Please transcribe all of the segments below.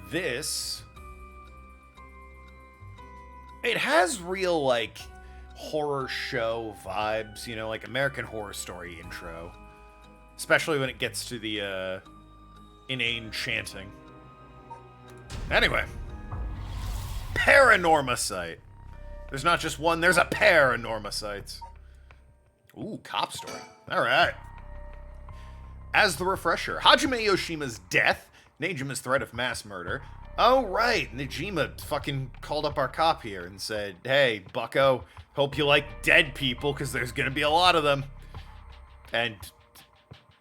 this... It has real, like, horror show vibes, you know, like American Horror Story intro. Especially when it gets to the, inane chanting. Anyway. Paranormasight. There's not just one, there's a Paranormasight. Ooh, cop story. Alright. As the refresher, Hajime Yoshima's death, Nejima's threat of mass murder. Oh, right, Nejima fucking called up our cop here and said, hey, bucko, hope you like dead people, because there's gonna be a lot of them. And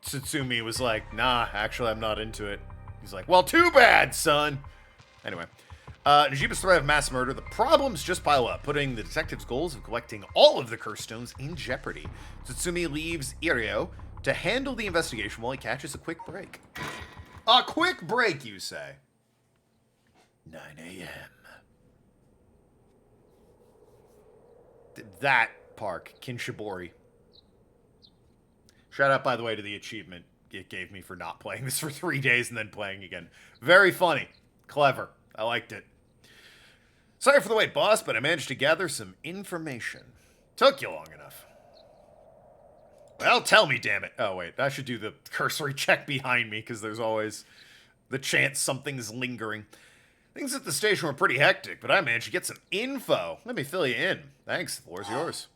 Tsutsumi was like, nah, actually, I'm not into it. He's like, well, too bad, son. Anyway, Nejima's threat of mass murder, the problems just pile up, putting the detective's goals of collecting all of the curse stones in jeopardy. Tsutsumi leaves Irio to handle the investigation while he catches a quick break. A quick break, you say? 9 a.m. That park, Kinshibori. Shout out, by the way, to the achievement it gave me for not playing this for 3 days and then playing again. Very funny. Clever. I liked it. Sorry for the wait, boss, but I managed to gather some information. Took you long enough. Well, tell me, damn it. Oh, wait. I should do the cursory check behind me, because there's always the chance something's lingering. Things at the station were pretty hectic, but I managed to get some info. Let me fill you in. Thanks. The floor's yours.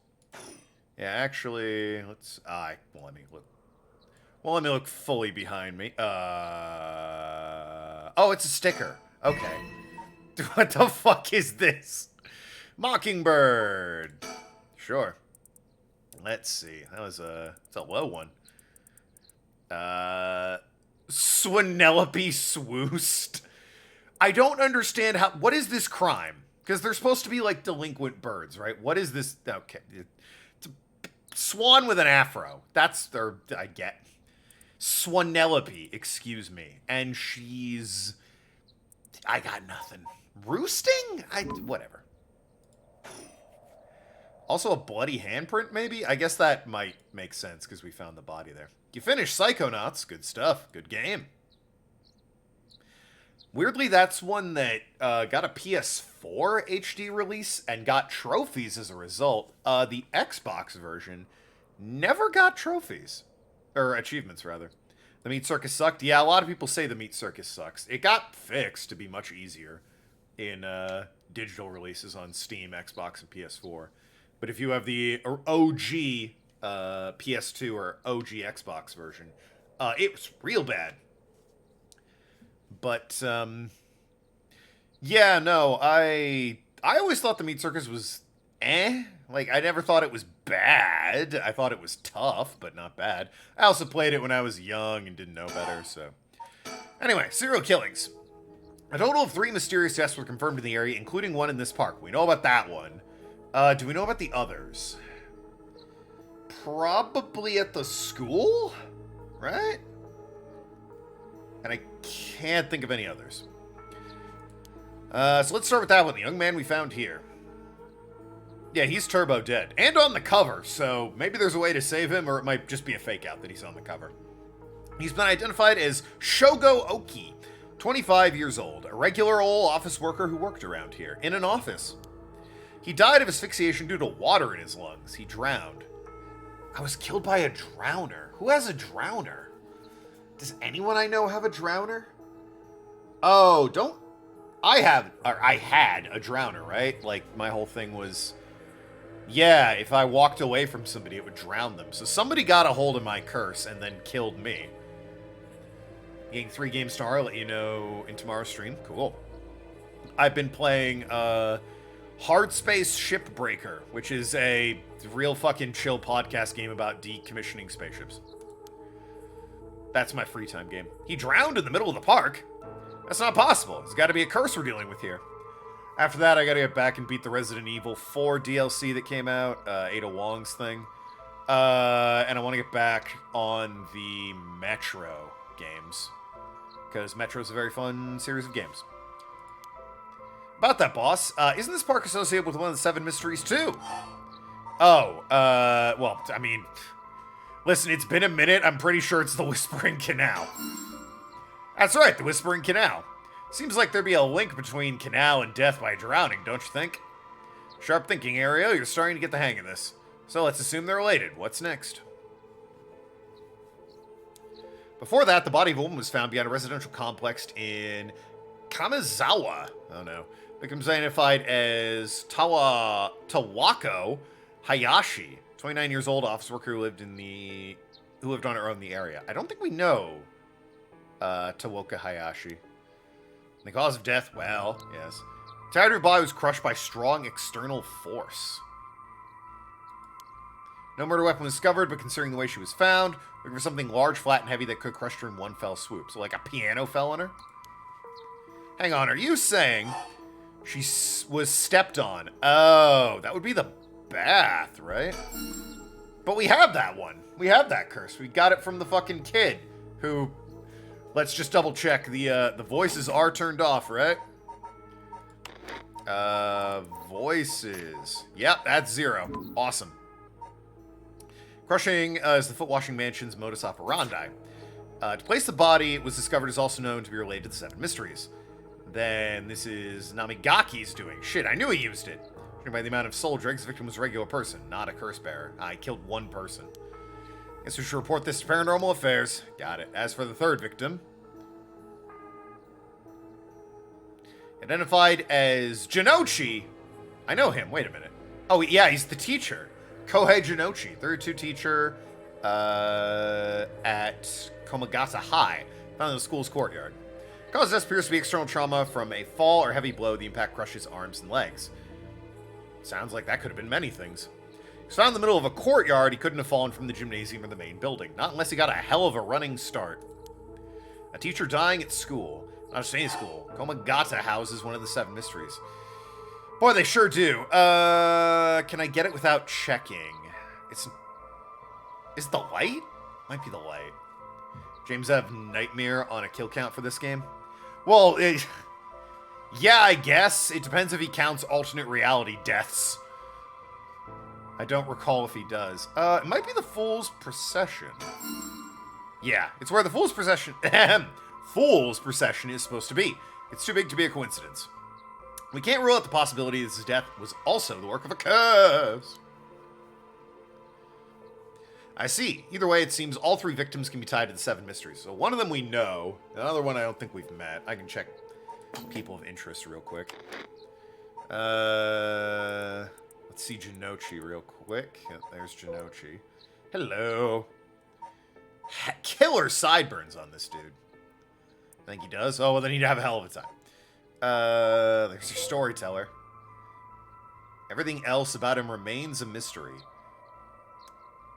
Yeah, actually, let's... well, let me look. Well, let me look fully behind me. Oh, it's a sticker. Okay. What the fuck is this? Mockingbird. Sure. Let's see. It's a low one. Swanelope Swoost. I don't understand what is this crime? Because they're supposed to be like delinquent birds, right? What is this? Okay. It's a swan with an afro. I get. Swanelope, excuse me. And she's... I got nothing. Roosting? Whatever. Also a bloody handprint, maybe? I guess that might make sense, because we found the body there. You finished Psychonauts. Good stuff. Good game. Weirdly, that's one that got a PS4 HD release and got trophies as a result. The Xbox version never got trophies. Or achievements, rather. The Meat Circus sucked. Yeah, a lot of people say the Meat Circus sucks. It got fixed to be much easier in digital releases on Steam, Xbox, and PS4. But if you have the OG PS2 or OG Xbox version, it was real bad. But, yeah, no, I always thought the Meat Circus was Like, I never thought it was bad. I thought it was tough, but not bad. I also played it when I was young and didn't know better, so. Anyway, serial killings. A total of 3 mysterious deaths were confirmed in the area, including one in this park. We know about that one. Do we know about the others? Probably at the school? Right? And I can't think of any others. So let's start with that one. The young man we found here. Yeah, he's turbo dead. And on the cover, so maybe there's a way to save him, or it might just be a fake out that he's on the cover. He's been identified as Shogo Oki, 25 years old, a regular old office worker who worked around here, in an office. He died of asphyxiation due to water in his lungs. He drowned. I was killed by a drowner. Who has a drowner? Does anyone I know have a drowner? Oh, don't... I had a drowner, right? Like, my whole thing was... Yeah, if I walked away from somebody, it would drown them. So somebody got a hold of my curse and then killed me. Getting 3 games tomorrow, I'll let you know in tomorrow's stream. Cool. I've been playing Hard Space Shipbreaker, which is a real fucking chill podcast game about decommissioning spaceships. That's my free time game. He drowned in the middle of the park. That's not possible. There's got to be a curse we're dealing with here. After that, I got to get back and beat the Resident Evil 4 DLC that came out, Ada Wong's thing. And I want to get back on the Metro games, because Metro's a very fun series of games. About that, boss, isn't this park associated with one of the 7 mysteries, too? Oh, well, I mean, listen, it's been a minute. I'm pretty sure it's the Whispering Canal. That's right, the Whispering Canal. Seems like there'd be a link between canal and death by drowning, don't you think? Sharp thinking, Ariel. You're starting to get the hang of this. So let's assume they're related. What's next? Before that, the body of a woman was found beyond a residential complex in Kamizawa. Oh no. Victims identified as Tawako Hayashi, 29 years old, office worker who lived on her own in the area. I don't think we know Tawaka Hayashi. The cause of death, well, yes. The entirety of her body was crushed by strong external force. No murder weapon was discovered, but considering the way she was found, looking for something large, flat, and heavy that could crush her in one fell swoop. So like a piano fell on her? Hang on, are you saying she was stepped on? Oh, that would be the bath, right? But we have that one. We have that curse. We got it from the fucking kid who... Let's just double check. The voices are turned off, right? Voices. Yep, that's 0. Awesome. Crushing is the foot-washing mansion's modus operandi. To place the body, it was discovered is also known to be related to the 7 mysteries. Then this is Namigaki's doing. Shit, I knew he used it. By the amount of soul dregs, the victim was a regular person, not a curse bearer. I killed one person. Guess we should report this to Paranormal Affairs. Got it. As for the 3rd victim, identified as Jinochi. I know him. Wait a minute. Oh, yeah, he's the teacher. Kohei Jinochi, 32 teacher at Komagata High, found in the school's courtyard. Cause of death appears to be external trauma from a fall or heavy blow. The impact crushed his arms and legs. Sounds like that could have been many things. He was found in the middle of a courtyard. He couldn't have fallen from the gymnasium or the main building. Not unless he got a hell of a running start. A teacher dying at school. Not just any school. Komagata houses one of the 7 mysteries. Boy, they sure do. Can I get it without checking? Is it the light? Might be the light. James have nightmare on a kill count for this game? Well, yeah, I guess. It depends if he counts alternate reality deaths. I don't recall if he does. It might be the Fool's Procession. Yeah, it's where the Fool's Procession... Fool's Procession is supposed to be. It's too big to be a coincidence. We can't rule out the possibility that his death was also the work of a curse. I see. Either way, it seems all 3 victims can be tied to the 7 mysteries. So one of them we know. Another one I don't think we've met. I can check people of interest real quick. Let's see Jinochi real quick. Yep, there's Jinochi. Hello. Killer sideburns on this dude. I think he does. Oh, well, then he'd have a hell of a time. There's your storyteller. Everything else about him remains a mystery.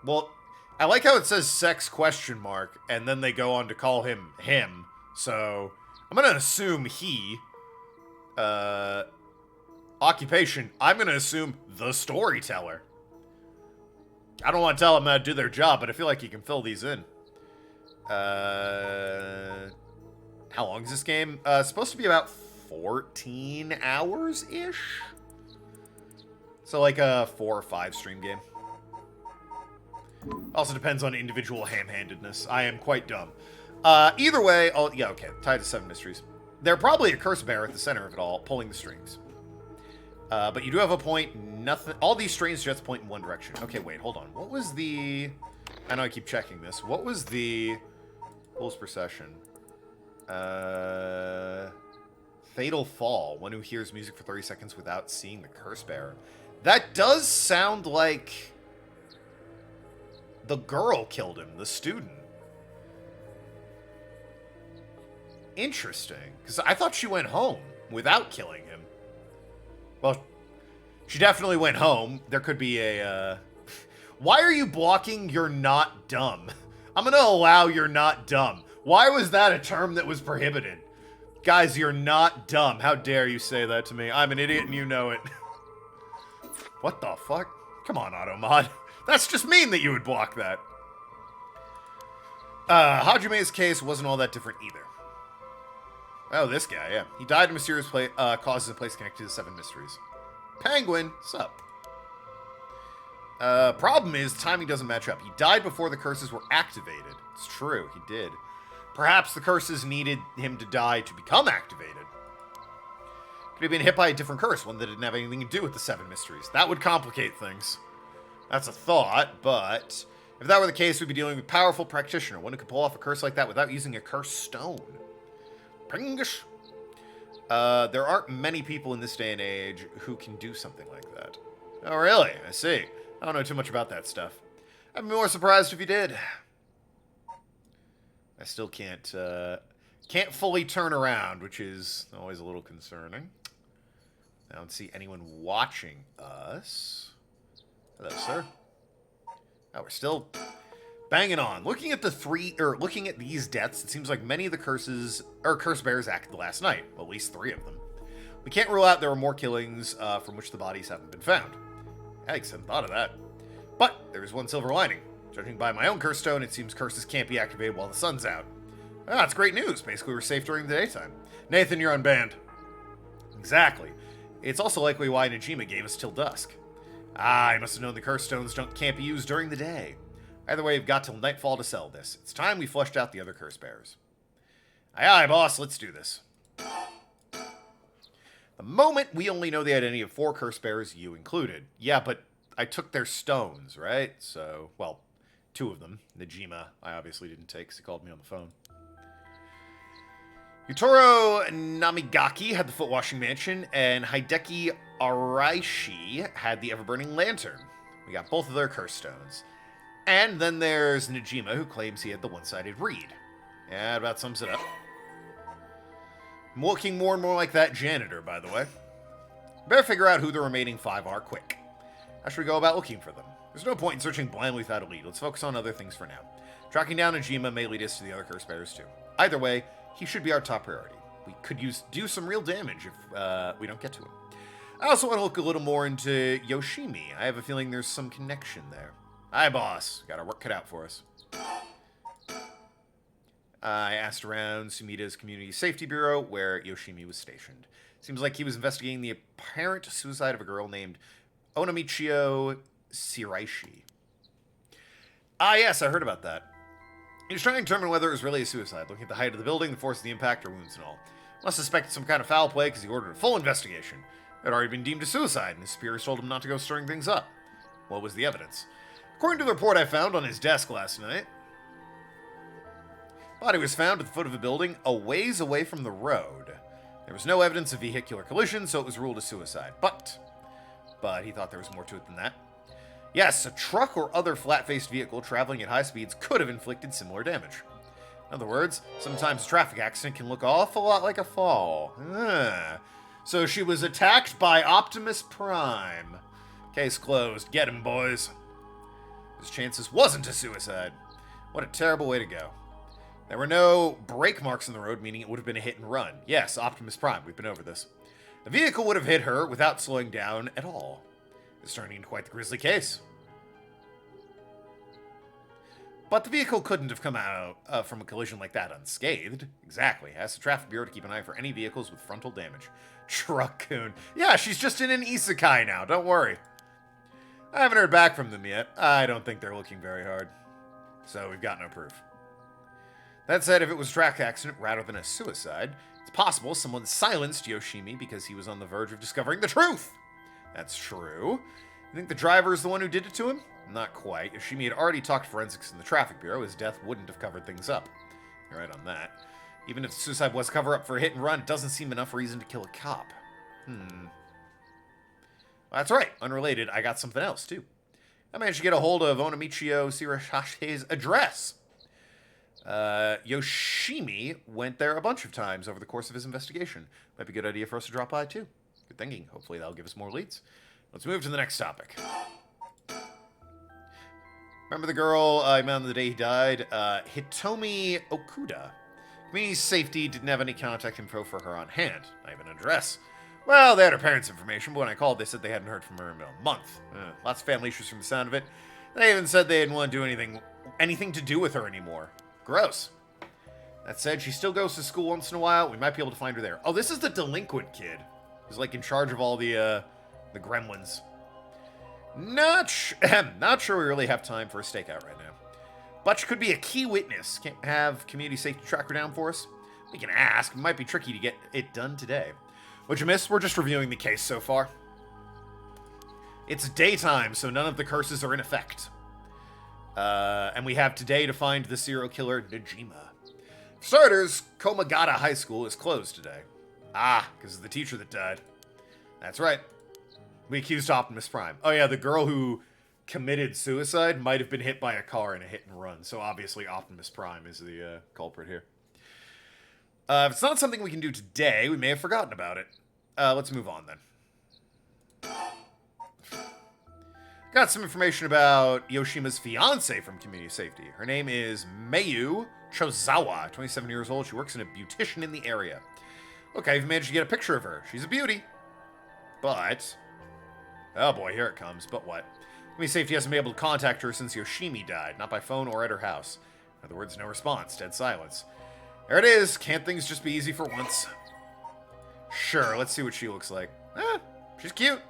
Well, I like how it says sex question mark, and then they go on to call him him. So, I'm going to assume he. Occupation, I'm going to assume the storyteller. I don't want to tell them how to do their job, but I feel like you can fill these in. How long is this game? It's supposed to be about 14 hours-ish? So like a 4 or 5 stream game. Also depends on individual ham-handedness. I am quite dumb. Either way, yeah, okay, tied to 7 mysteries. They're probably a curse bearer at the center of it all, pulling the strings. But you do have a point, nothing... All these strange jets point in one direction. Okay, wait, hold on. What was the... I know I keep checking this. What was the... Fool's Procession? Fatal Fall. One who hears music for 30 seconds without seeing the curse bearer. That does sound like... The girl killed him, the student. Interesting. Because I thought she went home without killing him. Well, she definitely went home. There could be a, Why are you blocking "you're not dumb"? I'm gonna allow "you're not dumb." Why was that a term that was prohibited? Guys, you're not dumb. How dare you say that to me? I'm an idiot and you know it. What the fuck? Come on, Automod. That's just mean that you would block that. Hajume's case wasn't all that different either. Oh, this guy, yeah. He died in mysterious causes in place connected to 7 mysteries. Penguin, sup? Problem is, timing doesn't match up. He died before the curses were activated. It's true, he did. Perhaps the curses needed him to die to become activated. Could have been hit by a different curse, one that didn't have anything to do with the 7 mysteries. That would complicate things. That's a thought, but if that were the case, we'd be dealing with a powerful practitioner, one who could pull off a curse like that without using a cursed stone. Pringish. There aren't many people in this day and age who can do something like that. Oh, really? I see. I don't know too much about that stuff. I'd be more surprised if you did. I still can't fully turn around, which is always a little concerning. I don't see anyone watching us. Hello, sir. Oh, we're still banging on. Looking at these deaths, it seems like many of the curse bearers acted last night. Well, at least 3 of them. We can't rule out there are more killings from which the bodies haven't been found. Yikes, I hadn't thought of that. But there is one silver lining. Judging by my own curse stone, it seems curses can't be activated while the sun's out. Ah, that's great news. Basically, we're safe during the daytime. Nathan, you're unbanned. Exactly. It's also likely why Najima gave us till dusk. Ah, I must have known the curse stones can't be used during the day. Either way, we've got till nightfall to sell this. It's time we flushed out the other curse bearers. Aye, aye, boss, let's do this. The moment we only know the identity of 4 curse bearers, you included. Yeah, but I took their stones, right? So, well, 2 of them. Najima, I obviously didn't take because he called me on the phone. Yutaro Namigaki had the foot washing mansion, and Hideki Araishi had the ever-burning lantern. We got both of their curse stones. And then there's Najima, who claims he had the one-sided reed. Yeah, that about sums it up. I'm looking more and more like that janitor, by the way. Better figure out who the remaining 5 are quick. How should we go about looking for them? There's no point in searching blindly without a lead. Let's focus on other things for now. Tracking down Najima may lead us to the other curse bearers too. Either way, he should be our top priority. We could do some real damage if we don't get to him. I also want to look a little more into Yoshimi. I have a feeling there's some connection there. Hi, boss. Got our work cut out for us. I asked around Sumida's Community Safety Bureau, where Yoshimi was stationed. Seems like he was investigating the apparent suicide of a girl named Onamichio Shiraishi. Ah, yes, I heard about that. He was trying to determine whether it was really a suicide, looking at the height of the building, the force of the impact, or wounds and all. Must suspect some kind of foul play because he ordered a full investigation. It had already been deemed a suicide, and his superiors told him not to go stirring things up. What was the evidence? According to the report I found on his desk last night, body was found at the foot of a building a ways away from the road. There was no evidence of vehicular collision, so it was ruled a suicide. But he thought there was more to it than that. Yes, a truck or other flat-faced vehicle traveling at high speeds could have inflicted similar damage. In other words, sometimes a traffic accident can look an awful lot like a fall. So she was attacked by Optimus Prime. Case closed. Get him, boys. His chances wasn't a suicide. What a terrible way to go. There were no brake marks in the road, meaning it would have been a hit and run. Yes, Optimus Prime. We've been over this. The vehicle would have hit her without slowing down at all. It's turning into quite the grisly case. But the vehicle couldn't have come out from a collision like that unscathed. Exactly. Ask the Traffic Bureau to keep an eye for any vehicles with frontal damage. Truck-coon. Yeah, she's just in an isekai now. Don't worry. I haven't heard back from them yet. I don't think they're looking very hard. So we've got no proof. That said, if it was a track accident rather than a suicide, it's possible someone silenced Yoshimi because he was on the verge of discovering the truth. That's true. You think the driver is the one who did it to him? Not quite. Yoshimi had already talked to forensics in the Traffic Bureau. His death wouldn't have covered things up. You're right on that. Even if suicide was cover-up for a hit and run, it doesn't seem enough reason to kill a cop. Well, that's right. Unrelated, I got something else, too. I managed to get a hold of Onamichio Shirashi's address. Yoshimi went there a bunch of times over the course of his investigation. Might be a good idea for us to drop by, too. Good thinking. Hopefully that'll give us more leads. Let's move to the next topic. Remember the girl I met on the day he died? Hitomi Okuda. Community Safety didn't have any contact info for her on hand. Not even an address. Well, they had her parents' information, but when I called, they said they hadn't heard from her in a month. Lots of family issues from the sound of it. They even said they didn't want to do anything to do with her anymore. Gross. That said, she still goes to school once in a while. We might be able to find her there. Oh, this is the delinquent kid. Who's like in charge of all the gremlins. Not sure we really have time for a stakeout right now. Butch could be a key witness. Can't have community safety track her down for us? We can ask. It might be tricky to get it done today. What'd you miss? We're just reviewing the case so far. It's daytime, so none of the curses are in effect. And we have today to find the serial killer, Najima. For starters, Komagata High School is closed today. Ah, because of the teacher that died. That's right. We accused Optimus Prime. Oh yeah, the girl who committed suicide might have been hit by a car in a hit and run, so obviously Optimus Prime is the culprit here. If it's not something we can do today, we may have forgotten about it. Let's move on then. Got some information about Yoshima's fiance from Community Safety. Her name is Mayu Chozawa, 27 years old. She works in a beautician in the area. Look, I've managed to get a picture of her. She's a beauty. But... oh boy, here it comes. But what? Community Safety hasn't been able to contact her since Yoshimi died. Not by phone or at her house. In other words, no response. Dead silence. There it is. Can't things just be easy for once? Sure, let's see what she looks like. She's cute.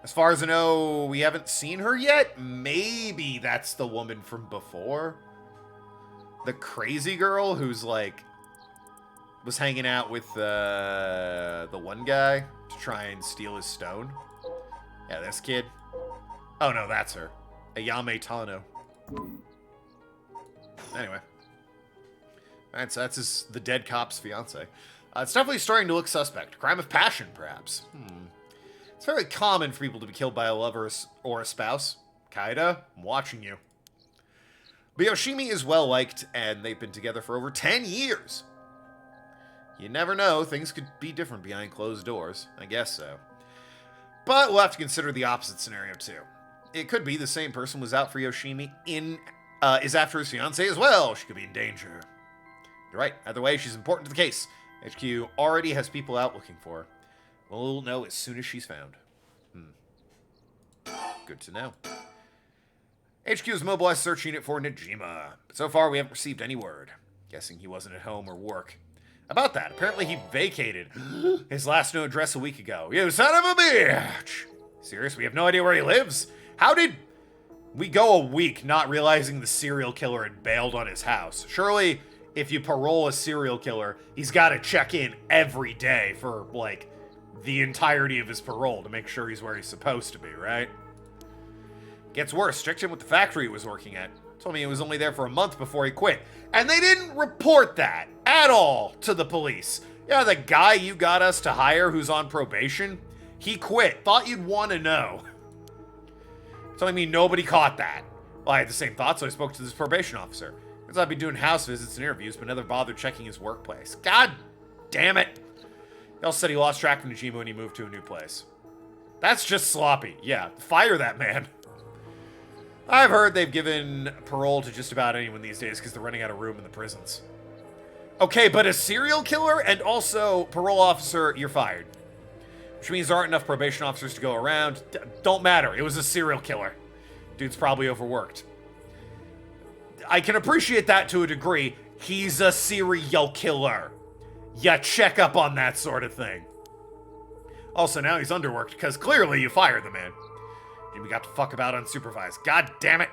As far as I know, we haven't seen her yet. Maybe that's the woman from before. The crazy girl who's like... was hanging out with the one guy to try and steal his stone. Yeah, this kid. Oh no, that's her. Ayame Tano. Anyway. Alright, so that's the dead cop's fiance. It's definitely starting to look suspect. Crime of passion, perhaps. It's very common for people to be killed by a lover or a spouse. Kaida, I'm watching you. But Yoshimi is well liked, and they've been together for over 10 years. You never know, things could be different behind closed doors. I guess so. But we'll have to consider the opposite scenario too. It could be the same person was out for Yoshimi is after his fiancée as well. She could be in danger. You're right. Either way, she's important to the case. HQ already has people out looking for her. We'll know as soon as she's found. Good to know. HQ has mobilized a search unit for Najima, but so far we haven't received any word. Guessing he wasn't at home or work. About that, apparently he vacated his last known address a week ago. You son of a bitch! Serious? We have no idea where he lives? How did we go a week not realizing the serial killer had bailed on his house? Surely, if you parole a serial killer, he's got to check in every day for, like, the entirety of his parole to make sure he's where he's supposed to be, right? Gets worse. Checked in with the factory he was working at. Told me he was only there for a month before he quit. And they didn't report that at all to the police. Yeah, the guy you got us to hire who's on probation, he quit. Thought you'd want to know. Telling me nobody caught that. Well, I had the same thought, so I spoke to this probation officer. Because I'd be doing house visits and interviews, but never bothered checking his workplace. God damn it. He also said he lost track of Najima when he moved to a new place. That's just sloppy. Yeah, fire that man. I've heard they've given parole to just about anyone these days because they're running out of room in the prisons. Okay, but a serial killer and also parole officer, you're fired. Which means there aren't enough probation officers to go around. Don't matter. It was a serial killer. Dude's probably overworked. I can appreciate that to a degree. He's a serial killer. You check up on that sort of thing. Also, now he's underworked because clearly you fired the man. We got to fuck about unsupervised. God damn it.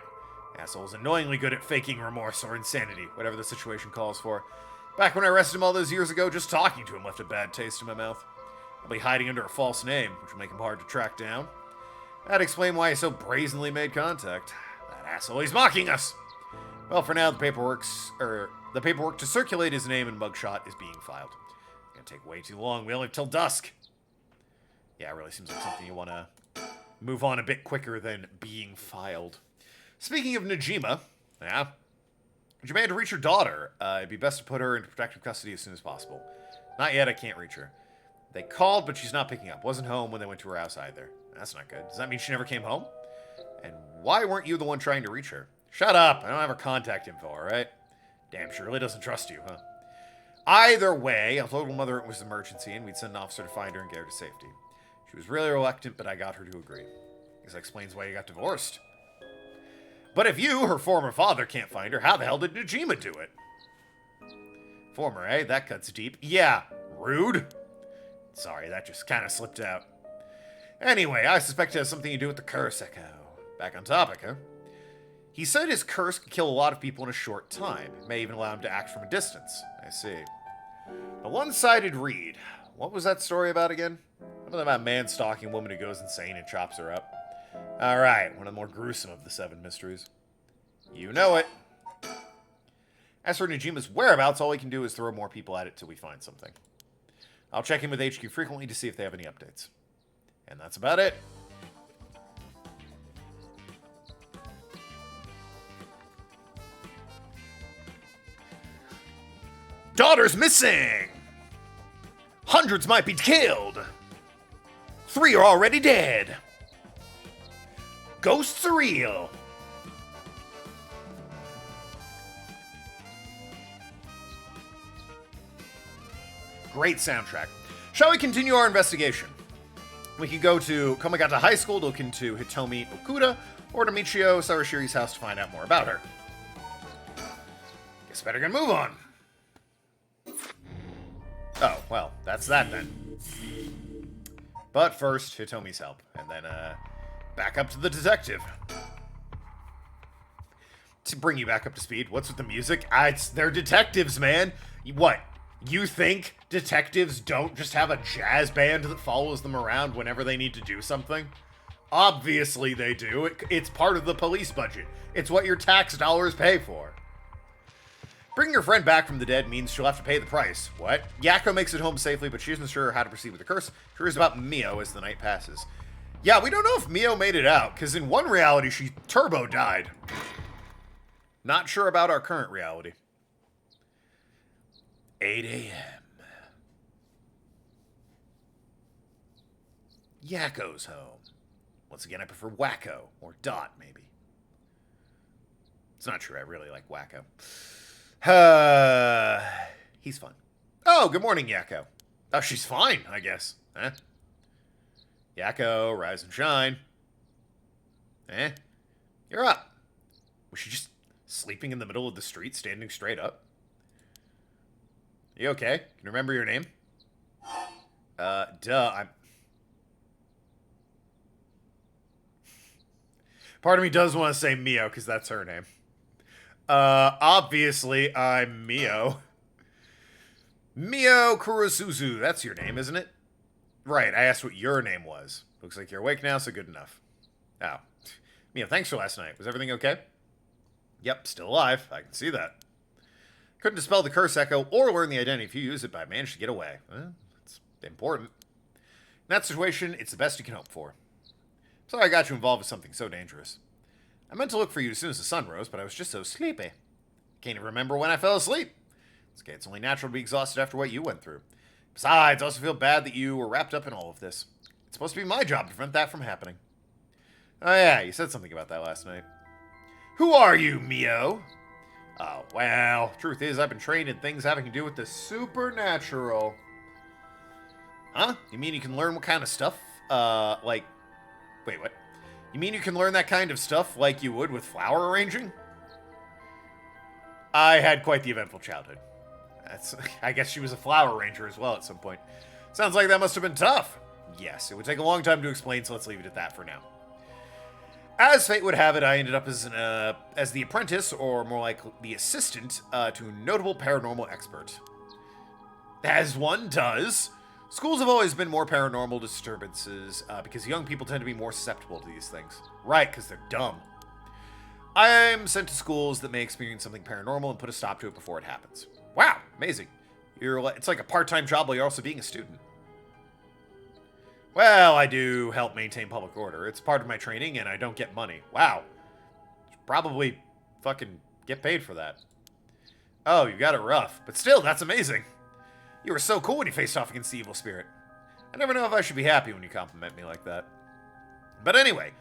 Asshole's annoyingly good at faking remorse or insanity, whatever the situation calls for. Back when I arrested him all those years ago, just talking to him left a bad taste in my mouth. Probably hiding under a false name, which will make him hard to track down. That'd explain why he so brazenly made contact. That asshole, he's mocking us! Well, for now, the paperwork to circulate his name and mugshot is being filed. It's gonna take way too long. We only have till dusk. Yeah, it really seems like something you wanna move on a bit quicker than being filed. Speaking of Najima, yeah, you managed to reach her daughter. It'd be best to put her into protective custody as soon as possible. Not yet, I can't reach her. They called, but she's not picking up. Wasn't home when they went to her house either. That's not good. Does that mean she never came home? And why weren't you the one trying to reach her? Shut up! I don't have her contact info, alright? Damn, she really doesn't trust you, huh? Either way, I told her mother it was an emergency and we'd send an officer to find her and get her to safety. She was really reluctant, but I got her to agree. This explains why you got divorced. But if you, her former father, can't find her, how the hell did Najima do it? Former, eh? That cuts deep. Yeah, rude. Sorry, that just kind of slipped out. Anyway, I suspect it has something to do with the curse echo. Back on topic, huh? He said his curse could kill a lot of people in a short time. It may even allow him to act from a distance. I see. A one-sided read. What was that story about again? Something about a man stalking a woman who goes insane and chops her up. Alright, one of the more gruesome of the 7 mysteries. You know it. As for Najima's whereabouts, all we can do is throw more people at it till we find something. I'll check in with HQ frequently to see if they have any updates. And that's about it. Daughter's missing! Hundreds might be killed! 3 are already dead! Ghosts are real! Great soundtrack. Shall we continue our investigation? We could go to Komagata High School to look into Hitomi Okuda, or to Michio Sarashiri's house to find out more about her. Guess better gonna move on. Oh, well, that's that then. But first, Hitomi's help, and then, back up to the detective. To bring you back up to speed, what's with the music? They're detectives, man! What? You think detectives don't just have a jazz band that follows them around whenever they need to do something? Obviously they do. It's part of the police budget. It's what your tax dollars pay for. Bringing your friend back from the dead means she'll have to pay the price. What? Yako makes it home safely, but she isn't sure how to proceed with the curse. Curious about Mio as the night passes. Yeah, we don't know if Mio made it out, because in one reality, she turbo died. Not sure about our current reality. 8 a.m. Yako's home. Once again, I prefer Wacko, or Dot, maybe. It's not true, I really like Wacko. He's fun. Oh, good morning, Yako. Oh, she's fine, I guess. Eh? Yako, rise and shine. Eh? You're up. Was she just sleeping in the middle of the street, standing straight up? You okay? Can you remember your name? I'm... Part of me does want to say Mio, because that's her name. Obviously, I'm Mio. Mio Kurosuzu, that's your name, isn't it? Right, I asked what your name was. Looks like you're awake now, so good enough. Oh. Mio, thanks for last night. Was everything okay? Yep, still alive. I can see that. Couldn't dispel the curse echo or learn the identity if you use it, but I managed to get away. Well, it's important. In that situation, it's the best you can hope for. Sorry I got you involved with something so dangerous. I meant to look for you as soon as the sun rose, but I was just so sleepy. Can't even remember when I fell asleep. It's okay, it's only natural to be exhausted after what you went through. Besides, I also feel bad that you were wrapped up in all of this. It's supposed to be my job to prevent that from happening. Oh yeah, you said something about that last night. Who are you, Mio? Oh, well, truth is, I've been trained in things having to do with the supernatural. Huh? You mean you can learn what kind of stuff? Wait, what? You mean you can learn that kind of stuff like you would with flower arranging? I had quite the eventful childhood. I guess she was a flower arranger as well at some point. Sounds like that must have been tough. Yes, it would take a long time to explain, so let's leave it at that for now. As fate would have it, I ended up as the apprentice, or more like the assistant, to a notable paranormal expert. As one does. Schools have always been more paranormal disturbances, because young people tend to be more susceptible to these things. Right, because they're dumb. I'm sent to schools that may experience something paranormal and put a stop to it before it happens. Wow, amazing. It's like a part-time job while you're also being a student. Well, I do help maintain public order. It's part of my training, and I don't get money. Wow. Should probably fucking get paid for that. Oh, you got it rough. But still, that's amazing. You were so cool when you faced off against the evil spirit. I never know if I should be happy when you compliment me like that. But anyway,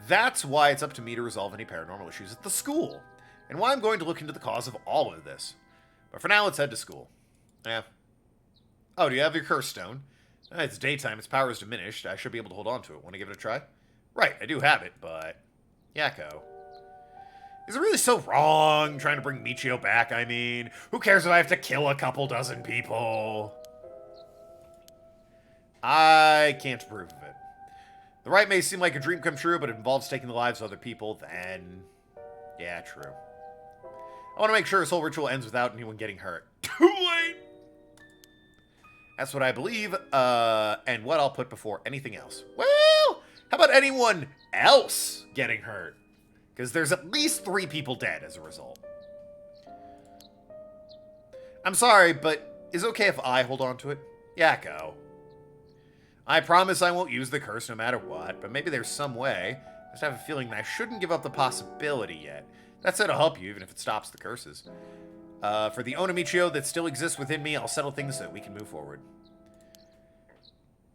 that's why it's up to me to resolve any paranormal issues at the school, and why I'm going to look into the cause of all of this. But for now, let's head to school. Yeah. Oh, do you have your curse stone? It's daytime, its power is diminished. I should be able to hold on to it. Want to give it a try? Right, I do have it, but... Yako. Is it really so wrong trying to bring Michio back, I mean? Who cares if I have to kill a couple dozen people? I can't approve of it. The rite may seem like a dream come true, but it involves taking the lives of other people, then... Yeah, true. I want to make sure this whole ritual ends without anyone getting hurt. Too late! That's what I believe, and what I'll put before anything else. Well, how about anyone else getting hurt? Because there's at least 3 people dead as a result. I'm sorry, but is it okay if I hold on to it? Yeah, go. I promise I won't use the curse no matter what, but maybe there's some way. I just have a feeling that I shouldn't give up the possibility yet. That said, I'll help you, even if it stops the curses. For the Onamichio that still exists within me, I'll settle things so we can move forward.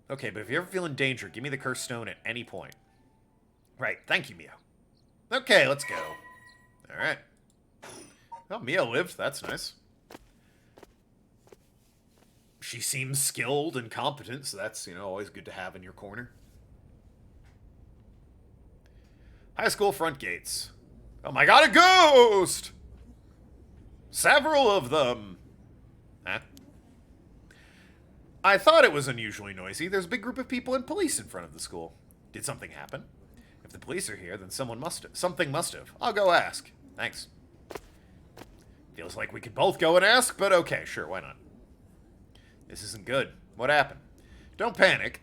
Okay, but if you ever feel in danger, give me the cursed stone at any point. Right, thank you, Mio. Okay, let's go. Alright. Well, Mio lived, that's nice. She seems skilled and competent, so that's, always good to have in your corner. High school front gates. Oh my god, a ghost! Several of them. Huh? I thought it was unusually noisy. There's a big group of people and police in front of the school. Did something happen? If the police are here, then something must have. I'll go ask. Thanks. Feels like we could both go and ask, but okay, sure, why not? This isn't good. What happened? Don't panic.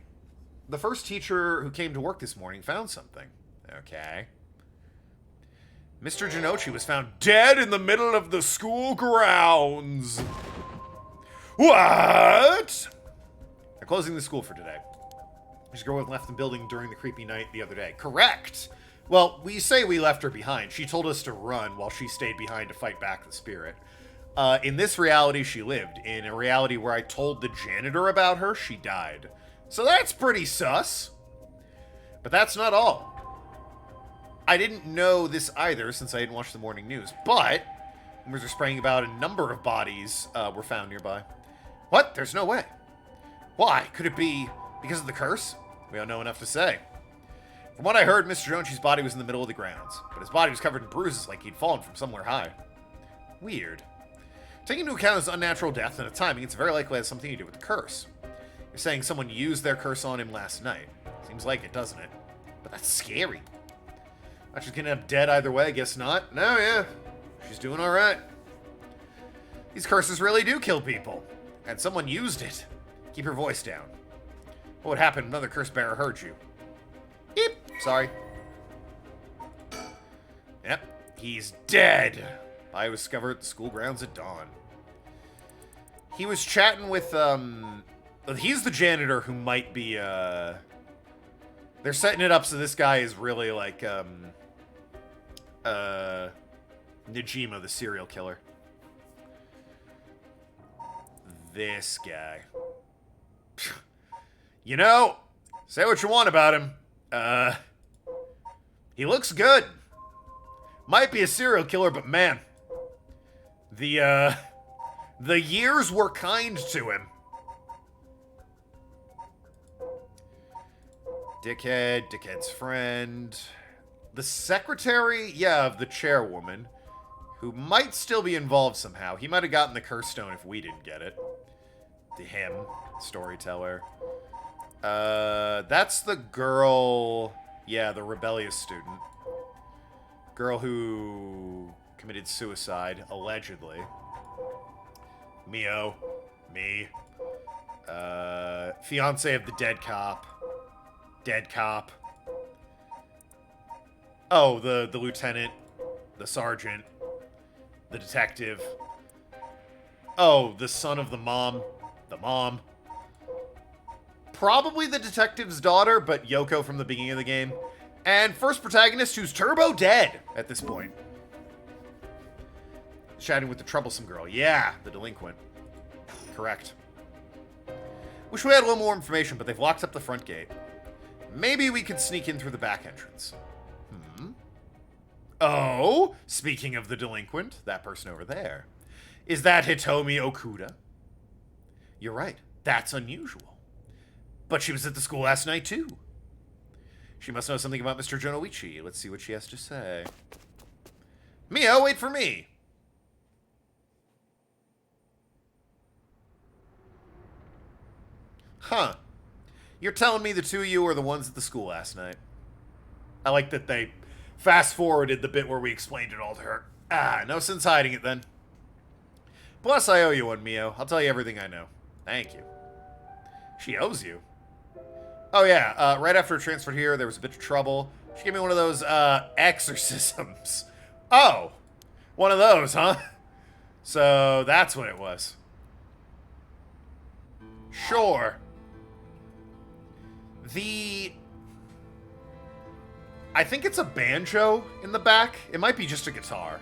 The first teacher who came to work this morning found something. Okay. Mr. Janochi was found dead in the middle of the school grounds. What? They're closing the school for today. This girl left the building during the creepy night the other day. Correct. Well, we say we left her behind. She told us to run while she stayed behind to fight back the spirit. In this reality, she lived. In a reality where I told the janitor about her, she died. So that's pretty sus. But that's not all. I didn't know this either since I didn't watch the morning news, but rumors are spreading about a number of bodies were found nearby. What? There's no way. Why? Could it be because of the curse? We don't know enough to say. From what I heard, Mr. Jonichi's body was in the middle of the grounds, but his body was covered in bruises like he'd fallen from somewhere high. Weird. Taking into account his unnatural death and the timing, it's very likely it has something to do with the curse. You're saying someone used their curse on him last night. Seems like it, doesn't it? But that's scary. Not she's gonna end up dead either way, I guess not. No, yeah. She's doing alright. These curses really do kill people. And someone used it. Keep your voice down. What would happen if another curse bearer heard you? Beep. Sorry. Yep. He's dead. I was discovered at the school grounds at dawn. He was chatting with, he's the janitor who might be, they're setting it up so this guy is really like, Najima, the serial killer. This guy. Say what you want about him. He looks good. Might be a serial killer, but man, the years were kind to him. Dickhead's friend. The secretary, of the chairwoman, who might still be involved somehow. He might have gotten the curse stone if we didn't get it. To him, storyteller. That's the girl, the rebellious student. Girl who committed suicide, allegedly. Mio. Me. Fiance of the dead cop. Dead cop. Oh, the lieutenant. The sergeant. The detective. Oh, the son of the mom. The mom. Probably the detective's daughter, but Yoko from the beginning of the game. And first protagonist who's turbo dead at this point. Chatting with the troublesome girl. Yeah, the delinquent. Correct. Wish we had a little more information, but they've locked up the front gate. Maybe we could sneak in through the back entrance. Oh, speaking of the delinquent, that person over there. Is that Hitomi Okuda? You're right. That's unusual. But she was at the school last night, too. She must know something about Mr. Jonoichi. Let's see what she has to say. Mio, wait for me! Huh. You're telling me the two of you were the ones at the school last night. I like that they fast-forwarded the bit where we explained it all to her. Ah, no sense hiding it then. Plus, I owe you one, Mio. I'll tell you everything I know. Thank you. She owes you. Oh, yeah. Right after I transferred here, there was a bit of trouble. She gave me one of those, exorcisms. Oh. One of those, huh? So, that's what it was. Sure. I think it's a banjo in the back. It might be just a guitar.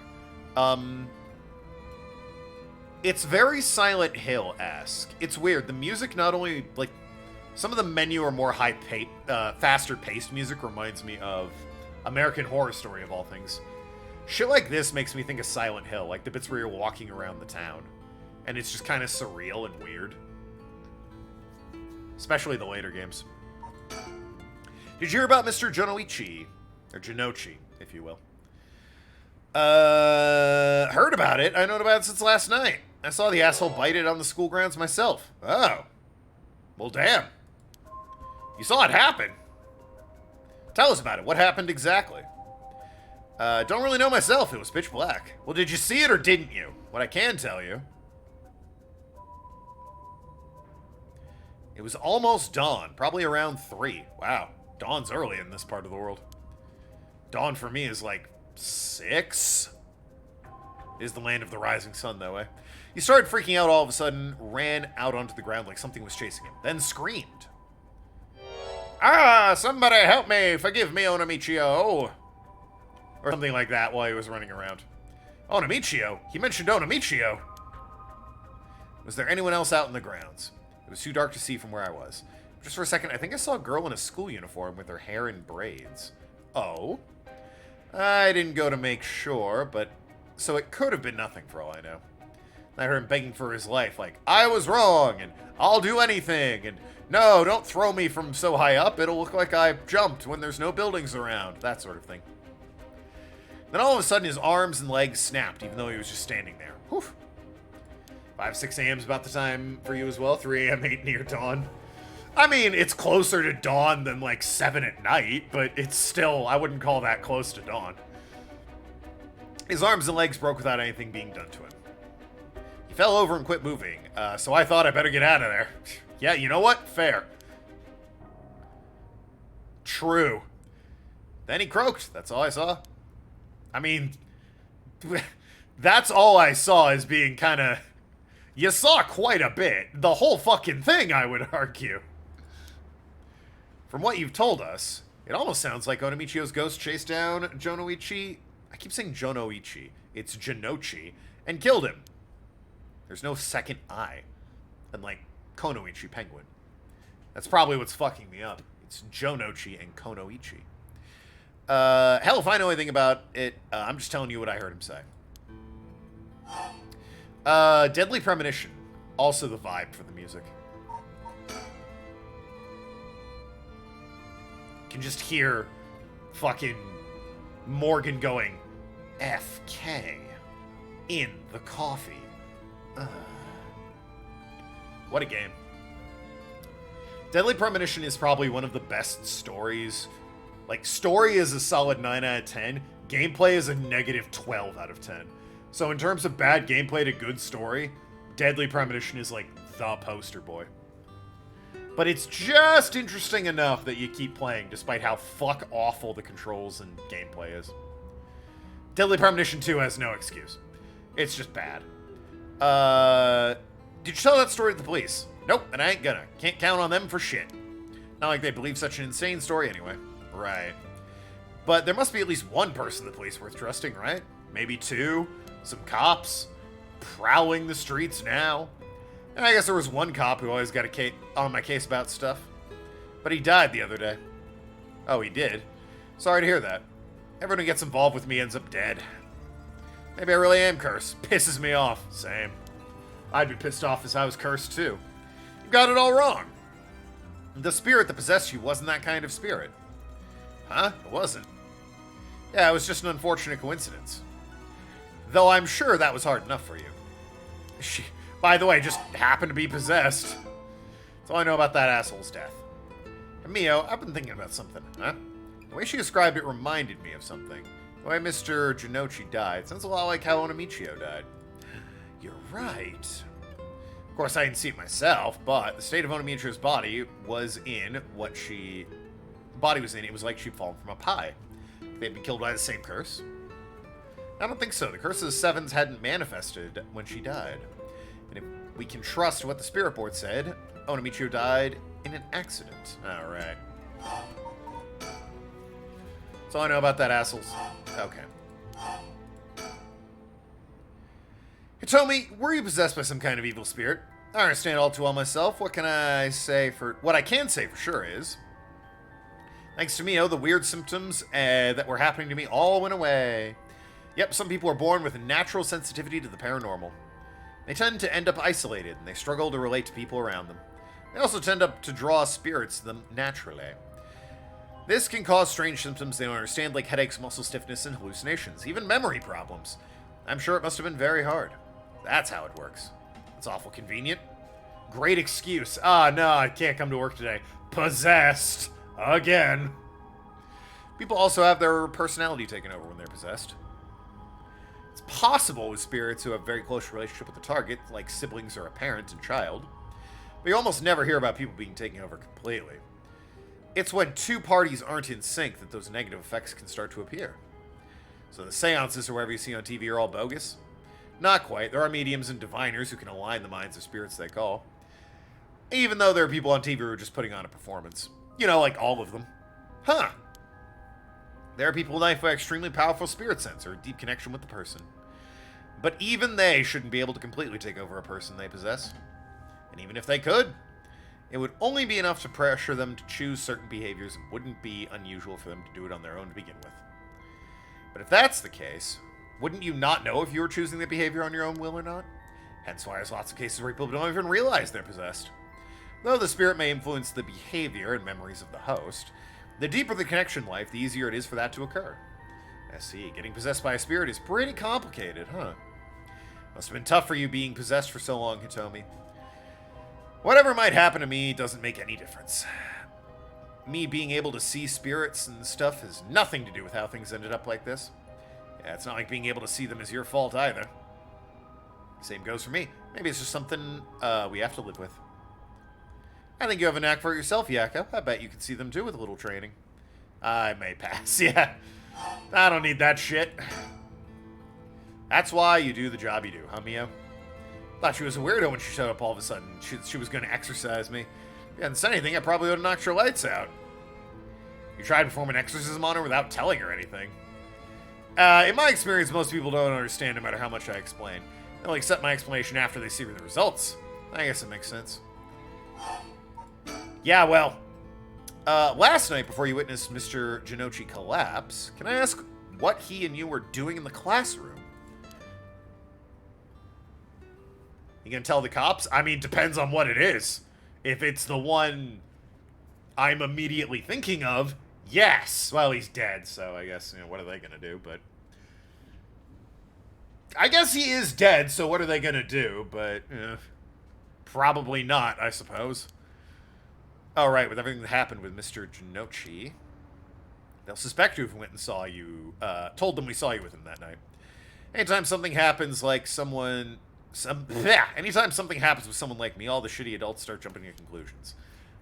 It's very Silent Hill-esque. It's weird. The music not only, like, some of the menu are more faster-paced music reminds me of American Horror Story, of all things. Shit like this makes me think of Silent Hill, like the bits where you're walking around the town. And it's just kind of surreal and weird. Especially the later games. Did you hear about Mr. Jonoichi? Or Janochi, if you will. Heard about it. I known about it since last night. I saw the asshole bite it on the school grounds myself. Oh. Well, damn. You saw it happen. Tell us about it. What happened exactly? Don't really know myself. It was pitch black. Well, did you see it or didn't you? What I can tell you. It was almost dawn. Probably around 3. Wow. Dawn's early in this part of the world. Dawn for me is like 6. It is the land of the rising sun, though, eh? He started freaking out all of a sudden, ran out onto the ground like something was chasing him, then screamed. Ah, somebody help me! Forgive me, Onamichio! Or something like that while he was running around. Onamichio? He mentioned Onamichio! Was there anyone else out in the grounds? It was too dark to see from where I was. Just for a second, I think I saw a girl in a school uniform with her hair in braids. Oh? I didn't go to make sure, but... So it could have been nothing for all I know. I heard him begging for his life, like, I was wrong, and I'll do anything, and no, don't throw me from so high up, it'll look like I jumped when there's no buildings around, that sort of thing. Then all of a sudden his arms and legs snapped, even though he was just standing there. Whew. 5, 6 a.m. is about the time for you as well, 3 a.m. 8 near dawn. I mean, it's closer to dawn than like 7 at night, but it's still, I wouldn't call that close to dawn. His arms and legs broke without anything being done to him. He fell over and quit moving, so I thought I better get out of there. Yeah, you know what? Fair. True. Then he croaked. That's all I saw. I mean, that's all I saw as being kind of... You saw quite a bit. The whole fucking thing, I would argue. From what you've told us, it almost sounds like Onamichio's ghost chased down Jonoichi. I keep saying Jonoichi. It's Janochi. And killed him. There's no second eye. Unlike Konoichi Penguin. That's probably what's fucking me up. It's Jonochi and Konoichi. Hell, if I know anything about it, I'm just telling you what I heard him say. Deadly Premonition. Also the vibe for the music. You can just hear fucking Morgan going, FK in the coffee. What a game. Deadly Premonition is probably one of the best stories. Like, story is a solid 9 out of 10. Gameplay is a negative 12 out of 10. So in terms of bad gameplay to good story, Deadly Premonition is like the poster boy. But it's just interesting enough that you keep playing despite how fuck awful the controls and gameplay is. Deadly Premonition 2 has no excuse. It's just bad. Did you tell that story to the police? Nope, and I ain't gonna. Can't count on them for shit. Not like they believe such an insane story anyway. Right. But there must be at least one person the police worth trusting, right? Maybe 2? Some cops? Prowling the streets now? And I guess there was one cop who always got on my case about stuff. But he died the other day. Oh, he did? Sorry to hear that. Everyone who gets involved with me ends up dead. Maybe I really am cursed. Pisses me off. Same. I'd be pissed off as I was cursed too. You got it all wrong. The spirit that possessed you wasn't that kind of spirit. Huh? It wasn't. Yeah, it was just an unfortunate coincidence. Though I'm sure that was hard enough for you. She, by the way, just happened to be possessed. That's all I know about that asshole's death. And Mio, I've been thinking about something, huh? The way she described it reminded me of something. The way Mr. Jinochi died sounds a lot like how Onamichio died. You're right. Of course, I didn't see it myself, but the state of Onamichio's body was in what she... body was in, it was like she'd fallen from up high. They'd been killed by the same curse? I don't think so. The curse of the Sevens hadn't manifested when she died. And if we can trust what the spirit board said, Onamichio died in an accident. Alright. That's all I know about that, assholes. Okay. Hitomi, were you possessed by some kind of evil spirit? I understand all too well myself. What I can say for sure is, thanks to Mio, the weird symptoms that were happening to me all went away. Yep, some people are born with a natural sensitivity to the paranormal. They tend to end up isolated, and they struggle to relate to people around them. They also tend to draw spirits to them naturally. This can cause strange symptoms they don't understand, like headaches, muscle stiffness, and hallucinations, even memory problems. I'm sure it must have been very hard. That's how it works. It's awful convenient. Great excuse. Ah, no, I can't come to work today. Possessed. Again. People also have their personality taken over when they're possessed. It's possible with spirits who have a very close relationship with the target, like siblings or a parent and child. But you almost never hear about people being taken over completely. It's when two parties aren't in sync that those negative effects can start to appear. So the seances or whatever you see on TV are all bogus? Not quite. There are mediums and diviners who can align the minds of spirits they call. Even though there are people on TV who are just putting on a performance. You know, like all of them. Huh. There are people in life who have extremely powerful spirit sense or a deep connection with the person. But even they shouldn't be able to completely take over a person they possess. And even if they could, it would only be enough to pressure them to choose certain behaviors and wouldn't be unusual for them to do it on their own to begin with. But if that's the case, wouldn't you not know if you were choosing the behavior on your own will or not? Hence why there's lots of cases where people don't even realize they're possessed. Though the spirit may influence the behavior and memories of the host, the deeper the connection in life, the easier it is for that to occur. I see, getting possessed by a spirit is pretty complicated, huh? Must have been tough for you being possessed for so long, Hitomi. Whatever might happen to me doesn't make any difference. Me being able to see spirits and stuff has nothing to do with how things ended up like this. Yeah, it's not like being able to see them is your fault either. Same goes for me. Maybe it's just something we have to live with. I think you have a knack for it yourself, Yakko. I bet you can see them too with a little training. I may pass, yeah. I don't need that shit. That's why you do the job you do, huh, Mio? Thought she was a weirdo when she showed up all of a sudden. She was going to exorcise me. If you hadn't said anything, I probably would have knocked her lights out. You tried to perform an exorcism on her without telling her anything. In my experience, most people don't understand no matter how much I explain. They'll accept my explanation after they see the results. I guess it makes sense. Yeah, well, last night before you witnessed Mr. Jinochi collapse, can I ask what he and you were doing in the classroom? You gonna tell the cops? I mean, depends on what it is. If it's the one I'm immediately thinking of, yes. Well, he's dead, so I guess, what are they gonna do? But I guess he is dead, so what are they gonna do? But, probably not, I suppose. Alright, with everything that happened with Mr. Jinochi, they'll suspect you if we went and saw you, told them we saw you with him that night. Anytime something happens like anytime something happens with someone like me, all the shitty adults start jumping to conclusions.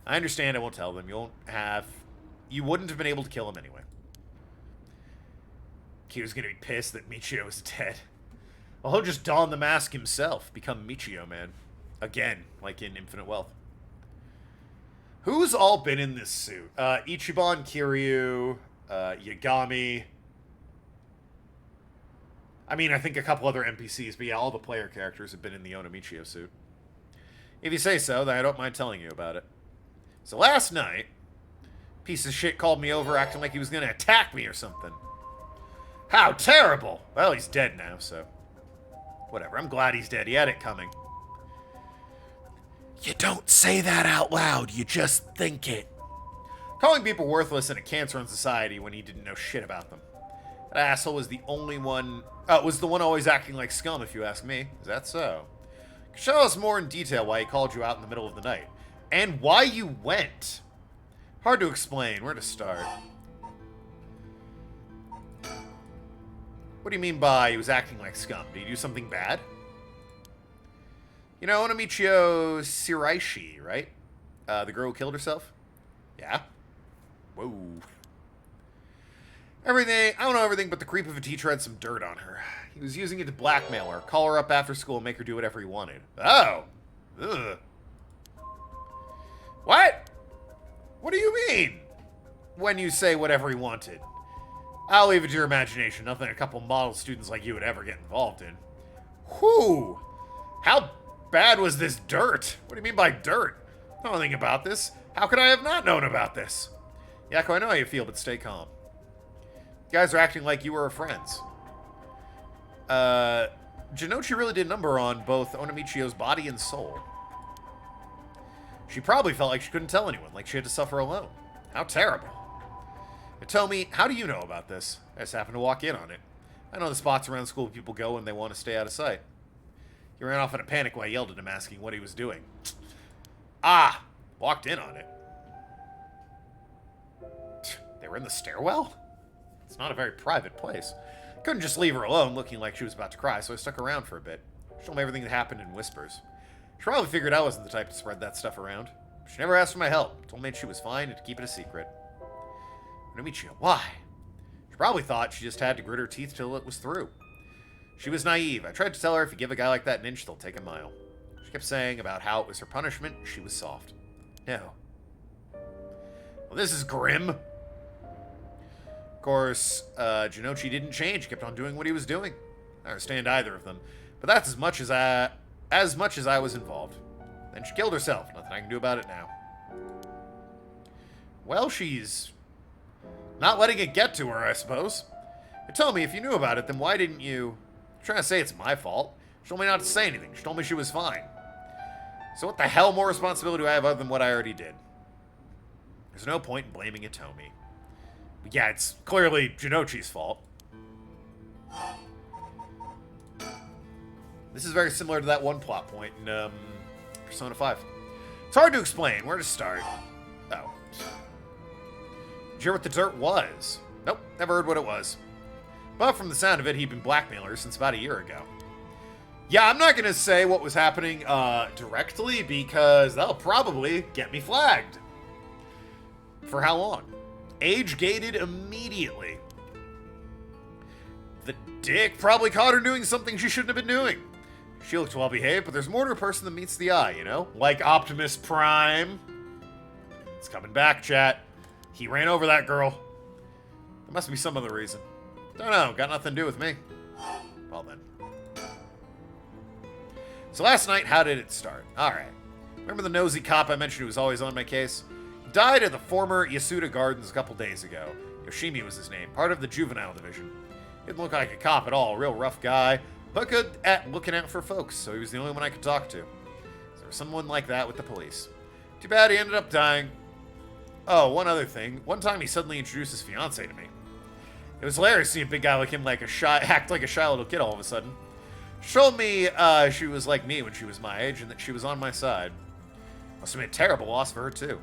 I understand, I won't tell them. You wouldn't have been able to kill him anyway. Kyo's gonna be pissed that Michio is dead. Well, he'll just don the mask himself, become Michio Man. Again, like in Infinite Wealth. Who's all been in this suit? Ichiban, Kiryu, Yagami. I mean, I think a couple other NPCs, but yeah, all the player characters have been in the Onamichio suit. If you say so, then I don't mind telling you about it. So last night, piece of shit called me over acting like he was going to attack me or something. How terrible! Well, he's dead now, so whatever. I'm glad he's dead. He had it coming. You don't say that out loud. You just think it. Calling people worthless and a cancer on society when he didn't know shit about them. That asshole was the only one... was the one always acting like scum, if you ask me. Is that so? Show us more in detail why he called you out in the middle of the night. And why you went. Hard to explain. Where to start? What do you mean by he was acting like scum? Did he do something bad? You know, Onamichio Shiraishi, right? The girl who killed herself? Yeah. Whoa. Everything, I don't know everything, but the creep of a teacher had some dirt on her. He was using it to blackmail her, call her up after school, and make her do whatever he wanted. Oh. Ugh. What? What do you mean? When you say whatever he wanted? I'll leave it to your imagination. Nothing a couple model students like you would ever get involved in. Whew. How bad was this dirt? What do you mean by dirt? I don't know anything about this. How could I have not known about this? Yako, I know how you feel, but stay calm. You guys are acting like you were friends. Jinochi really did a number on both Onamichio's body and soul. She probably felt like she couldn't tell anyone, like she had to suffer alone. How terrible. Now tell me, how do you know about this? I just happened to walk in on it. I know the spots around school people go when they want to stay out of sight. He ran off in a panic while I yelled at him, asking what he was doing. Ah! Walked in on it. They were in the stairwell? It's not a very private place. Couldn't just leave her alone, looking like she was about to cry, so I stuck around for a bit. She told me everything that happened in whispers. She probably figured I wasn't the type to spread that stuff around. She never asked for my help. Told me she was fine and to keep it a secret. Onamichio, why? She probably thought she just had to grit her teeth till it was through. She was naive. I tried to tell her if you give a guy like that an inch, they'll take a mile. She kept saying about how it was her punishment. She was soft. No. Well, this is grim. Of course, Jinochi didn't change. He kept on doing what he was doing. I understand either of them, but that's as much as I was involved. Then she killed herself. Nothing I can do about it now. Well, she's not letting it get to her, I suppose. But tell me, if you knew about it, then why didn't you... I'm trying to say it's my fault. She told me not to say anything. She told me she was fine. So what the hell more responsibility do I have other than what I already did? There's no point in blaming Itomi. But yeah, it's clearly Jinochi's fault. This is very similar to that one plot point in Persona 5. It's hard to explain. Where to start? Oh. Did you hear what the dirt was? Nope, never heard what it was. But from the sound of it, he'd been blackmailing her since about a year ago. Yeah, I'm not going to say what was happening directly because that'll probably get me flagged. For how long? Age-gated immediately. The dick probably caught her doing something she shouldn't have been doing. She looked well-behaved, but there's more to a person than meets the eye, you know? Like Optimus Prime. It's coming back, chat. He ran over that girl. There must be some other reason. Don't know. Got nothing to do with me. Well, then. So last night, how did it start? Alright. Remember the nosy cop I mentioned who was always on my case? He died at the former Yasuda Gardens a couple days ago. Yoshimi was his name, part of the juvenile division. He didn't look like a cop at all, a real rough guy, but good at looking out for folks, so he was the only one I could talk to. So there was someone like that with the police. Too bad he ended up dying. Oh, one other thing. One time he suddenly introduced his fiancée to me. It was hilarious seeing a big guy like him act like a shy little kid all of a sudden. She told me she was like me when she was my age and that she was on my side. Must have been a terrible loss for her, too.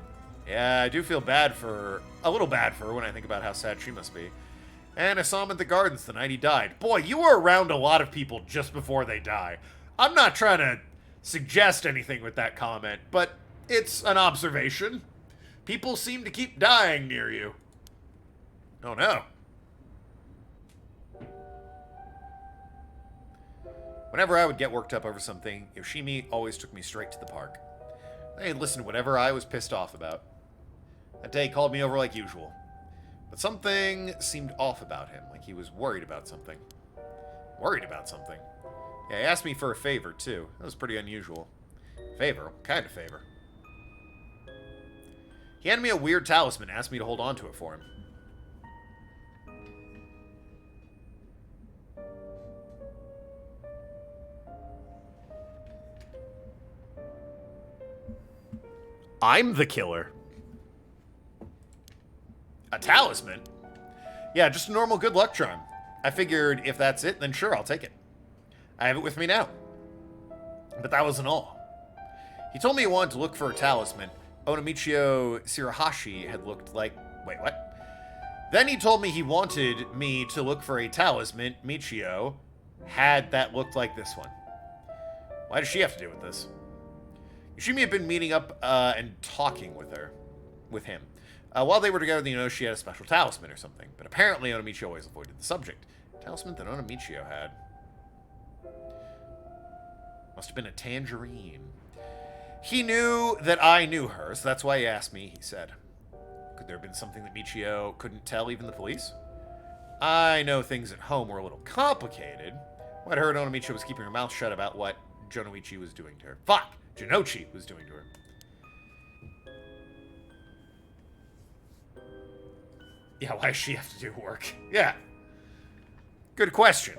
Yeah, I do feel a little bad for her when I think about how sad she must be. And I saw him at the gardens the night he died. Boy, you were around a lot of people just before they die. I'm not trying to suggest anything with that comment, but it's an observation. People seem to keep dying near you. Oh, no. Whenever I would get worked up over something, Yoshimi always took me straight to the park. They'd listen to whatever I was pissed off about. That day he called me over like usual. But something seemed off about him, like he was worried about something. Worried about something? Yeah, he asked me for a favor, too. That was pretty unusual. Favor? What kind of favor? He handed me a weird talisman and asked me to hold on to it for him. I'm the killer. A talisman? Yeah, just a normal good luck charm. I figured if that's it, then sure, I'll take it. I have it with me now. But that wasn't all. He told me he wanted to look for a talisman Onamichio Shirahashi had looked like... Wait, what? Then he told me he wanted me to look for a talisman Michio had that looked like this one. Why does she have to do with this? Yoshimi had been meeting up and talking with him. While they were together, you know, she had a special talisman or something. But apparently, Onamichio always avoided the subject. Talisman that Onamichio had. Must have been a tangerine. He knew that I knew her, so that's why he asked me, he said. Could there have been something that Michio couldn't tell even the police? I know things at home were a little complicated. I'd heard Onamichio was keeping her mouth shut about what Jonoichi was doing to her. Fuck! Jonoichi was doing to her. Yeah, why does she have to do work? Yeah. Good question.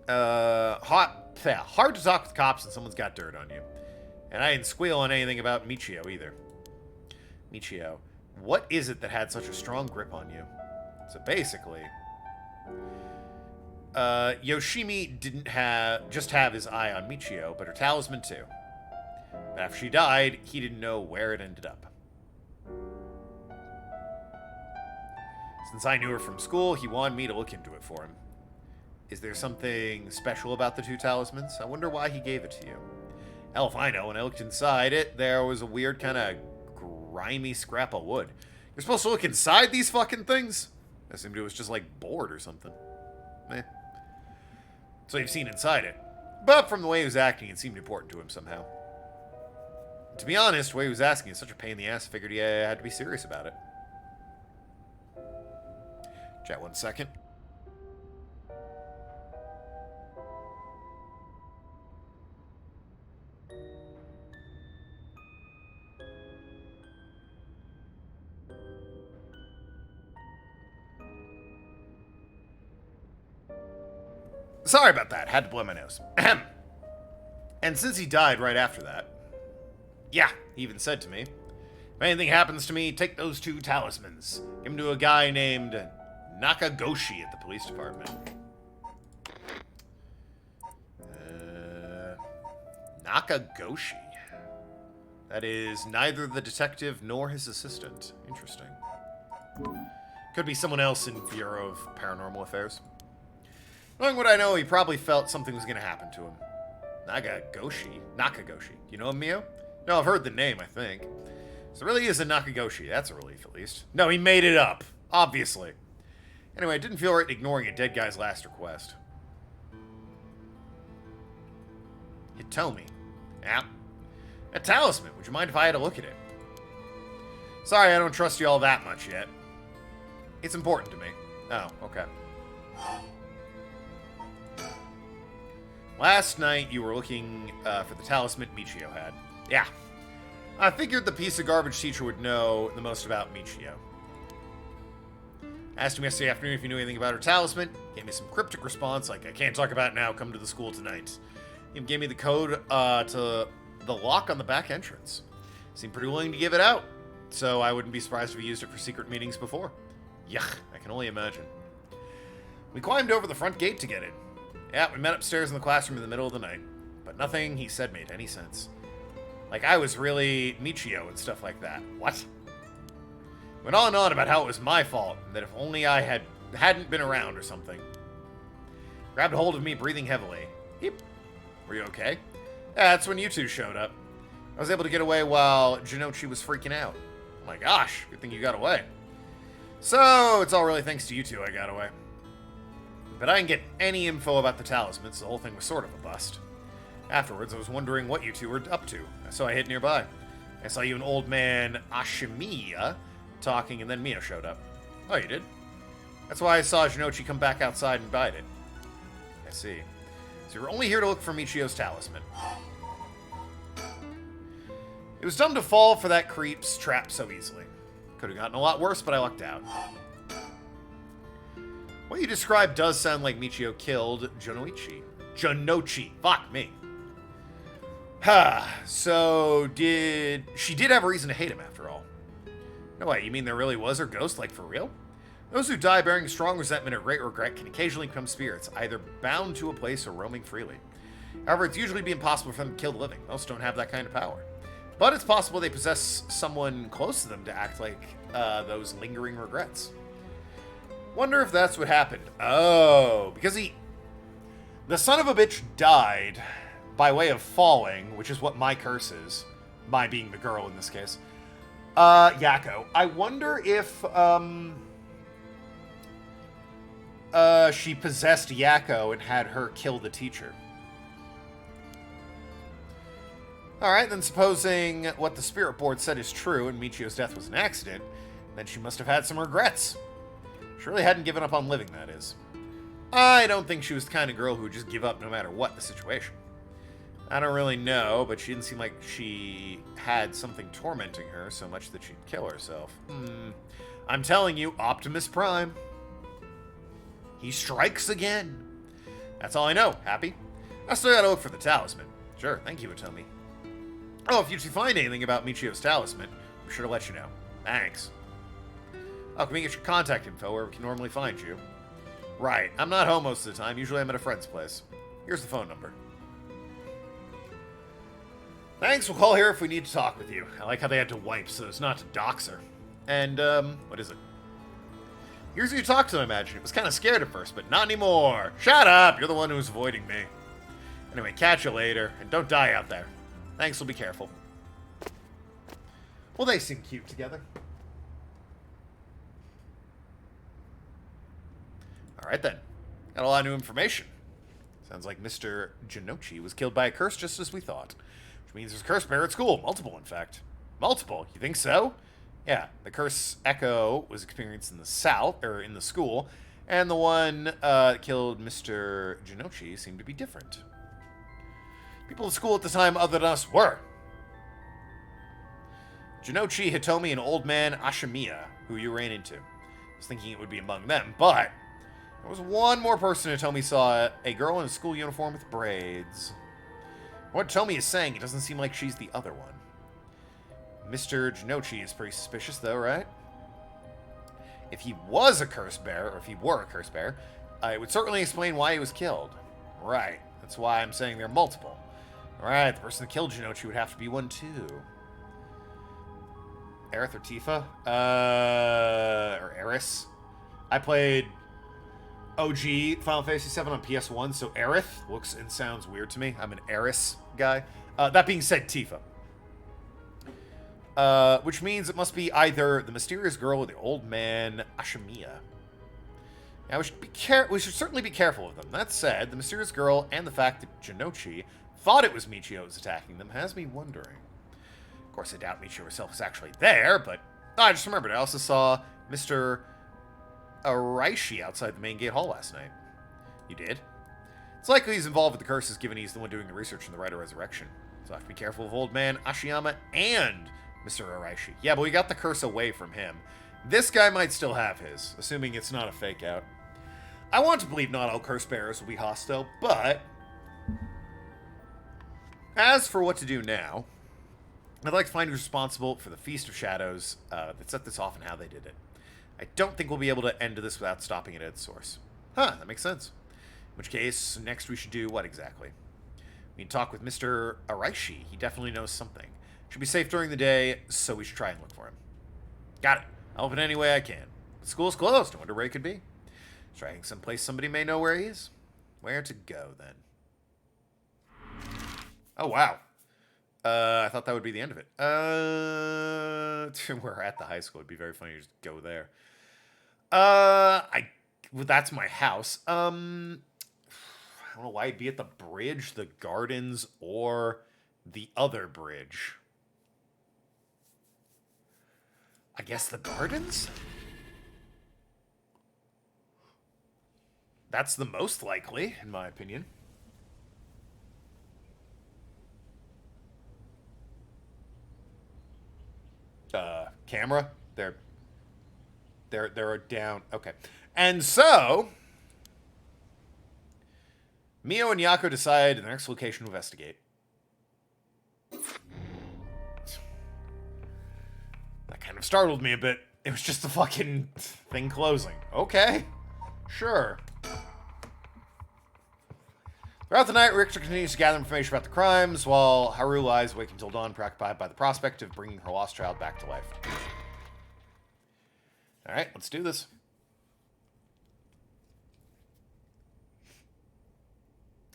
Hard to talk with cops and someone's got dirt on you. And I didn't squeal on anything about Michio either. Michio, what is it that had such a strong grip on you? So basically, Yoshimi didn't just have his eye on Michio, but her talisman too. But after she died, he didn't know where it ended up. Since I knew her from school, he wanted me to look into it for him. Is there something special about the two talismans? I wonder why he gave it to you. Hell if I know. When I looked inside it, there was a weird kind of grimy scrap of wood. You're supposed to look inside these fucking things? I assumed it was just like board or something. So you've seen inside it. But from the way he was acting, it seemed important to him somehow. To be honest, the way he was asking is such a pain in the ass, I figured he had to be serious about it. Chat 1 second. Sorry about that. Had to blow my nose. Ahem. And since he died right after that, yeah, he even said to me, if anything happens to me, take those two talismans. Give them to a guy named Nakagoshi at the police department. Nakagoshi. That is neither the detective nor his assistant. Interesting. Could be someone else in Bureau of Paranormal Affairs. Knowing what I know, he probably felt something was going to happen to him. Nakagoshi. You know him, Mio? No, I've heard the name, I think. So it really is a Nakagoshi. That's a relief, at least. No, he made it up. Obviously. Anyway, I didn't feel right ignoring a dead guy's last request. Hitomi. Yeah. A talisman. Would you mind if I had a look at it? Sorry, I don't trust you all that much yet. It's important to me. Oh, okay. Last night, you were looking for the talisman Michio had. Yeah. I figured the piece of garbage teacher would know the most about Michio. Asked him yesterday afternoon if he knew anything about her talisman. Gave me some cryptic response like, I can't talk about it now, come to the school tonight. He gave me the code to the lock on the back entrance. Seemed pretty willing to give it out. So I wouldn't be surprised if he used it for secret meetings before. Yuck, I can only imagine. We climbed over the front gate to get in. Yeah, we met upstairs in the classroom in the middle of the night. But nothing he said made any sense. Like I was really Michio and stuff like that. What? Went on and on about how it was my fault, and that if only I hadn't been around or something. Grabbed a hold of me, breathing heavily. Yep. Were you okay? Yeah, that's when you two showed up. I was able to get away while Jonoichi was freaking out. Oh my gosh, good thing you got away. So, it's all really thanks to you two I got away. But I didn't get any info about the talisman, so the whole thing was sort of a bust. Afterwards, I was wondering what you two were up to, so I hid nearby. I saw you and old man Ashimiya talking, and then Mio showed up. Oh, you did? That's why I saw Jonoichi come back outside and bite it. I see. So you were only here to look for Michio's talisman. It was dumb to fall for that creep's trap so easily. Could have gotten a lot worse, but I lucked out. What you described does sound like Michio killed Jonoichi. Fuck me. So she did have a reason to hate him after all. No way, you mean there really was her ghost, like for real? Those who die bearing strong resentment or great regret can occasionally become spirits, either bound to a place or roaming freely. However, it's usually be impossible for them to kill the living. Most don't have that kind of power. But it's possible they possess someone close to them to act like those lingering regrets. Wonder if that's what happened. Oh, because the son of a bitch died by way of falling, which is what my curse is. My being the girl in this case. Yako. I wonder if, she possessed Yako and had her kill the teacher. Alright, then supposing what the spirit board said is true and Michio's death was an accident, then she must have had some regrets. She really hadn't given up on living, that is. I don't think she was the kind of girl who would just give up no matter what the situation. I don't really know, but she didn't seem like she had something tormenting her so much that she'd kill herself. I'm telling you, Optimus Prime. He strikes again. That's all I know. Happy? I still gotta look for the talisman. Sure, thank you, Otomi. Oh, if you find anything about Michio's talisman, I'm sure to let you know. Thanks. Oh, can we get your contact info where we can normally find you? Right, I'm not home most of the time. Usually I'm at a friend's place. Here's the phone number. Thanks, we'll call here if we need to talk with you. I like how they had to wipe so as not to dox her. And, what is it? Here's who you talk to, I imagine. It was kind of scared at first, but not anymore. Shut up! You're the one who's avoiding me. Anyway, catch you later, and don't die out there. Thanks, we'll be careful. Well, they seem cute together. Alright then. Got a lot of new information. Sounds like Mr. Jinochi was killed by a curse just as we thought. Which means there's a curse bearer at school. Multiple, in fact. Multiple? You think so? Yeah, the curse echo was experienced in the south, or in the school, and the one that killed Mr. Jinochi seemed to be different. People at school at the time other than us were. Jinochi, Hitomi, and old man Ashimiya, who you ran into. I was thinking it would be among them, but there was one more person Hitomi saw, a girl in a school uniform with braids. What Hitomi is saying, it doesn't seem like she's the other one. Mr. Jinochi is pretty suspicious, though, right? If he was a curse bearer, or if he were a curse bearer, it would certainly explain why he was killed. Right. That's why I'm saying they're multiple. Right, the person that killed Jinochi would have to be one, too. Aerith or Tifa? Or Eris? I played OG Final Fantasy VII on PS1, so Aerith looks and sounds weird to me. I'm an Eris guy. That being said, Tifa. Which means it must be either the mysterious girl or the old man Ashimiya. Now, we should certainly be careful of them. That said, the mysterious girl and the fact that Jinochi thought it was Michio who was attacking them has me wondering. Of course, I doubt Michio herself was actually there, but I just remembered I also saw Mr. Araishi outside the main gate hall last night. You did? It's likely he's involved with the curses, given he's the one doing the research in the Rite of Resurrection. So I have to be careful of old man Ashiyama and Mr. Araishi. Yeah, but we got the curse away from him. This guy might still have his, assuming it's not a fake out. I want to believe not all curse bearers will be hostile, but as for what to do now, I'd like to find who's responsible for the Feast of Shadows that set this off and how they did it. I don't think we'll be able to end this without stopping it at its source. Huh, that makes sense. In which case, next we should do what exactly? We can talk with Mr. Araishi. He definitely knows something. Should be safe during the day, so we should try and look for him. Got it. I'll help in any way I can. The school's closed. I wonder where he could be. Trying someplace somebody may know where he is. Where to go, then? Oh, wow. I thought that would be the end of it. We're at the high school. It'd be very funny to just go there. Well, that's my house. I don't know why I'd be at the bridge, the gardens, or the other bridge. I guess the gardens? That's the most likely, in my opinion. Camera? They're down. Okay. And so, Mio and Yako decide the next location to investigate. That kind of startled me a bit. It was just the fucking thing closing. Okay. Sure. Throughout the night, Richter continues to gather information about the crimes, while Haru lies awake until dawn, preoccupied by the prospect of bringing her lost child back to life. Alright, let's do this.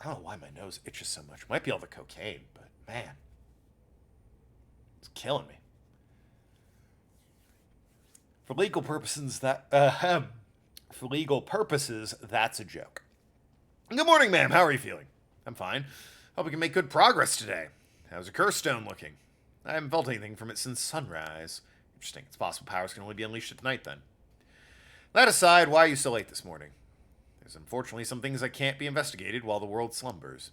I don't know why my nose itches so much. Might be all the cocaine, but man, it's killing me. For legal purposes, that's a joke. Good morning, ma'am. How are you feeling? I'm fine. Hope we can make good progress today. How's your curse stone looking? I haven't felt anything from it since sunrise. Interesting. Its possible powers can only be unleashed at night, then. That aside, why are you so late this morning? There's unfortunately some things that can't be investigated while the world slumbers.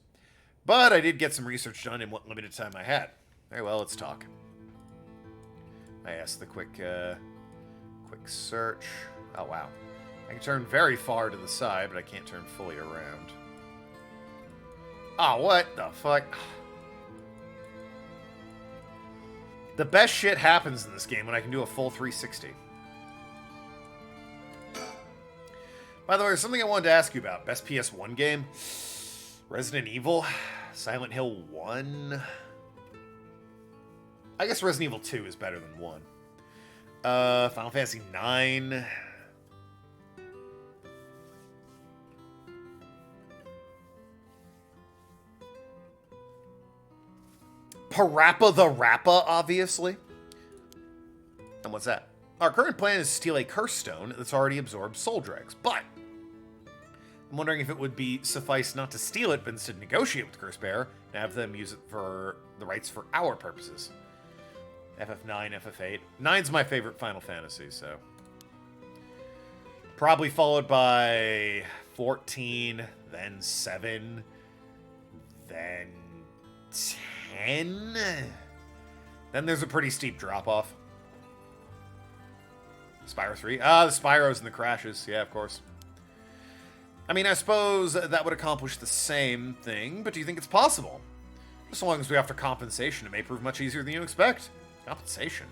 But I did get some research done in what limited time I had. Very well, let's talk. I asked the quick search. Oh, wow. I can turn very far to the side, but I can't turn fully around. Oh, what the fuck? The best shit happens in this game when I can do a full 360. By the way, there's something I wanted to ask you about. Best PS1 game? Resident Evil? Silent Hill 1? I guess Resident Evil 2 is better than 1. Final Fantasy 9. Parappa the Rappa, obviously. And what's that? Our current plan is to steal a curse stone that's already absorbed soul dregs, but I'm wondering if it would be suffice not to steal it, but instead negotiate with the curse bearer and have them use it for the rights for our purposes. FF9, FF8. 9's my favorite Final Fantasy, so. Probably followed by 14, then 7, then 10. Then there's a pretty steep drop-off. Spyro 3? Ah, the Spyros and the crashes. Yeah, of course. I mean, I suppose that would accomplish the same thing, but do you think it's possible? Just so long as we offer compensation, it may prove much easier than you expect. Compensation?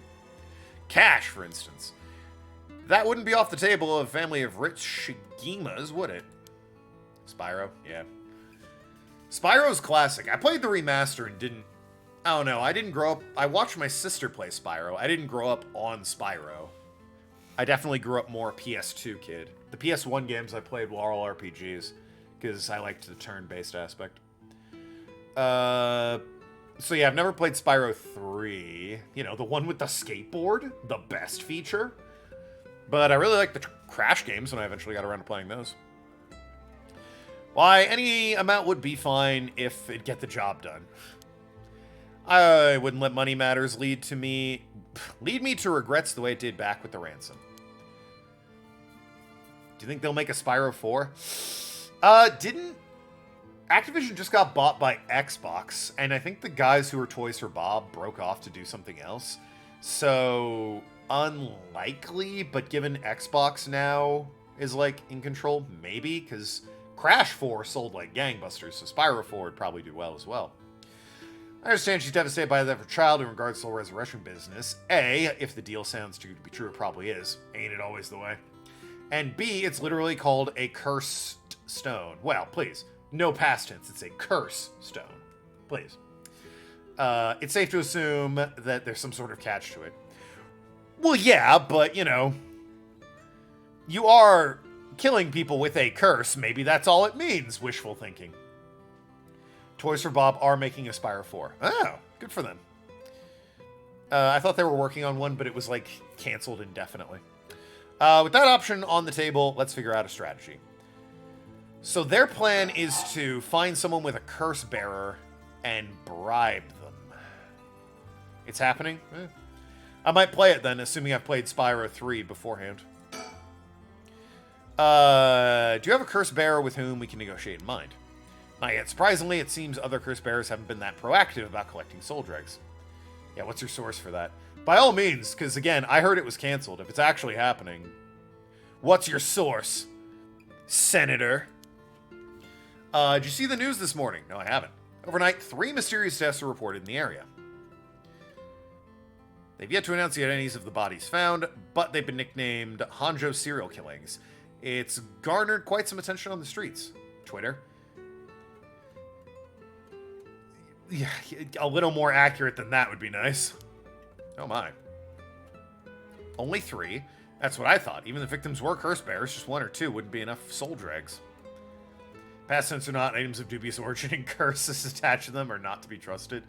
Cash, for instance. That wouldn't be off the table of a family of rich Shigemas, would it? Spyro? Yeah. Spyro's classic. I played the remaster and didn't... I don't know, I didn't grow up... I watched my sister play Spyro. I didn't grow up on Spyro. I definitely grew up more PS2 kid. The PS1 games I played were all RPGs, because I liked the turn-based aspect. So yeah, I've never played Spyro 3. You know, the one with the skateboard. The best feature. But I really liked the Crash games when I eventually got around to playing those. Why, any amount would be fine if it'd get the job done. I wouldn't let money matters lead me to regrets the way it did back with the ransom. Do you think they'll make a Spyro 4? Didn't... Activision just got bought by Xbox, and I think the guys who were Toys for Bob broke off to do something else. So, unlikely, but given Xbox now is, like, in control, maybe, because Crash 4 sold like gangbusters, so Spyro 4 would probably do well as well. I understand she's devastated by the death of her child in regards to the resurrection business. A, if the deal sounds too good to be true, it probably is. Ain't it always the way? And B, it's literally called a cursed stone. Well, please. No past tense. It's a curse stone. Please. It's safe to assume that there's some sort of catch to it. Well, yeah, but, you know, you are killing people with a curse. Maybe that's all it means. Wishful thinking. Toys for Bob are making a Spyro 4. Oh, good for them. I thought they were working on one, but it was, like, canceled indefinitely. With that option on the table, let's figure out a strategy. So their plan is to find someone with a curse bearer and bribe them. It's happening? I might play it then, assuming I've played Spyro 3 beforehand. Do you have a curse bearer with whom we can negotiate in mind? Not yet. Surprisingly, it seems other curse bearers haven't been that proactive about collecting soul dregs. Yeah, what's your source for that? By all means, because again, I heard it was canceled. If it's actually happening, what's your source, Senator? Did you see the news this morning? No, I haven't. Overnight, 3 mysterious deaths were reported in the area. They've yet to announce the identities of the bodies found, but they've been nicknamed Hanjo serial killings. It's garnered quite some attention on the streets. Twitter. Yeah, a little more accurate than that would be nice. Oh my. Only 3? That's what I thought. Even the victims were curse bearers, just 1 or 2 wouldn't be enough soul dregs. Past tense or not, items of dubious origin and curses attached to them are not to be trusted.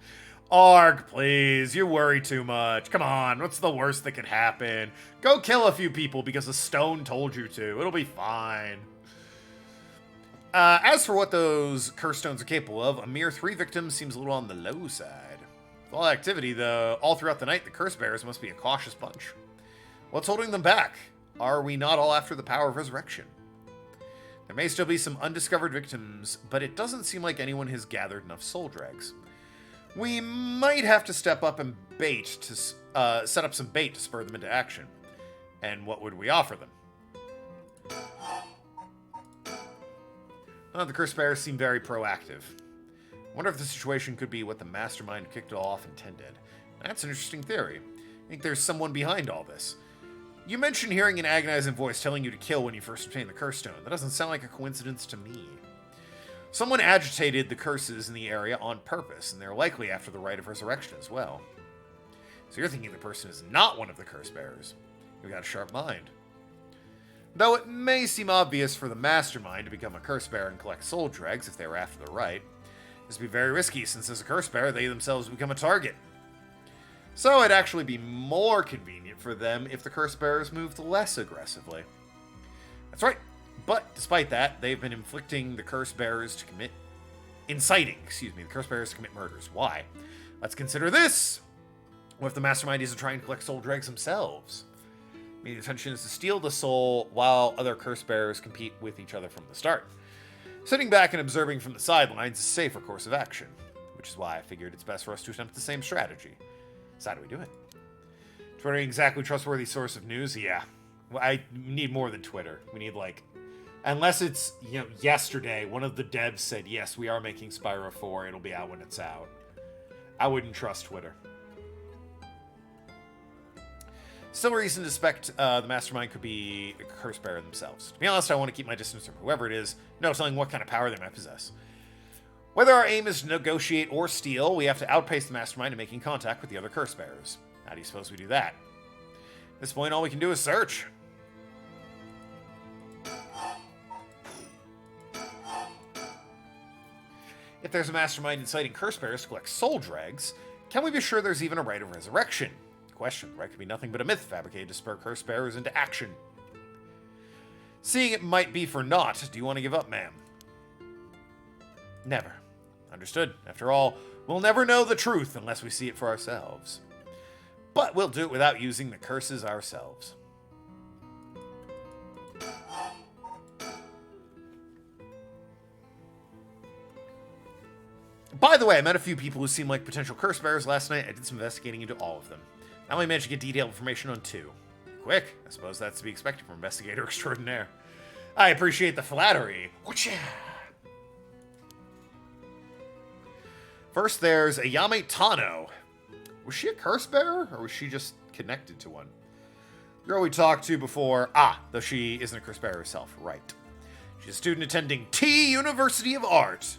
Arg, please, you worry too much. Come on, what's the worst that could happen? Go kill a few people because a stone told you to. It'll be fine. As for what those curse stones are capable of, a mere 3 victims seems a little on the low side. With all activity, though, all throughout the night, the curse bearers must be a cautious bunch. What's holding them back? Are we not all after the power of resurrection? There may still be some undiscovered victims, but it doesn't seem like anyone has gathered enough soul dregs. We might have to step up and set up some bait to spur them into action. And what would we offer them? None of the curse bearers seem very proactive. I wonder if the situation could be what the mastermind who kicked it all off intended. That's an interesting theory. I think there's someone behind all this. You mentioned hearing an agonizing voice telling you to kill when you first obtained the curse stone. That doesn't sound like a coincidence to me. Someone agitated the curses in the area on purpose, and they're likely after the rite of resurrection as well. So you're thinking the person is not one of the curse bearers. You've got a sharp mind. Though it may seem obvious for the mastermind to become a curse bearer and collect soul dregs if they were after the rite, this would be very risky since as a curse bearer they themselves become a target. So it'd actually be more convenient for them if the curse bearers moved less aggressively. That's right. But despite that, they've been inciting the curse bearers to commit murders. Why? Let's consider this. What if the mastermind isn't trying to collect soul dregs themselves? Maybe the intention is to steal the soul while other curse bearers compete with each other from the start. Sitting back and observing from the sidelines is a safer course of action, which is why I figured it's best for us to attempt the same strategy. So how do we do it? Twitter an exactly trustworthy source of news? Yeah. Well, I need more than Twitter. We need, unless it's, yesterday, one of the devs said, yes, we are making Spyro 4, it'll be out when it's out. I wouldn't trust Twitter. Still reason to suspect the mastermind could be a curse bearer themselves. To be honest, I want to keep my distance from whoever it is, no telling what kind of power they might possess. Whether our aim is to negotiate or steal, we have to outpace the mastermind in making contact with the other curse bearers. How do you suppose we do that? At this point, all we can do is search. If there's a mastermind inciting curse bearers to collect soul dregs, can we be sure there's even a rite of resurrection? Question, right? Could be nothing but a myth fabricated to spur curse bearers into action. Seeing it might be for naught, do you want to give up, ma'am? Never. Understood. After all, we'll never know the truth unless we see it for ourselves. But we'll do it without using the curses ourselves. By the way, I met a few people who seemed like potential curse bearers last night. I did some investigating into all of them. I only managed to get detailed information on 2. Quick. I suppose that's to be expected from investigator extraordinaire. I appreciate the flattery. Whatcha? First, there's Ayame Tano. Was she a curse bearer, or was she just connected to one? Girl we talked to before. Though she isn't a curse bearer herself. Right. She's a student attending T University of Art.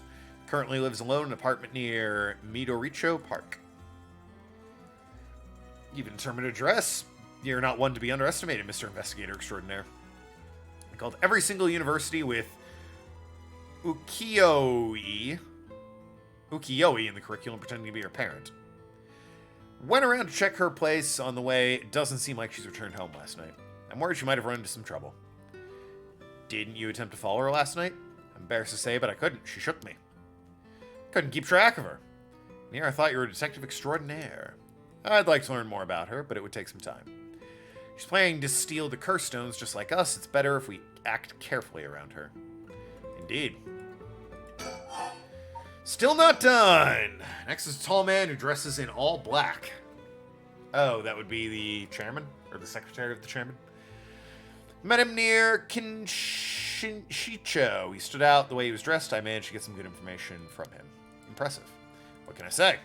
Currently lives alone in an apartment near Midoricho Park. Even determined address. You're not one to be underestimated, Mr. Investigator Extraordinaire. I called every single university with ukiyo-e in the curriculum, pretending to be her parent. Went around to check her place on the way. It doesn't seem like she's returned home last night. I'm worried she might have run into some trouble. Didn't you attempt to follow her last night? I'm embarrassed to say, but I couldn't. She shook me. Couldn't keep track of her. And here I thought you were a detective extraordinaire. I'd like to learn more about her, but it would take some time. She's planning to steal the curse stones just like us. It's better if we act carefully around her. Indeed. Still not done! Next is a tall man who dresses in all black. Oh, that would be the chairman? Or the secretary of the chairman? Met him near Kinshicho. He stood out the way he was dressed. I managed to get some good information from him. Impressive. What can I say?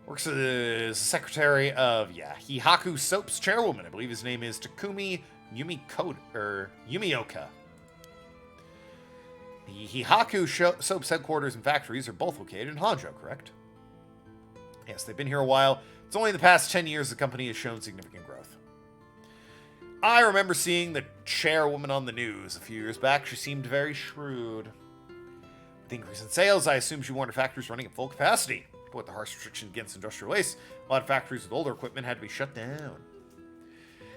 Works as secretary of, Hihaku Soap's chairwoman. I believe his name is Takumi Yumioka. The Hihaku Soap's headquarters and factories are both located in Honjo, correct? Yes, they've been here a while. It's only in the past 10 years the company has shown significant growth. I remember seeing the chairwoman on the news a few years back. She seemed very shrewd. With the increase in sales, I assume she wanted factories running at full capacity. But with the harsh restriction against industrial waste, a lot of factories with older equipment had to be shut down.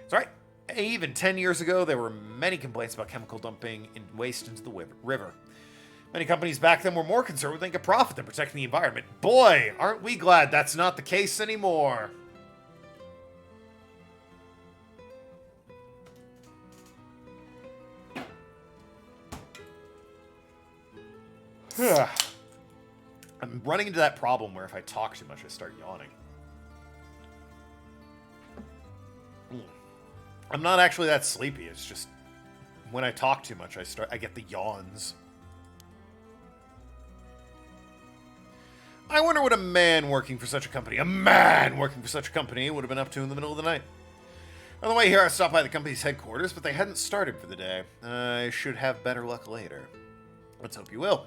That's right. Even 10 years ago, there were many complaints about chemical dumping and waste into the river. Many companies back then were more concerned with making a profit than protecting the environment. Boy, aren't we glad that's not the case anymore. I'm running into that problem where if I talk too much, I start yawning. I'm not actually that sleepy. It's just when I talk too much, I get the yawns. I wonder what a man working for such a company would have been up to in the middle of the night. On the way here, I stopped by the company's headquarters, but they hadn't started for the day. I should have better luck later. Let's hope you will.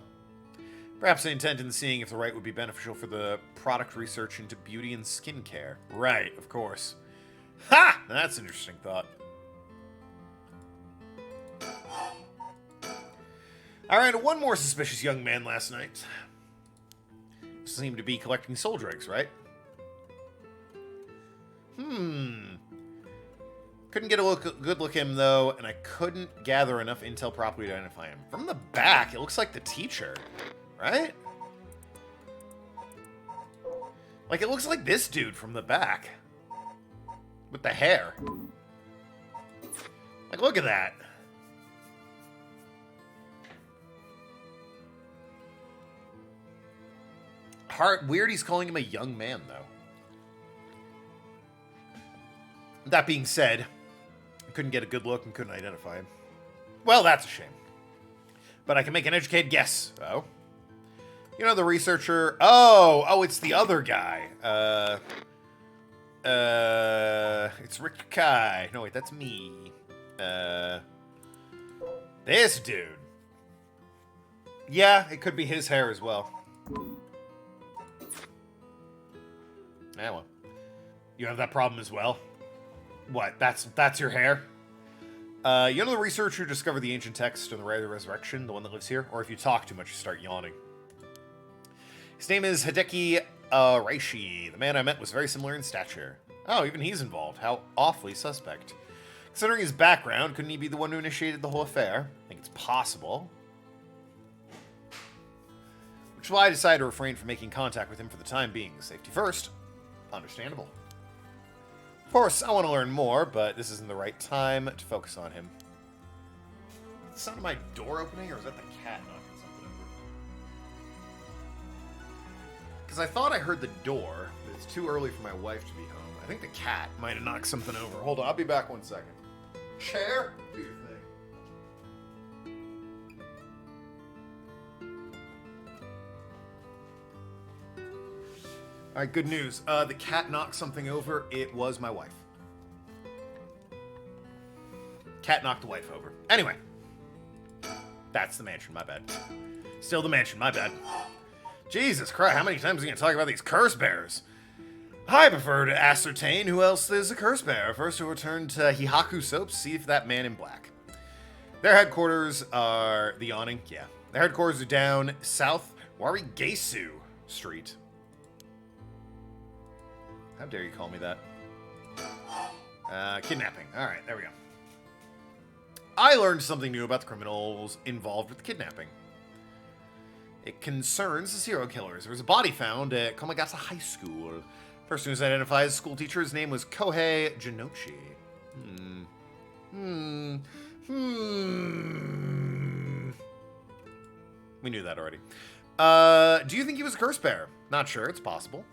Perhaps they intend in seeing if the right would be beneficial for the product research into beauty and skincare. Right, of course. Ha! That's an interesting thought. I ran into one more suspicious young man last night. Seemed to be collecting soul dregs, right? Couldn't get a good look at him, though, and I couldn't gather enough intel properly to identify him. From the back, it looks like the teacher, right? Like, it looks like this dude from the back. With the hair. Like, look at that. Weird he's calling him a young man, though. That being said, I couldn't get a good look and couldn't identify him. Well, that's a shame. But I can make an educated guess. Oh? You know the researcher... Oh, it's the other guy. It's Rick Kai. No, wait, that's me. This dude. Yeah, it could be his hair as well. Yeah, well. You have that problem as well? What, that's your hair? You know the researcher who discovered the ancient text on the Rite of the Resurrection, the one that lives here? Or if you talk too much, you start yawning. His name is Hideki Reishi. The man I met was very similar in stature. Oh, even he's involved. How awfully suspect. Considering his background, couldn't he be the one who initiated the whole affair? I think it's possible. Which is why I decided to refrain from making contact with him for the time being. Safety first. Understandable. Of course, I want to learn more, but this isn't the right time to focus on him. Is the sound of my door opening, or is that the cat knocking something over? Because I thought I heard the door, but it's too early for my wife to be home. I think the cat might have knocked something over. Hold on, I'll be back 1 second. Chair? Do your thing. Alright, good news. The cat knocked something over. It was my wife. Cat knocked the wife over. Anyway. That's the mansion, my bad. Still the mansion, my bad. Jesus Christ, how many times are we going to talk about these curse bearers? I prefer to ascertain who else is a curse bearer. First, we'll return to Hihaku Soaps, see if that man in black. Their headquarters are... The awning? Yeah. Their headquarters are down South Warigesu Street. How dare you call me that? Kidnapping. Alright, there we go. I learned something new about the criminals involved with the kidnapping. It concerns the serial killers. There was a body found at Komagata High School. Person who was identified as a school teacher, his name was Kohei Jinochi. We knew that already. Do you think he was a curse bearer? Not sure, it's possible.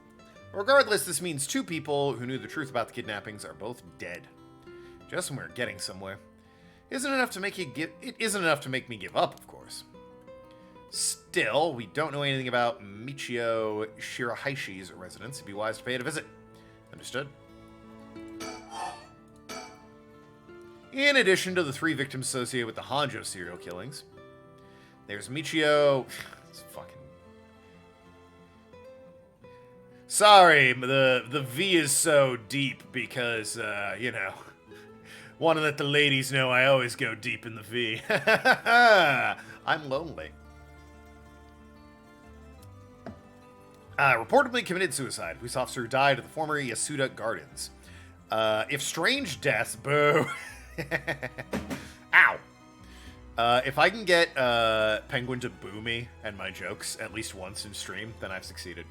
Regardless, this means two people who knew the truth about the kidnappings are both dead. Just when we're getting somewhere. It isn't enough to make me give up, of course. Still, we don't know anything about Michio Shirahaishi's residence. It'd be wise to pay it a visit. Understood? In addition to the 3 victims associated with the Honjo serial killings, There's Michio. It's fucking... Sorry, the V is so deep because, you know... Want to let the ladies know I always go deep in the V. I'm lonely. Reportedly committed suicide. Police officer died at the former Yasuda Gardens. If strange deaths... Boo. Ow. If I can get Penguin to boo me and my jokes at least once in stream, then I've succeeded.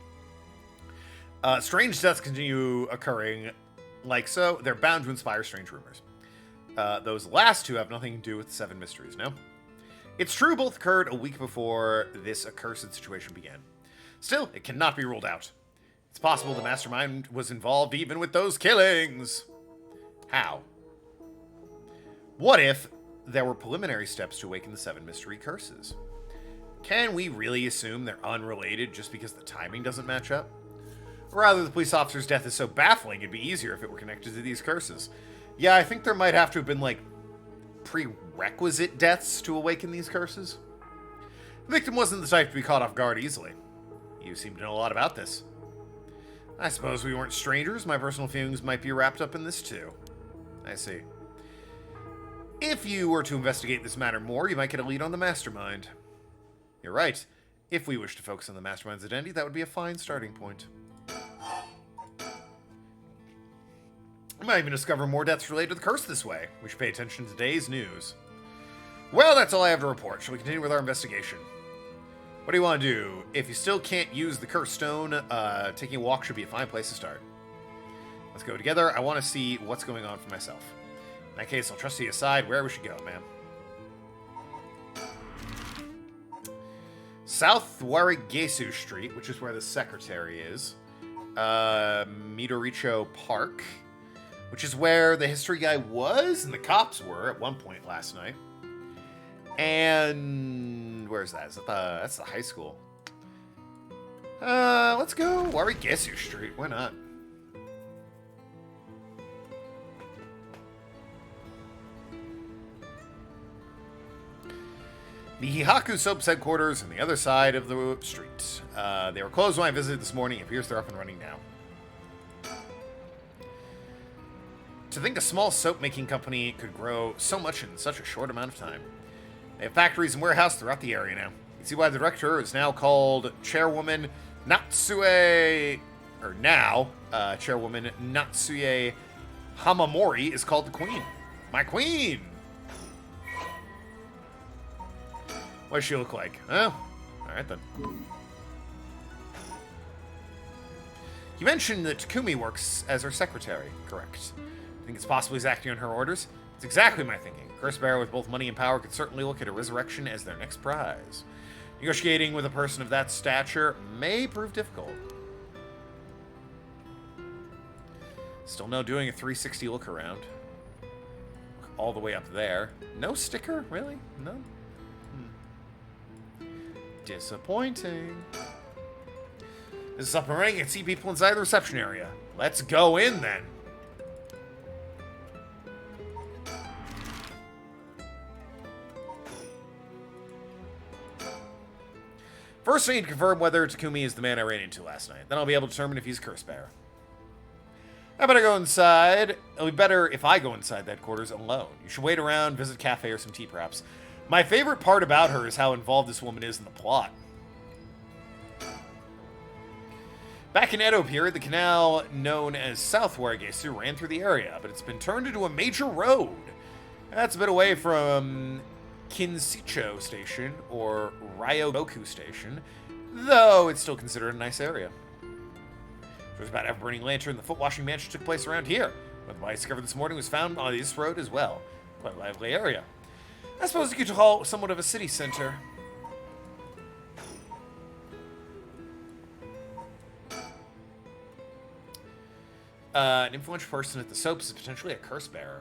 Strange deaths continue occurring like so. They're bound to inspire strange rumors. Those last two have nothing to do with the 7 mysteries, no? It's true both occurred a week before this accursed situation began. Still, it cannot be ruled out. It's possible the mastermind was involved even with those killings. How? What if there were preliminary steps to awaken the 7 mystery curses? Can we really assume they're unrelated just because the timing doesn't match up? Or rather, the police officer's death is so baffling it'd be easier if it were connected to these curses. Yeah, I think there might have to have been, like, prerequisite deaths to awaken these curses. The victim wasn't the type to be caught off guard easily. You seem to know a lot about this. I suppose we weren't strangers. My personal feelings might be wrapped up in this, too. I see. If you were to investigate this matter more, you might get a lead on the mastermind. You're right. If we wish to focus on the mastermind's identity, that would be a fine starting point. We might even discover more deaths related to the curse this way. We should pay attention to today's news. Well, that's all I have to report. Shall we continue with our investigation? What do you want to do? If you still can't use the curse stone, taking a walk should be a fine place to start. Let's go together. I want to see what's going on for myself. In that case, I'll trust you to decide where we should go, ma'am. South Warigesu Street, which is where the secretary is. Midoricho Park, which is where the history guy was and the cops were at one point last night. And where's that? That's the high school. Let's go Warigesu Street. Why not? The Hihaku Soap's headquarters on the other side of the street. They were closed when I visited this morning. It appears they're up and running now. To think a small soap-making company could grow so much in such a short amount of time. They have factories and warehouses throughout the area now. You can see why the director is now called Chairwoman Natsuye... Or now, Chairwoman Natsuye Hamamori is called the Queen. My Queen! What does she look like? Oh, alright then. You mentioned that Takumi works as her secretary, correct? I think it's possible he's acting on her orders. It's exactly my thinking. A curse bearer with both money and power could certainly look at a resurrection as their next prize. Negotiating with a person of that stature may prove difficult. Still no doing a 360 look around. All the way up there. No sticker? Really? No? Disappointing. This is up and running. I can see people inside the reception area. Let's go in then. First, I need to confirm whether Takumi is the man I ran into last night. Then I'll be able to determine if he's a curse bearer. I better go inside. It'll be better if I go inside that quarters alone. You should wait around, visit a cafe or some tea perhaps. My favorite part about her is how involved this woman is in the plot. Back in Edo period, the canal known as South Warigesu ran through the area, but it's been turned into a major road. That's a bit away from Kinsicho Station or Ryogoku Station, though it's still considered a nice area. There's about every burning lantern. The foot washing match took place around here. What the body discovered this morning was found on this road as well. Quite a lively area. I suppose you could call it somewhat of a city center. An influential person at the soaps is potentially a curse bearer.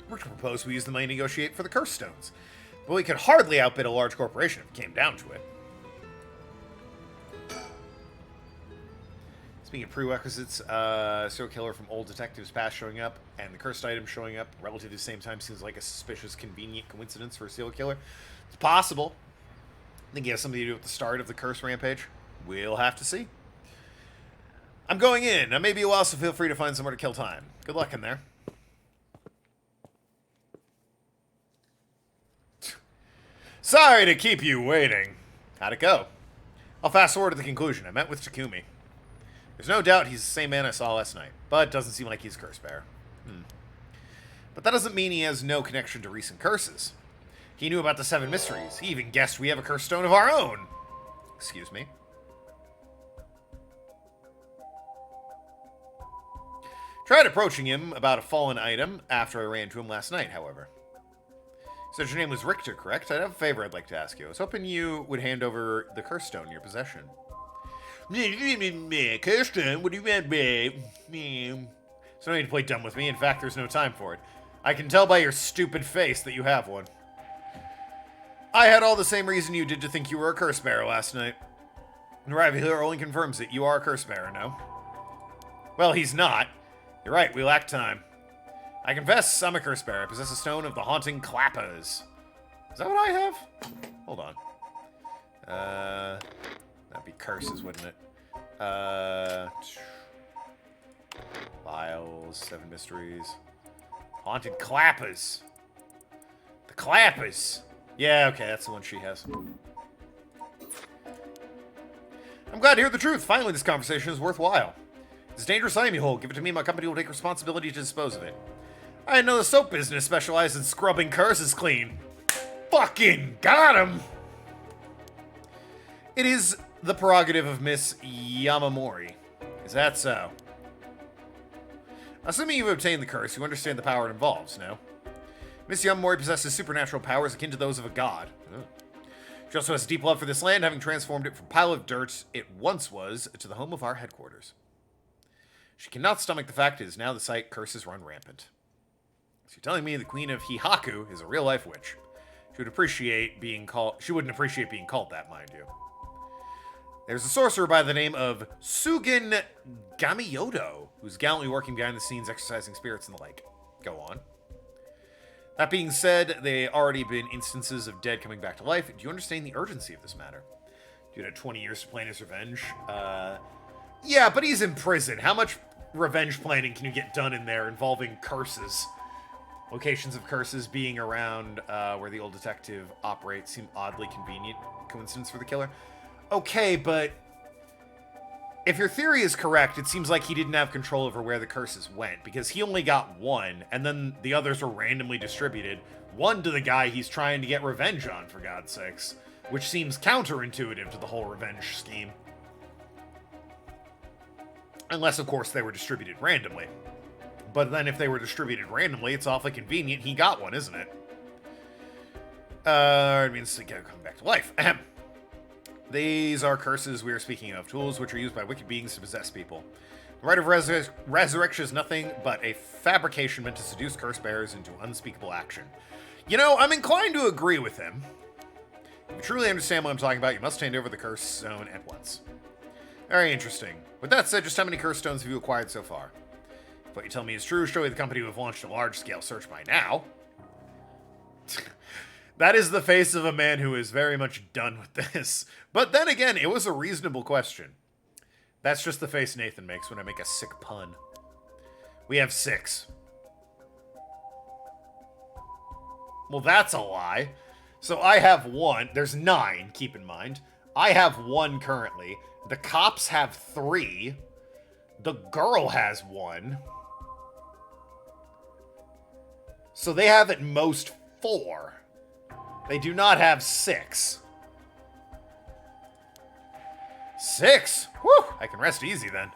We're to propose we use the money to negotiate for the curse stones. But we could hardly outbid a large corporation if it came down to it. Speaking of prerequisites, serial killer from old detectives past showing up, and the cursed item showing up relatively the same time seems like a suspicious, convenient coincidence for a serial killer. It's possible. I think he has something to do with the start of the curse rampage. We'll have to see. I'm going in. I may be a while, so feel free to find somewhere to kill time. Good luck in there. Sorry to keep you waiting. How'd it go? I'll fast forward to the conclusion. I met with Takumi. There's no doubt he's the same man I saw last night, but doesn't seem like he's a curse bearer. But that doesn't mean he has no connection to recent curses. He knew about the 7 mysteries. He even guessed we have a curse stone of our own. Excuse me. Tried approaching him about a fallen item after I ran into him last night, however. Said your name was Richter, correct? I have a favor I'd like to ask you. I was hoping you would hand over the curse stone in your possession. Curse stone? What do you mean, babe? So no need to play dumb with me. In fact, there's no time for it. I can tell by your stupid face that you have one. I had all the same reason you did to think you were a curse bearer last night. And arrival here only confirms it. You are a curse bearer, no? Well, he's not. You're right, we lack time. I confess, I'm a curse bearer. I possess a stone of the haunting clappers. Is that what I have? Hold on. That'd be curses, wouldn't it? Vials, 7 mysteries. Haunted clappers. The clappers. Yeah, okay, that's the one she has. I'm glad to hear the truth. Finally, this conversation is worthwhile. This dangerous item you hold. Give it to me, my company will take responsibility to dispose of it. I didn't know the soap business specialized in scrubbing curses clean. Fucking got him! It is the prerogative of Miss Yamamori. Is that so? Assuming you've obtained the curse, you understand the power it involves, no? Miss Yamamori possesses supernatural powers akin to those of a god. She also has a deep love for this land, having transformed it from a pile of dirt it once was to the home of our headquarters. She cannot stomach the fact it is now the site curses run rampant. So you're telling me the Queen of Hihaku is a real-life witch. She wouldn't appreciate being called that, mind you. There's a sorcerer by the name of Sugin Gamiyodo, who's gallantly working behind the scenes, exercising spirits and the like. Go on. That being said, there already been instances of dead coming back to life. Do you understand the urgency of this matter? Dude had 20 years to plan his revenge. Yeah, but he's in prison. How much revenge planning can you get done in there involving curses? Locations of curses being around where the old detective operates seem oddly convenient coincidence for the killer. Okay, but if your theory is correct, it seems like he didn't have control over where the curses went, because he only got one, and then the others were randomly distributed. One to the guy he's trying to get revenge on, for God's sakes, which seems counterintuitive to the whole revenge scheme. Unless, of course, they were distributed randomly. But then if they were distributed randomly, it's awfully convenient he got one, isn't it? It means they gotta come back to life. Ahem. These are curses we are speaking of, tools which are used by wicked beings to possess people. The rite of resurrection is nothing but a fabrication meant to seduce curse bearers into unspeakable action. You know, I'm inclined to agree with him. If you truly understand what I'm talking about, you must hand over the curse stone at once. Very interesting. With that said, just how many curse stones have you acquired so far? If what you tell me is true, surely the company would have launched a large-scale search by now. That is the face of a man who is very much done with this. But then again, it was a reasonable question. That's just the face Nathan makes when I make a sick pun. We have 6. Well, that's a lie. So I have 1. There's 9, keep in mind. I have 1 currently. The cops have 3. The girl has 1. So they have at most 4. They do not have 6. 6? Whew! I can rest easy then.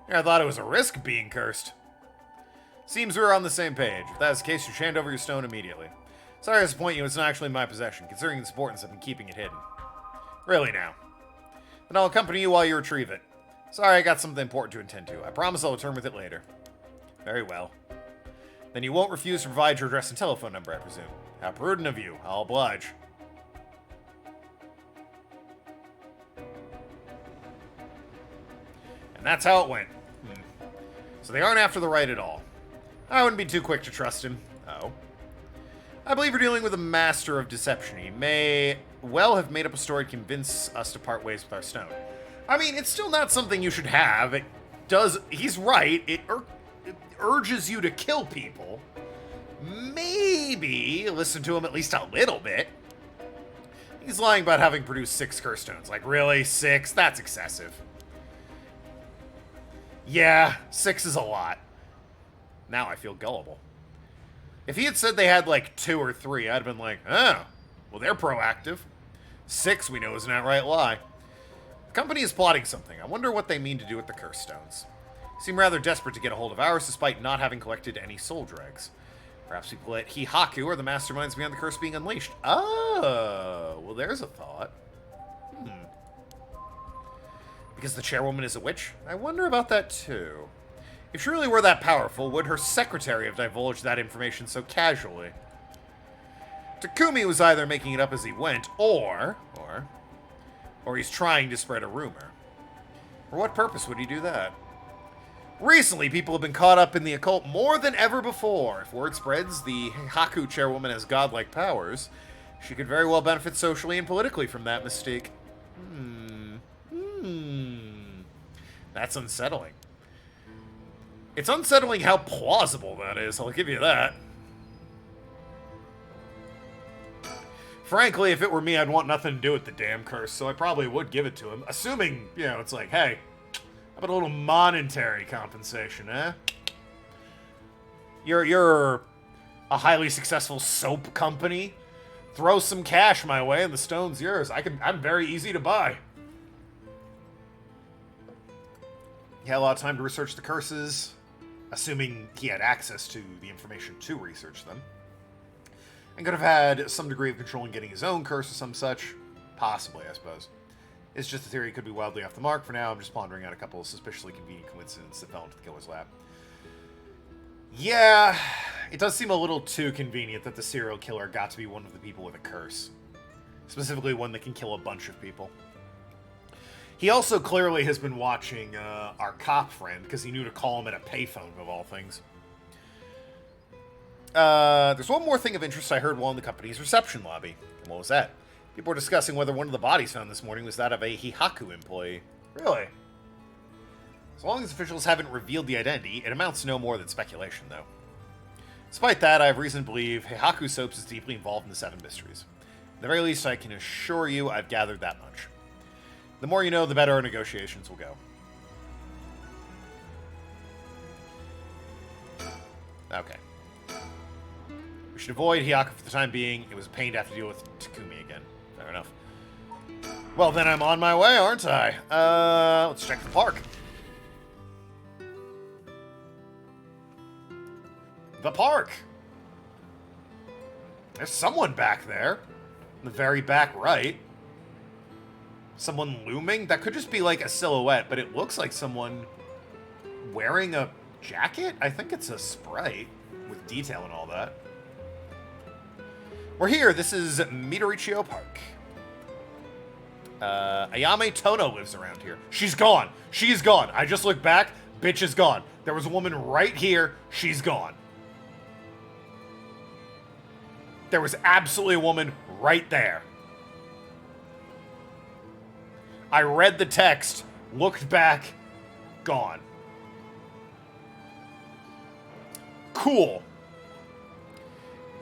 I thought it was a risk being cursed. Seems we're on the same page. If that is the case, you should hand over your stone immediately. Sorry to disappoint you, it's not actually in my possession. Considering its importance, I've been keeping it hidden. Really now. Then I'll accompany you while you retrieve it. Sorry, I got something important to attend to. I promise I'll return with it later. Very well. Then you won't refuse to provide your address and telephone number, I presume. How prudent of you. I'll oblige. And that's how it went. So they aren't after the right at all. I wouldn't be too quick to trust him. Oh. I believe we're dealing with a master of deception. He may well have made up a story to convince us to part ways with our stone. I mean, it's still not something you should have. It does... He's right. It urges you to kill people. Maybe listen to him at least a little bit. He's lying about having produced 6 curse stones. Like, really? 6? That's excessive. Yeah, 6 is a lot. Now I feel gullible. If he had said they had like 2 or 3, I'd have been like, oh, well, they're proactive. 6 we know is an outright lie. The company is plotting something. I wonder what they mean to do with the curse stones. Seem rather desperate to get a hold of ours despite not having collected any soul dregs. Perhaps people at Hihaku are the masterminds behind the curse being unleashed. Oh, well, there's a thought. Because the chairwoman is a witch? I wonder about that, too. If she really were that powerful, would her secretary have divulged that information so casually? Takumi was either making it up as he went, or he's trying to spread a rumor. For what purpose would he do that? Recently, people have been caught up in the occult more than ever before. If word spreads the Haku chairwoman has godlike powers, she could very well benefit socially and politically from that mystique. That's unsettling. It's unsettling how plausible that is, I'll give you that. Frankly, if it were me, I'd want nothing to do with the damn curse, so I probably would give it to him. Assuming, you know, it's like, hey, how about a little monetary compensation, eh? You're a highly successful soap company. Throw some cash my way and the stone's yours. I'm very easy to buy. He had a lot of time to research the curses, assuming he had access to the information to research them. And could have had some degree of control in getting his own curse or some such. Possibly, I suppose. It's just a theory could be wildly off the mark. For now, I'm just pondering out a couple of suspiciously convenient coincidences that fell into the killer's lap. Yeah, it does seem a little too convenient that the serial killer got to be one of the people with a curse. Specifically one that can kill a bunch of people. He also clearly has been watching our cop friend, because he knew to call him at a payphone, of all things. There's one more thing of interest I heard while in the company's reception lobby. And what was that? People were discussing whether one of the bodies found this morning was that of a Hihaku employee. Really? As long as officials haven't revealed the identity, it amounts to no more than speculation, though. Despite that, I have reason to believe Hihaku Soaps is deeply involved in the 7 mysteries. At the very least, I can assure you I've gathered that much. The more you know, the better our negotiations will go. Okay. We should avoid Hihaku for the time being. It was a pain to have to deal with Takumi again. Fair enough. Well, then I'm on my way, aren't I? Let's check the park. The park! There's someone back there. In the very back right. Someone looming? That could just be like a silhouette, but it looks like someone wearing a jacket? I think it's a sprite with detail and all that. We're here. This is Midorichio Park. Ayame Tono lives around here. She's gone. She's gone. I just looked back. Bitch is gone. There was a woman right here. She's gone. There was absolutely a woman right there. I read the text, looked back, gone. Cool.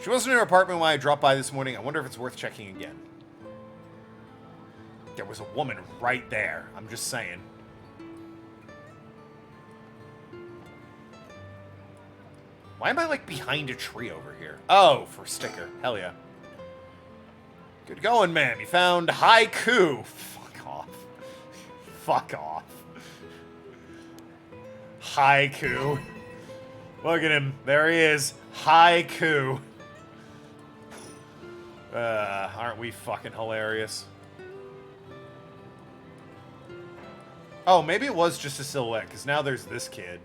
She wasn't in her apartment when I dropped by this morning. I wonder if it's worth checking again. There was a woman right there. I'm just saying. Why am I, like, behind a tree over here? Oh, for sticker. Hell yeah. Good going, ma'am. You found haiku. Fuck off. Fuck off. Haiku. Look at him. There he is. Haiku. Aren't we fucking hilarious? Oh, maybe it was just a silhouette, because now there's this kid.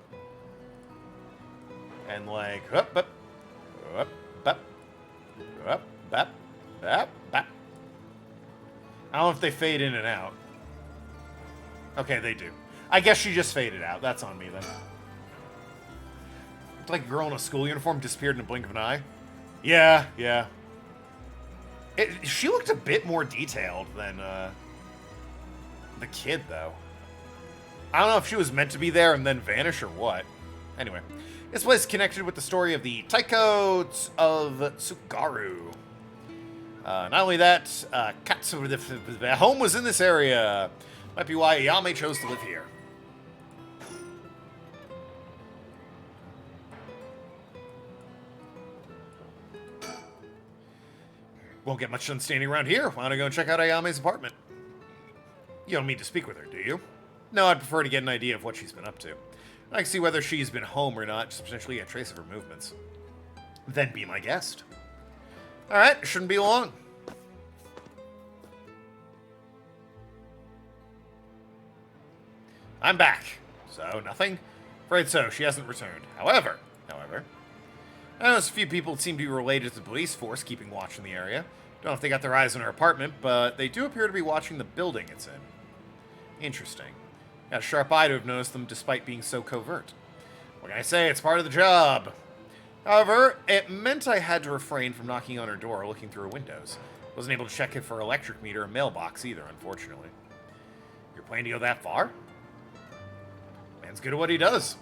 And like, up, up, up, up, up, up, up, up. I don't know if they fade in and out. Okay, they do. I guess she just faded out. That's on me, then. Looked like a girl in a school uniform disappeared in a blink of an eye. Yeah, yeah. She looked a bit more detailed than the kid, though. I don't know if she was meant to be there and then vanish or what. Anyway, this place is connected with the story of the Taiko of Tsugaru. Not only that, the home was in this area. Might be why Ayame chose to live here. Won't get much done standing around here. Why don't I go and check out Ayame's apartment? You don't mean to speak with her, do you? No, I'd prefer to get an idea of what she's been up to. I can see whether she's been home or not, just potentially a trace of her movements. Then be my guest. Alright, shouldn't be long. I'm back. So, nothing? Afraid so, she hasn't returned. However, I noticed a few people seem to be related to the police force keeping watch in the area. Don't know if they got their eyes on her apartment, but they do appear to be watching the building it's in. Interesting. Got a sharp eye to have noticed them despite being so covert. What can I say? It's part of the job. However, it meant I had to refrain from knocking on her door or looking through her windows. Wasn't able to check if her electric meter or mailbox either, unfortunately. You're planning to go that far? Man's good at what he does.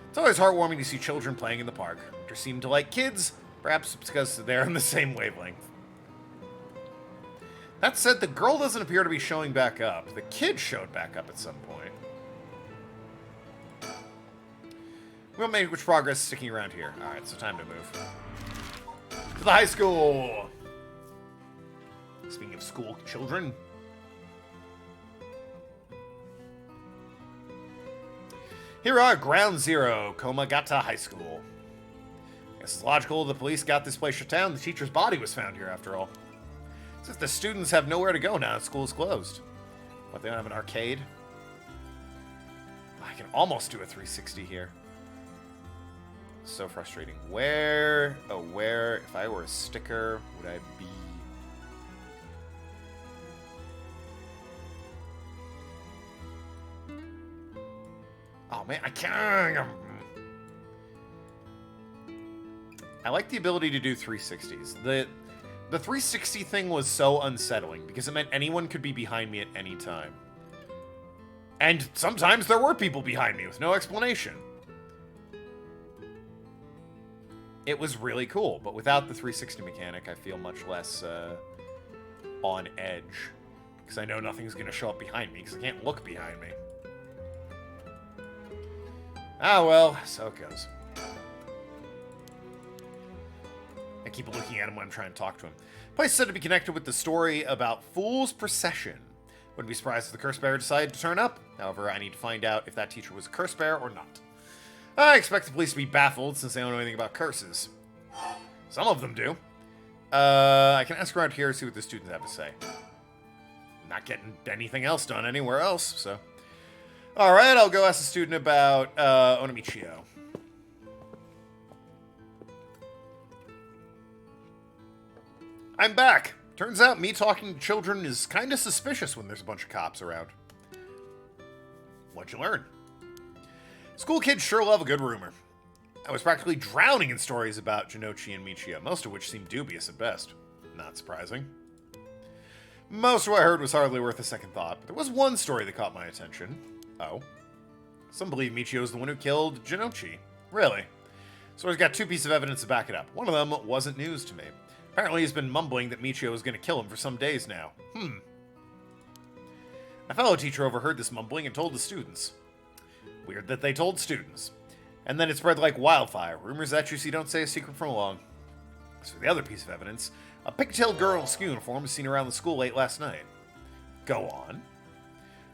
It's always heartwarming to see children playing in the park. They seem to like kids, perhaps because they're on the same wavelength. That said, the girl doesn't appear to be showing back up. The kid showed back up at some point. We won't make much progress sticking around here. Alright, so time to move. To the high school! Speaking of school children. Here are Ground Zero, Komagata High School. Guess it's logical the police got this place shut down. The teacher's body was found here, after all. It's as if the students have nowhere to go now that school is closed. But they don't have an arcade? I can almost do a 360 here. So frustrating. Where, if I were a sticker, would I be? Oh man, I can't. I like the ability to do 360s. The 360 thing was so unsettling because it meant anyone could be behind me at any time. And sometimes there were people behind me with no explanation. It was really cool, but without the 360 mechanic, I feel much less on edge. Because I know nothing's going to show up behind me because I can't look behind me. Ah, well, so it goes. I keep looking at him when I'm trying to talk to him. Place said to be connected with the story about Fool's Procession. Wouldn't be surprised if the curse bearer decided to turn up. However, I need to find out if that teacher was a curse bearer or not. I expect the police to be baffled since they don't know anything about curses. Some of them do. I can ask around here and see what the students have to say. Not getting anything else done anywhere else, so... Alright, I'll go ask the student about Onamichio. I'm back. Turns out me talking to children is kind of suspicious when there's a bunch of cops around. What'd you learn? School kids sure love a good rumor. I was practically drowning in stories about Jinochi and Michio, most of which seemed dubious at best. Not surprising. Most of what I heard was hardly worth a second thought, but there was one story that caught my attention. Oh. Some believe Michio is the one who killed Jinochi. Really? So I've got two pieces of evidence to back it up. One of them wasn't news to me. Apparently he's been mumbling that Michio is going to kill him for some days now. A fellow teacher overheard this mumbling and told the students. Weird that they told students. And then it spread like wildfire. Rumors that you see don't say a secret from along. As for the other piece of evidence, a pigtailed girl in school uniform was seen around the school late last night. Go on.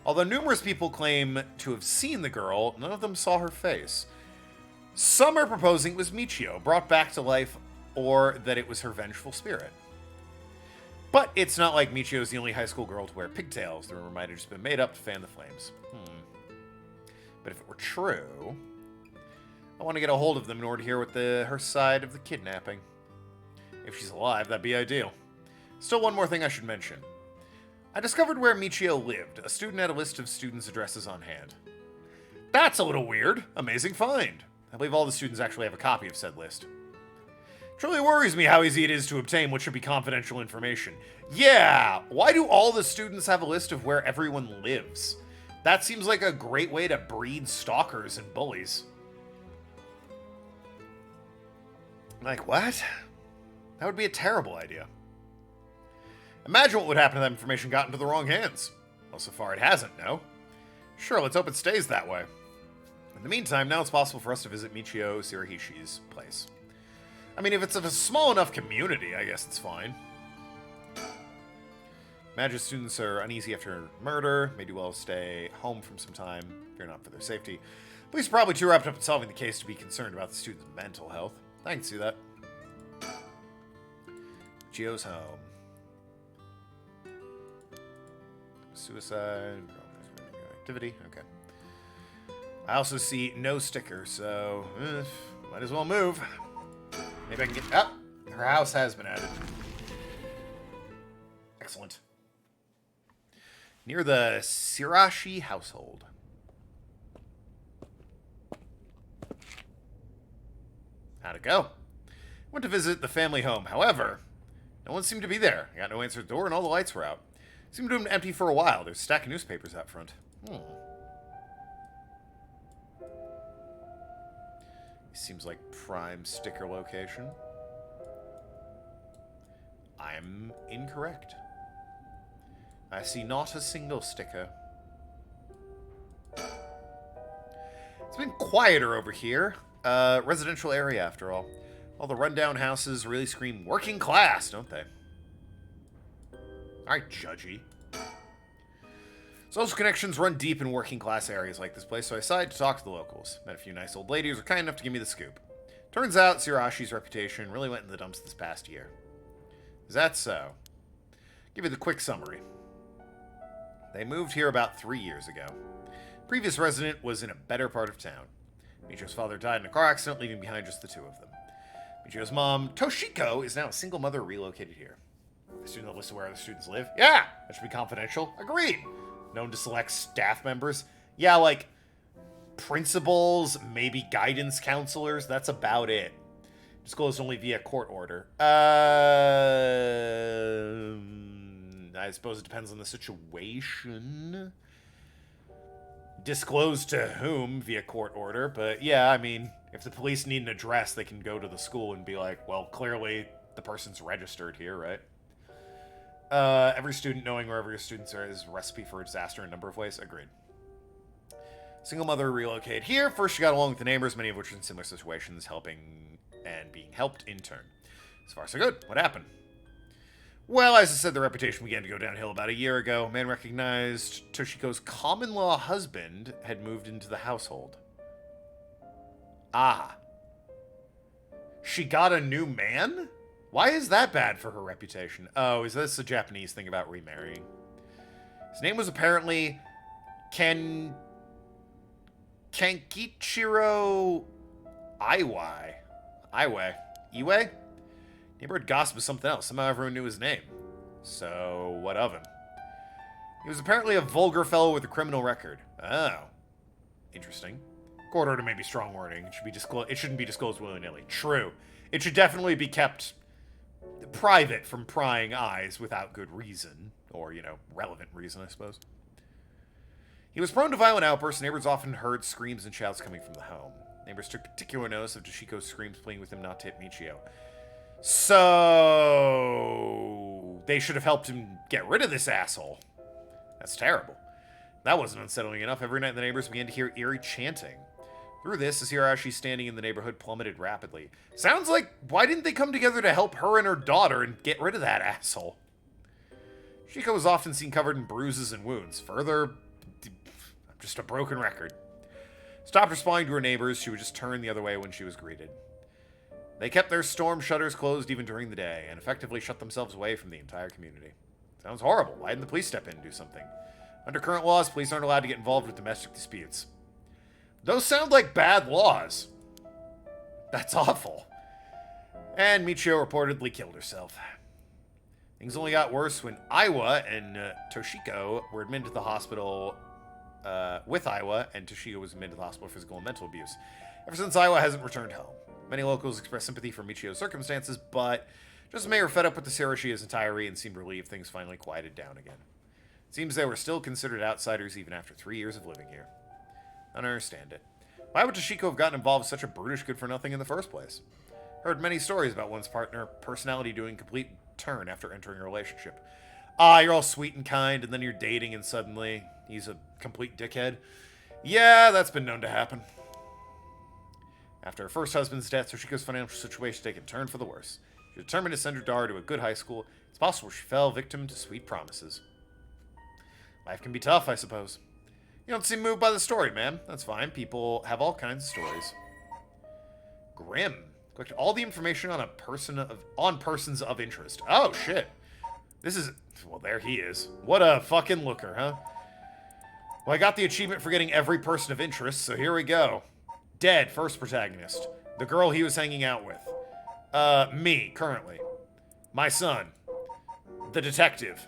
Although numerous people claim to have seen the girl, none of them saw her face. Some are proposing it was Michio, brought back to life, or that it was her vengeful spirit. But it's not like Michio is the only high school girl to wear pigtails. The rumor might have just been made up to fan the flames. But if it were true, I want to get a hold of them in order to hear what her side of the kidnapping. If she's alive, that'd be ideal. Still, one more thing I should mention. I discovered where Michio lived. A student had a list of students' addresses on hand. That's a little weird. Amazing find. I believe all the students actually have a copy of said list. It truly worries me how easy it is to obtain what should be confidential information. Yeah, why do all the students have a list of where everyone lives? That seems like a great way to breed stalkers and bullies. Like, what? That would be a terrible idea. Imagine what would happen if that information got into the wrong hands. Well, so far it hasn't, no? Sure, let's hope it stays that way. In the meantime, now it's possible for us to visit Michio Shirahishi's place. I mean, if it's a small enough community, I guess it's fine. Imagine students are uneasy after murder, may do well to stay home from some time, fear not for their safety. Police are probably too wrapped up in solving the case to be concerned about the student's mental health. I can see that. Michio's home. Suicide, activity, okay. I also see no sticker, so might as well move. Maybe I can get... Oh, her house has been added. Excellent. Near the Shirashi household. How'd it go? Went to visit the family home. However, no one seemed to be there. I got no answer at the door, and all the lights were out. Seemed to have been empty for a while. There's a stack of newspapers out front. Seems like prime sticker location. I'm incorrect. I see not a single sticker. It's been quieter over here. Residential area, after all. All the rundown houses really scream working class, don't they? Alright, judgy. Social connections run deep in working class areas like this place, so I decided to talk to the locals. Met a few nice old ladies who were kind enough to give me the scoop. Turns out Shirashi's reputation really went in the dumps this past year. Is that so? Give you the quick summary. They moved here about 3 years ago. Previous resident was in a better part of town. Michio's father died in a car accident, leaving behind just the two of them. Michio's mom, Toshiko, is now a single mother relocated here. The student list of where other students live? Yeah! That should be confidential. Agreed! Known to select staff members? Yeah, like principals, maybe guidance counselors. That's about it. Disclosed only via court order. I suppose it depends on the situation. Disclosed to whom via court order, but yeah, I mean, if the police need an address, they can go to the school and be like, well, clearly the person's registered here, right? Every student knowing wherever your students are is a recipe for disaster in a number of ways. Agreed. Single mother relocated here. First, she got along with the neighbors, many of which were in similar situations, helping and being helped in turn. So far, so good. What happened? Well, as I said, the reputation began to go downhill about a year ago. A man recognized Toshiko's common-law husband had moved into the household. Ah. She got a new man? Why is that bad for her reputation? Oh, is this a Japanese thing about remarrying? His name was apparently Kankichiro Iwai. Iwai? Neighborhood gossip was something else. Somehow everyone knew his name. So, what of him? He was apparently a vulgar fellow with a criminal record. Oh. Interesting. Court order may be strong wording. It shouldn't be disclosed willy-nilly. True. It should definitely be kept private from prying eyes without good reason. Or, relevant reason, I suppose. He was prone to violent outbursts. Neighbors often heard screams and shouts coming from the home. Neighbors took particular notice of Toshiko's screams, pleading with him not to hit Michio. So they should have helped him get rid of this asshole. That's terrible. That wasn't unsettling enough. Every night the neighbors began to hear eerie chanting. Through this, the Shirashi standing in the neighborhood plummeted rapidly. Sounds like, why didn't they come together to help her and her daughter and get rid of that asshole? Shiko was often seen covered in bruises and wounds. Further, just a broken record. Stopped responding to her neighbors. She would just turn the other way when she was greeted. They kept their storm shutters closed even during the day, and effectively shut themselves away from the entire community. Sounds horrible. Why didn't the police step in and do something? Under current laws, police aren't allowed to get involved with domestic disputes. Those sound like bad laws. That's awful. And Michio reportedly killed herself. Things only got worse when Aiwa and Toshiko were admitted to the hospital with Aiwa, and Toshiko was admitted to the hospital for physical and mental abuse. Ever since, Aiwa hasn't returned home. Many locals express sympathy for Michio's circumstances, but just may are fed up with the Hiroshi's entirety and seemed relieved things finally quieted down again. It seems they were still considered outsiders even after 3 years of living here. I don't understand it. Why would Toshiko have gotten involved with such a brutish good-for-nothing in the first place? Heard many stories about one's partner personality doing a complete turn after entering a relationship. You're all sweet and kind, and then you're dating, and suddenly he's a complete dickhead. Yeah, that's been known to happen. After her first husband's death, Toshiko's financial situation took a turn for the worse. She determined to send her daughter to a good high school. It's possible she fell victim to sweet promises. Life can be tough, I suppose. You don't seem moved by the story, man. That's fine. People have all kinds of stories. Grim. Collect all the information on persons of interest. Oh, shit. This is... Well, there he is. What a fucking looker, huh? Well, I got the achievement for getting every person of interest, so here we go. Dead, first protagonist. The girl he was hanging out with. Me, currently. My son. The detective.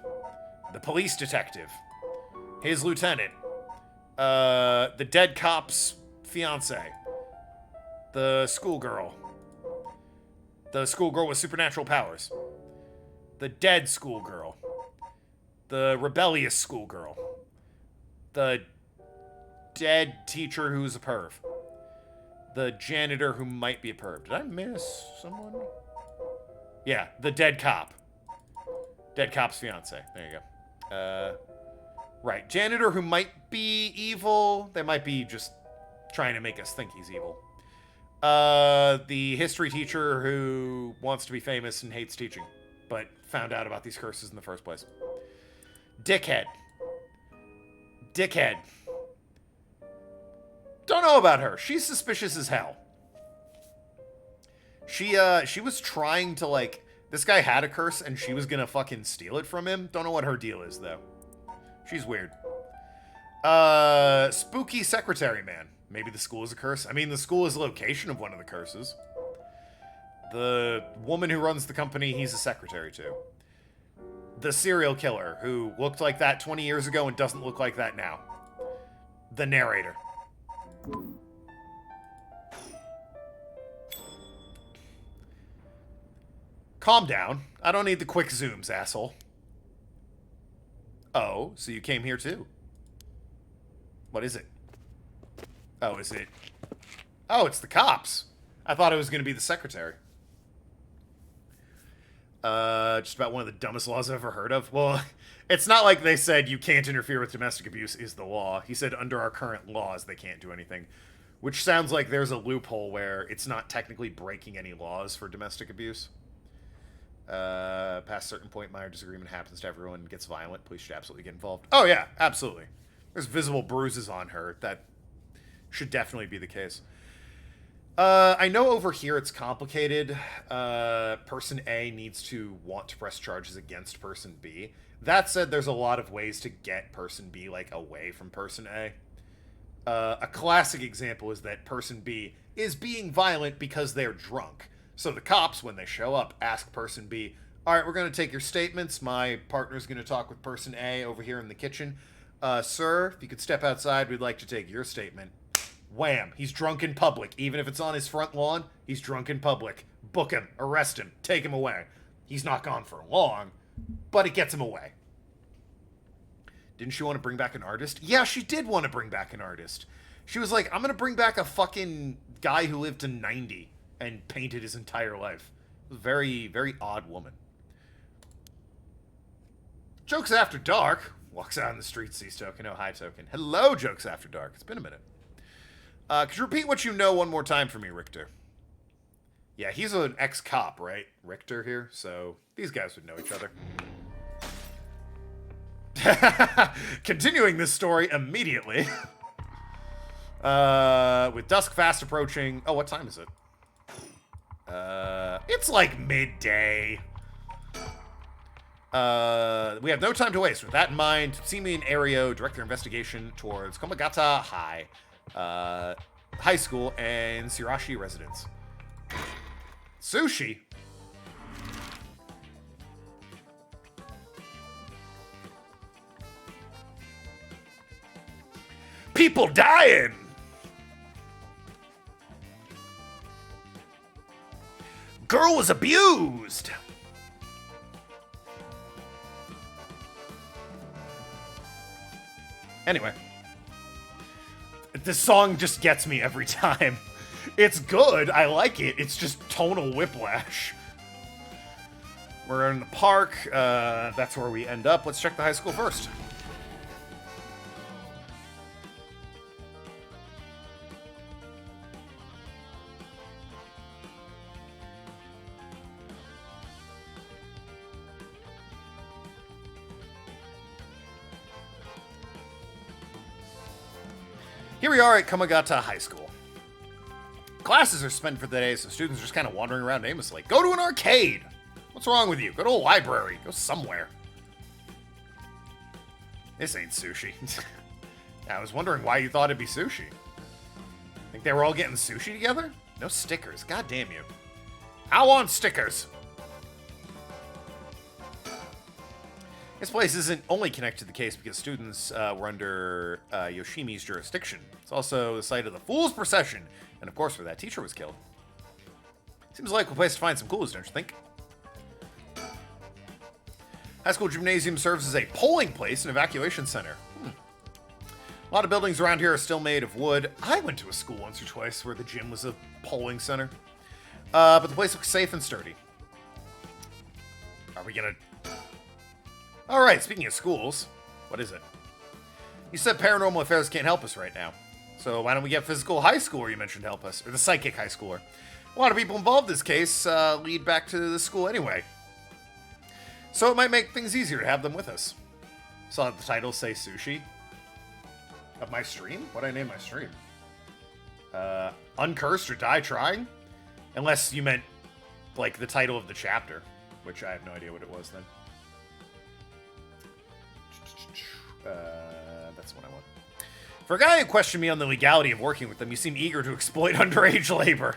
The police detective. His lieutenant. The dead cop's fiance. The schoolgirl. The schoolgirl with supernatural powers. The dead schoolgirl. The rebellious schoolgirl. The dead teacher who's a perv. The janitor who might be a perv. Did I miss someone? Yeah, the dead cop. Dead cop's fiance. There you go. Right. Janitor who might be evil. They might be just trying to make us think he's evil. The history teacher who wants to be famous and hates teaching, but found out about these curses in the first place. Dickhead. Dickhead. Don't know about her. She's suspicious as hell. She was trying to, like... This guy had a curse, and she was gonna fucking steal it from him. Don't know what her deal is, though. She's weird. Spooky secretary man. Maybe the school is a curse. I mean, the school is the location of one of the curses. The woman who runs the company, he's a secretary to. The serial killer, who looked like that 20 years ago and doesn't look like that now. The narrator. Calm down. I don't need the quick zooms, asshole. Oh, so you came here too? What is it? Oh, is it? Oh, it's the cops. I thought it was going to be the secretary. Just about one of the dumbest laws I've ever heard of. Well, it's not like they said you can't interfere with domestic abuse is the law. He said under our current laws they can't do anything. Which sounds like there's a loophole where it's not technically breaking any laws for domestic abuse. Past a certain point, minor disagreement happens to everyone and gets violent. Police should absolutely get involved. Oh yeah, absolutely. There's visible bruises on her. That should definitely be the case. I know over here it's complicated. Person A needs to want to press charges against person B. That said, there's a lot of ways to get person B, like, away from person A. A classic example is that person B is being violent because they're drunk. So the cops, when they show up, ask person B, all right, we're going to take your statements. My partner's going to talk with person A over here in the kitchen. Sir, if you could step outside, we'd like to take your statement. Wham! He's drunk in public. Even if it's on his front lawn, he's drunk in public. Book him. Arrest him. Take him away. He's not gone for long, but it gets him away. Didn't she want to bring back an artist? Yeah, she did want to bring back an artist. She was like, I'm going to bring back a fucking guy who lived to 90 and painted his entire life. It was a very, very odd woman. Jokes After Dark. Walks out in the street, sees Token. Oh, hi, Token. Hello, Jokes After Dark. It's been a minute. Could you repeat what you know one more time for me, Richter? Yeah, he's an ex-cop, right? Richter here, so these guys would know each other. Continuing this story immediately. With dusk fast approaching... Oh, what time is it? It's like midday. We have no time to waste. With that in mind, Tsumi and Ario direct their investigation towards Komagata High High School and Shirashi residence. Sushi? People dying! Girl was abused! Anyway. This song just gets me every time. It's good, I like it, it's just tonal whiplash. We're in the park, that's where we end up. Let's check the high school first. Here we are at Kamagata High School. Classes are spent for the day, so students are just kind of wandering around aimlessly. Go to an arcade! What's wrong with you? Go to a library. Go somewhere. This ain't sushi. I was wondering why you thought it'd be sushi. Think they were all getting sushi together? No stickers. God damn you. I want stickers! This place isn't only connected to the case because students were under Yoshimi's jurisdiction. It's also the site of the Fool's Procession, and of course where that teacher was killed. Seems like a place to find some clues, don't you think? High school gymnasium serves as a polling place and evacuation center. A lot of buildings around here are still made of wood. I went to a school once or twice where the gym was a polling center. But the place looks safe and sturdy. Are we gonna... Alright, speaking of schools, what is it? You said paranormal affairs can't help us right now. So why don't we get physical high schooler you mentioned to help us? Or the psychic high schooler. A lot of people involved in this case lead back to the school anyway. So it might make things easier to have them with us. Saw the title say sushi. Of my stream? What'd I name my stream? Uncursed or Die Trying? Unless you meant, like, the title of the chapter. Which I have no idea what it was then. That's what I want. For a guy who questioned me on the legality of working with them, you seem eager to exploit underage labor.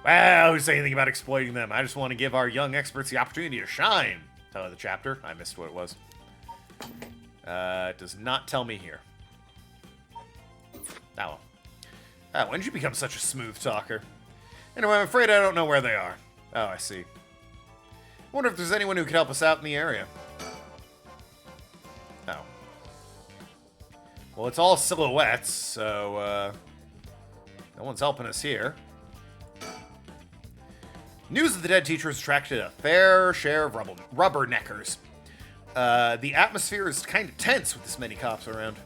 Well, who's saying anything about exploiting them? I just want to give our young experts the opportunity to shine. Tell of the chapter. I missed what it was. It does not tell me here. Oh. When did you become such a smooth talker? Anyway, I'm afraid I don't know where they are. Oh, I see. I wonder if there's anyone who could help us out in the area. Oh. Well, it's all silhouettes, so, no one's helping us here. News of the dead teacher has attracted a fair share of rubberneckers. The atmosphere is kind of tense with this many cops around.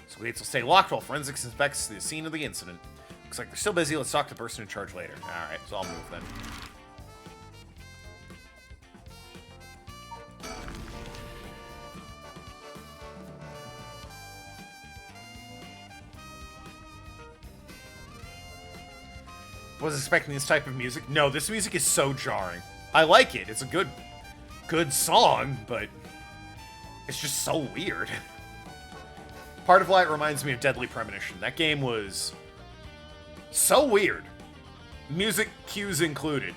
So gates will stay locked while forensics inspects the scene of the incident. Looks like they're still busy. Let's talk to the person in charge later. Alright, so I'll move then. Was expecting this type of music. No, this music is so jarring. I like it. It's a good song, but it's just so weird. Part of Light reminds me of Deadly Premonition. That game was so weird. Music cues included.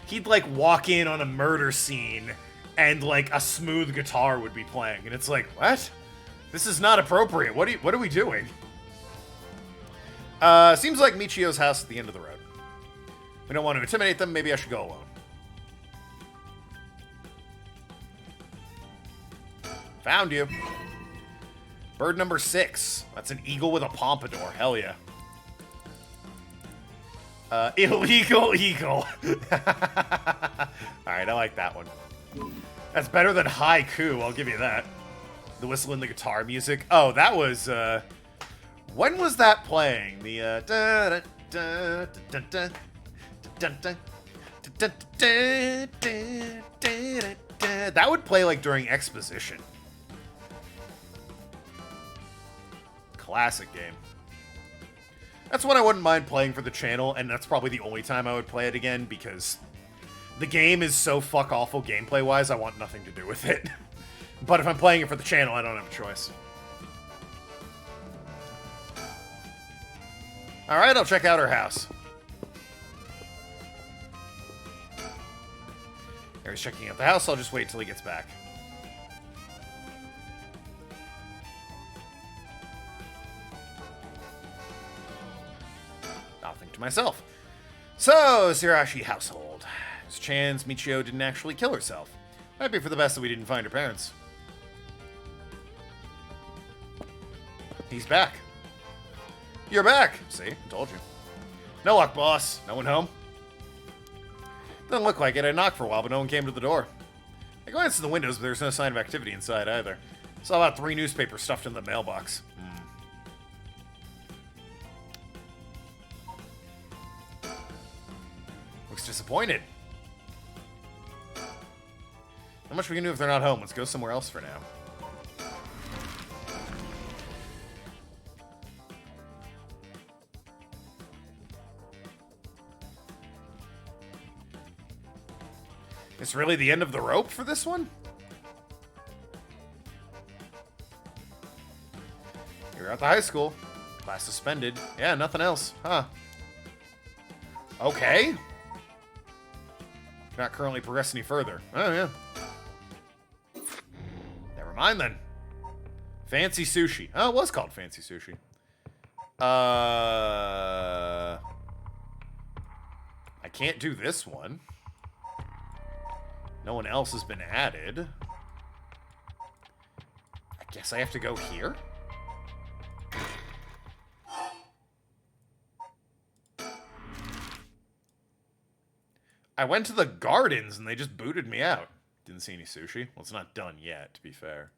He'd like walk in on a murder scene and like a smooth guitar would be playing, and it's like, what? This is not appropriate. What are we doing? Seems like Michio's house at the end of the road. We don't want to intimidate them. Maybe I should go alone. Found you. Bird number 6. That's an eagle with a pompadour. Hell yeah. Illegal eagle. Alright, I like that one. That's better than haiku, I'll give you that. The whistle and the guitar music. Oh, that was, when was that playing? The, that would play like during exposition. Classic game. That's one I wouldn't mind playing for the channel, and that's probably the only time I would play it again, because the game is so fuck awful gameplay-wise, I want nothing to do with it. But if I'm playing it for the channel, I don't have a choice. Alright, I'll check out her house. He's checking out the house, I'll just wait till he gets back. to myself. So, Sirashi household. There's a chance Michio didn't actually kill herself. Might be for the best that we didn't find her parents. He's back. You're back. See? I told you. No luck, boss. No one home? Doesn't look like it. I knocked for a while, but no one came to the door. I glanced at the windows, but there's no sign of activity inside either. Saw about 3 newspapers stuffed in the mailbox. Looks disappointed. Not much we can do if they're not home. Let's go somewhere else for now. It's really the end of the rope for this one? You're at the high school. Class suspended. Yeah, nothing else. Huh. Okay. Not currently progress any further. Oh, yeah. Never mind then. Fancy sushi. Oh, it was called fancy sushi. I can't do this one. No one else has been added. I guess I have to go here? I went to the gardens and they just booted me out. Didn't see any sushi. Well, it's not done yet, to be fair.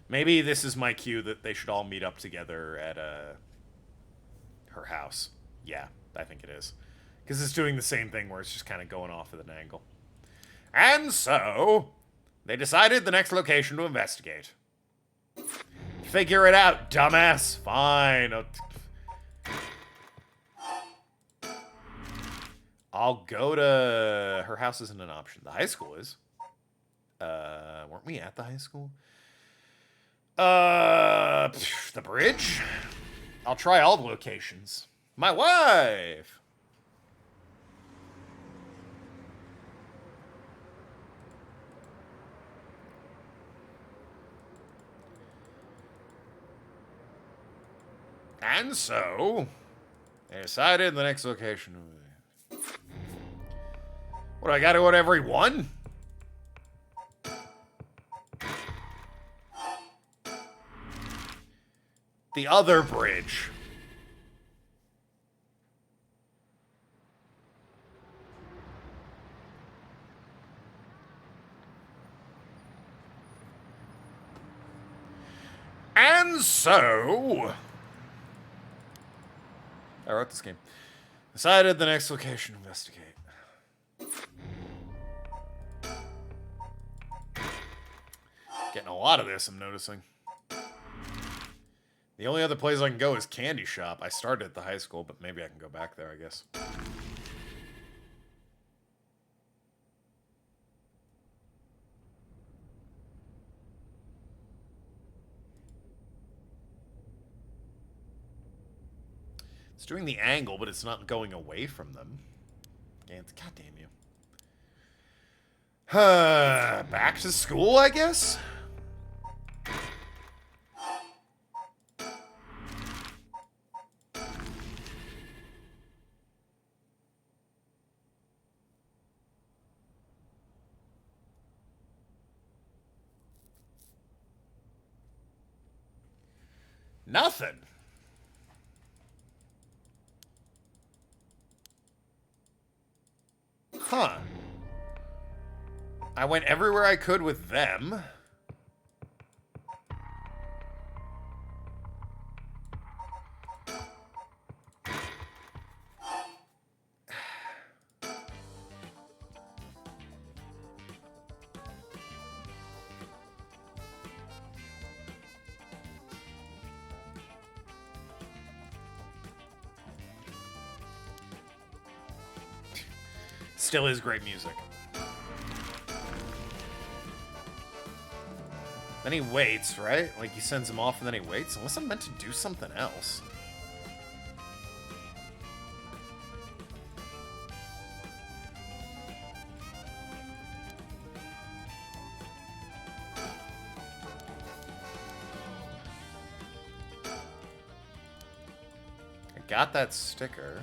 Maybe this is my cue that they should all meet up together at her house. Yeah, I think it is. Because it's doing the same thing where it's just kind of going off at an angle. And so, they decided the next location to investigate. Figure it out, dumbass. Fine. I'll go to... Her house isn't an option. The high school is. Weren't we at the high school? The bridge? I'll try all the locations. My wife! And so, they decided the next location. What, I gotta go to every one? The other bridge. And so... I wrote this game. Decided the next location to investigate. Getting a lot of this, I'm noticing. The only other place I can go is Candy Shop. I started at the high school, but maybe I can go back there, I guess. It's doing the angle, but it's not going away from them. God damn you. Back to school, I guess? Nothing. Huh. I went everywhere I could with them. Still is great music. Then he waits, right? Like, he sends him off and then he waits? Unless I'm meant to do something else. got that sticker.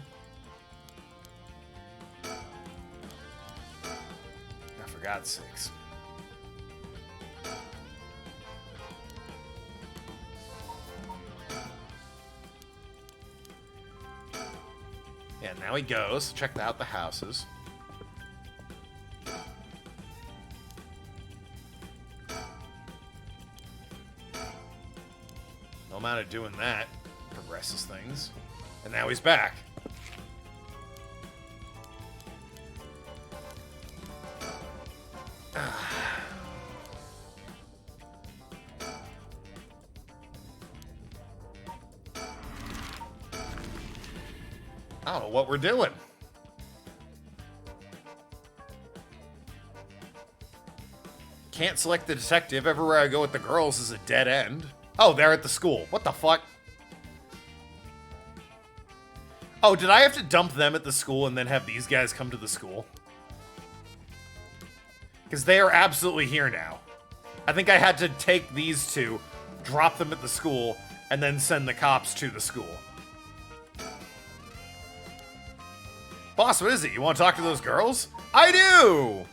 Oh, for God's sakes. Yeah, now he goes. Check out the houses. No amount of doing that progresses things. And now he's back. I don't know what we're doing. Can't select the detective. Everywhere I go with the girls is a dead end. Oh, they're at the school. What the fuck? Oh, did I have to dump them at the school and then have these guys come to the school? Because they are absolutely here now. I think I had to take these two, drop them at the school, and then send the cops to the school. Boss, what is it? You want to talk to those girls? I do!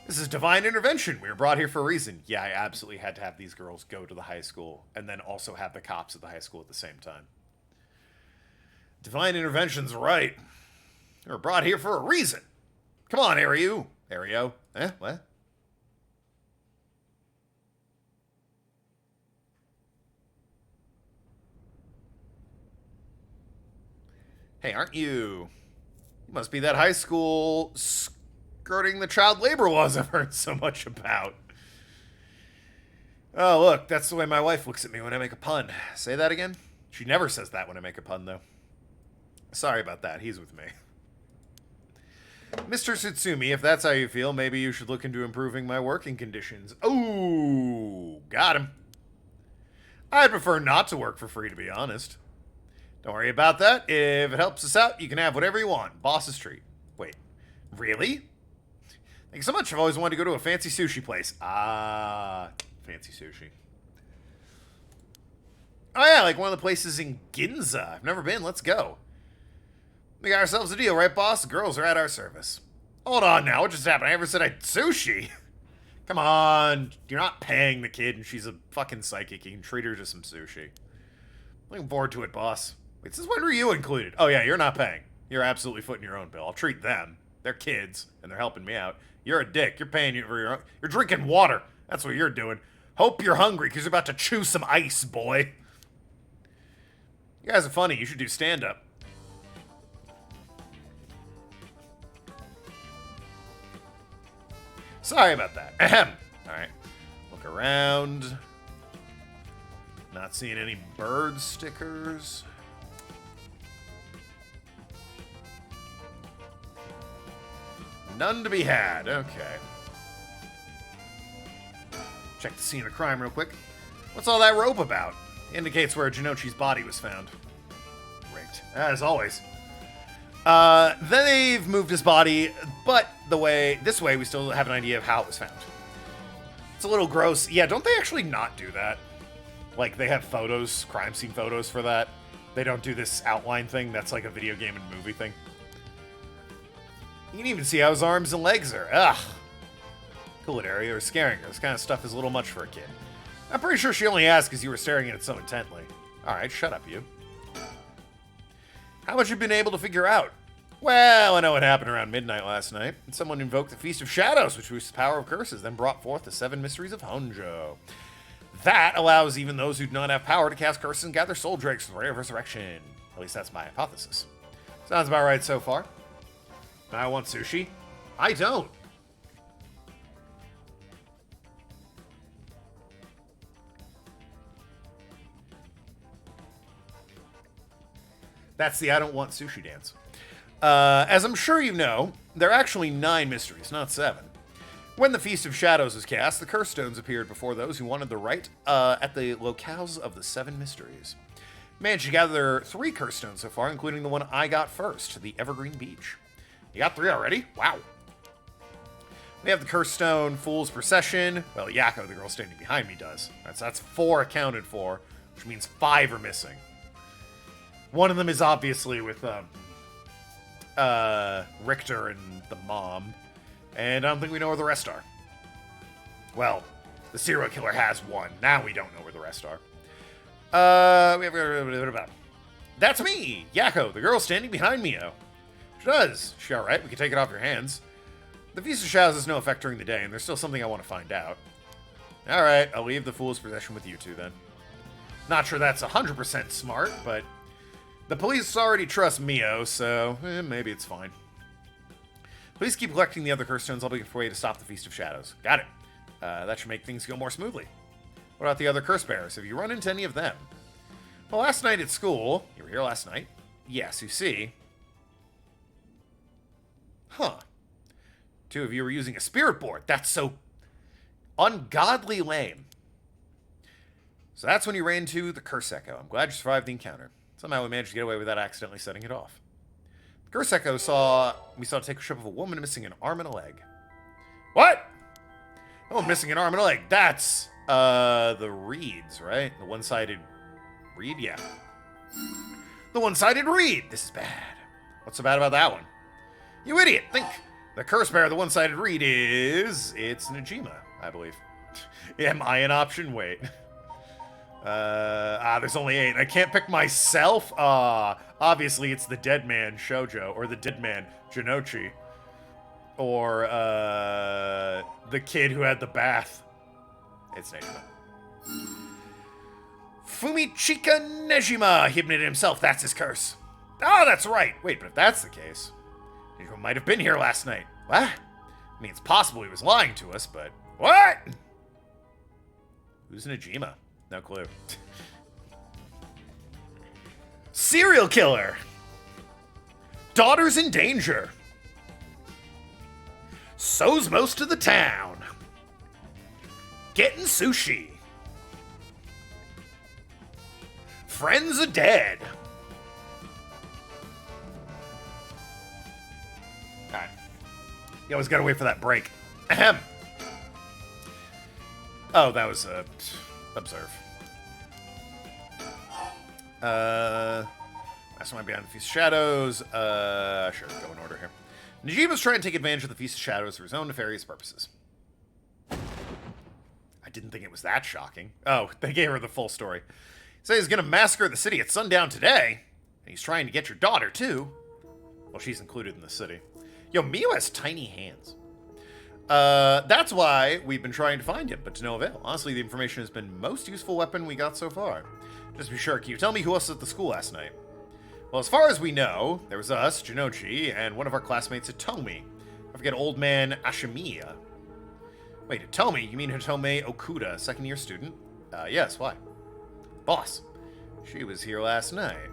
This is divine intervention. We were brought here for a reason. Yeah, I absolutely had to have these girls go to the high school and then also have the cops at the high school at the same time. Divine intervention's right. We were brought here for a reason. Come on, Ario. Ario. Eh? What? Hey, aren't you... You must be that high school skirting the child labor laws I've heard so much about. Oh, look, that's the way my wife looks at me when I make a pun. Say that again? She never says that when I make a pun, though. Sorry about that. He's with me. Mr. Tsutsumi, if that's how you feel, maybe you should look into improving my working conditions. Ooh, got him. I'd prefer not to work for free, to be honest. Don't worry about that. If it helps us out, you can have whatever you want. Boss's treat. Wait, really? Thanks so much. I've always wanted to go to a fancy sushi place. Ah, fancy sushi. Oh yeah, like one of the places in Ginza. I've never been. Let's go. We got ourselves a deal, right, boss? The girls are at our service. Hold on now. What just happened? I never said I'd sushi. Come on. You're not paying the kid, and she's a fucking psychic. You can treat her to some sushi. Looking forward to it, boss. Wait, since when were you included? Oh, yeah, you're not paying. You're absolutely footing your own bill. I'll treat them. They're kids, and they're helping me out. You're a dick. You're paying for your own. You're drinking water. That's what you're doing. Hope you're hungry, because you're about to chew some ice, boy. You guys are funny. You should do stand-up. Sorry about that. Ahem. All right. Look around. Not seeing any bird stickers. None to be had. Okay. Check the scene of crime real quick. What's all that rope about? Indicates where Jinochi's body was found. Rigged. As always. Then they've moved his body, but this way we still have an idea of how it was found. It's a little gross. Yeah, don't they actually not do that? Like, they have photos, crime scene photos for that. They don't do this outline thing. That's like a video game and movie thing. You can even see how his arms and legs are. Ugh. Cool it, Area, or scaring her. This kind of stuff is a little much for a kid. I'm pretty sure she only asked because you were staring at it so intently. Alright, shut up, you. How much have you been able to figure out? Well, I know what happened around midnight last night. Someone invoked the Feast of Shadows, which was the power of curses, then brought forth the 7 mysteries of Honjo. That allows even those who do not have power to cast curses and gather soul dregs for the Ray of Resurrection. At least that's my hypothesis. Sounds about right so far. I want sushi. I don't. That's the I don't want sushi dance. As I'm sure you know, there are actually 9 mysteries, not 7. When the Feast of Shadows was cast, the curse stones appeared before those who wanted the right at the locales of the 7 mysteries. Managed to gather 3 curse stones so far, including the one I got first, the Evergreen Beach. You got 3 already? Wow. We have the curse stone, Fool's Procession. Well, Yako, the girl standing behind me, does. That's 4 accounted for, which means 5 are missing. One of them is obviously with Richter and the mom, and I don't think we know where the rest are. Well, the serial killer has one. Now we don't know where the rest are. We have That's me, Yakko, the girl standing behind Mio. She does. She all right? We can take it off your hands. The Feast of Shadows has no effect during the day, and there's still something I want to find out. All right, I'll leave the fool's possession with you two then. Not sure that's 100% smart, but the police already trust Mio, so maybe it's fine. Please keep collecting the other curse stones. I'll be a way to stop the Feast of Shadows. Got it. That should make things go more smoothly. What about the other curse bearers? Have you run into any of them? Well, last night at school... You were here last night? Yes, you see. Huh. Two of you were using a spirit board. That's so ungodly lame. So that's when you ran into the Curse Echo. I'm glad you survived the encounter. Somehow we managed to get away without accidentally setting it off. The Curse Echo we saw take a ship of a woman missing an arm and a leg. What? Oh, missing an arm and a leg. That's the reeds, right? The one-sided reed? Yeah. The one-sided reed! This is bad. What's so bad about that one? You idiot! Think. The curse bearer of the one-sided reed is... It's Najima, I believe. Am I an option? Wait. There's only 8. I can't pick myself? Obviously it's the dead man, Shoujo, or the dead man, Jinochi. Or, the kid who had the bath. It's Nejima. Fumichika Nejima! He admitted himself, that's his curse. Oh, that's right! Wait, but if that's the case, Nejima might have been here last night. What? I mean, it's possible he was lying to us, but... What? Who's Nejima? No clue. Serial killer! Daughter's in danger! So's most of the town. Getting sushi. Friends are dead. Alright. You always gotta wait for that break. Ahem. Oh, that was, observe. Mastermind Beyond the Feast of Shadows. Sure, go in order here. Najima's trying to take advantage of the Feast of Shadows for his own nefarious purposes. I didn't think it was that shocking. Oh, they gave her the full story. He said he's going to massacre the city at sundown today, and he's trying to get your daughter, too. Well, she's included in the city. Yo, Mio has tiny hands. That's why we've been trying to find him, but to no avail. Honestly, the information has been most useful weapon we got so far. Just to be sure, can you tell me who else was at the school last night? Well, as far as we know, there was us, Jinochi, and one of our classmates, Hitomi. I forget old man Ashimiya. Wait, Hitomi? You mean Hitome Okuda, second-year student? Yes, why? Boss, she was here last night.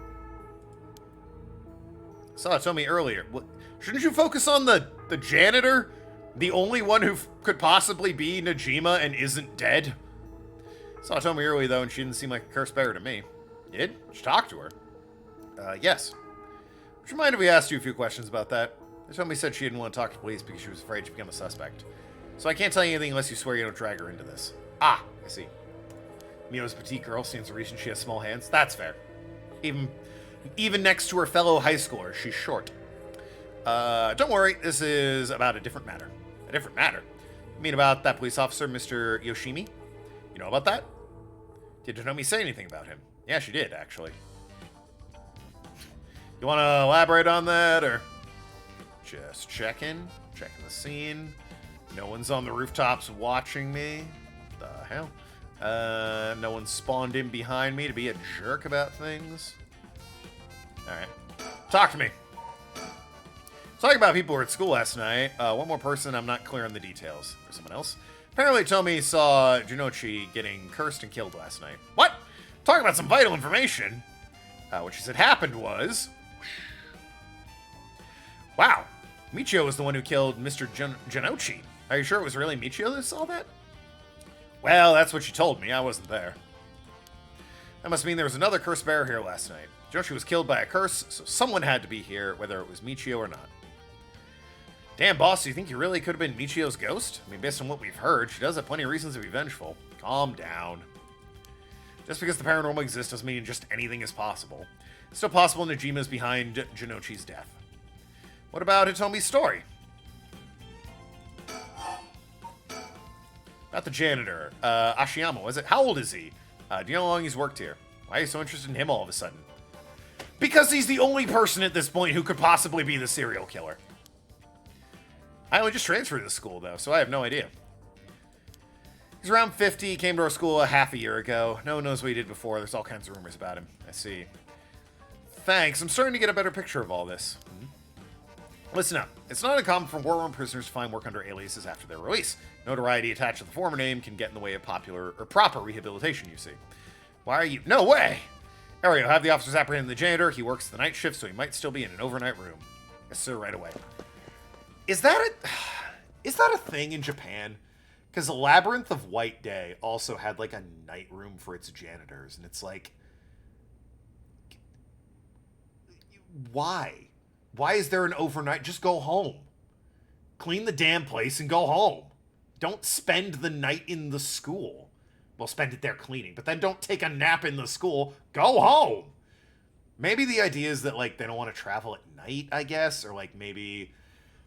Saw Hitomi earlier. What? Shouldn't you focus on the janitor? The only one who could possibly be Najima and isn't dead? Saw Hitomi earlier, though, and she didn't seem like a curse bearer to me. Did? Did you talk to her? Yes. Would you mind if we asked you a few questions about that? Hitomi said she didn't want to talk to police because she was afraid she'd become a suspect. So I can't tell you anything unless you swear you don't drag her into this. Ah, I see. Mio's petite girl stands to reason she has small hands. That's fair. Even next to her fellow high schoolers, she's short. Don't worry, this is about a different matter. A different matter? You mean about that police officer, Mr. Yoshimi? You know about that? Did Hitomi say anything about him? Yeah, she did, actually. You want to elaborate on that, or just checking the scene? No one's on the rooftops watching me. The hell? No one spawned in behind me to be a jerk about things. All right, talk to me. Talking about people who were at school last night. One more person. I'm not clear on the details. There's someone else. Apparently, Tomi saw Jinochi getting cursed and killed last night. What? Talking about some vital information. What she said happened was... Wow, Michio was the one who killed Mr. Jinochi. Are you sure it was really Michio that saw that? Well, that's what she told me. I wasn't there. That must mean there was another curse bearer here last night. Jinochi was killed by a curse, so someone had to be here, whether it was Michio or not. Damn, boss, do you think you really could have been Michio's ghost? I mean, based on what we've heard, she does have plenty of reasons to be vengeful. Calm down. Just because the paranormal exists doesn't mean just anything is possible. It's still possible Najima's behind Jinochi's death. What about Hitomi's story? About the janitor, Ashiyama, was it? How old is he? Do you know how long he's worked here? Why are you so interested in him all of a sudden? Because he's the only person at this point who could possibly be the serial killer. I only just transferred to the school, though, so I have no idea. He's around 50, came to our school a half a year ago. No one knows what he did before. There's all kinds of rumors about him. I see. Thanks. I'm starting to get a better picture of all this. Listen up. It's not uncommon for war room prisoners to find work under aliases after their release. Notoriety attached to the former name can get in the way of popular or proper rehabilitation, you see. Why are you... No way! Ario, have the officers apprehend the janitor. He works the night shift, so he might still be in an overnight room. Yes, sir, right away. Is that a thing in Japan? Because Labyrinth of White Day also had, like, a night room for its janitors, and it's like... Why? Why is there an overnight? Just go home. Clean the damn place and go home. Don't spend the night in the school. Well, spend it there cleaning, but then don't take a nap in the school. Go home. Maybe the idea is that, like, they don't want to travel at night, I guess, or, like, maybe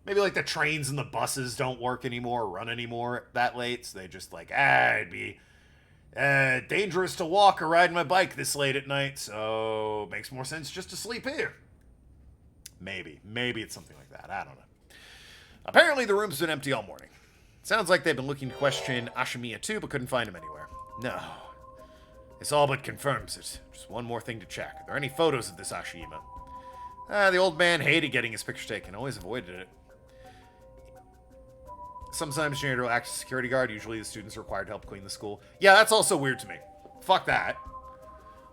like the trains and the buses don't work anymore, run anymore that late, so they just like, it'd be dangerous to walk or ride my bike this late at night, so it makes more sense just to sleep here. Maybe it's something like that, I don't know. Apparently the room's been empty all morning. Sounds like they've been looking to question Ashimiya too, but couldn't find him anywhere. No. This all but confirms it. Just one more thing to check. Are there any photos of this Ashima? The old man hated getting his picture taken, always avoided it. Sometimes janitor will act as security guard. Usually the students are required to help clean the school. Yeah, that's also weird to me. Fuck that.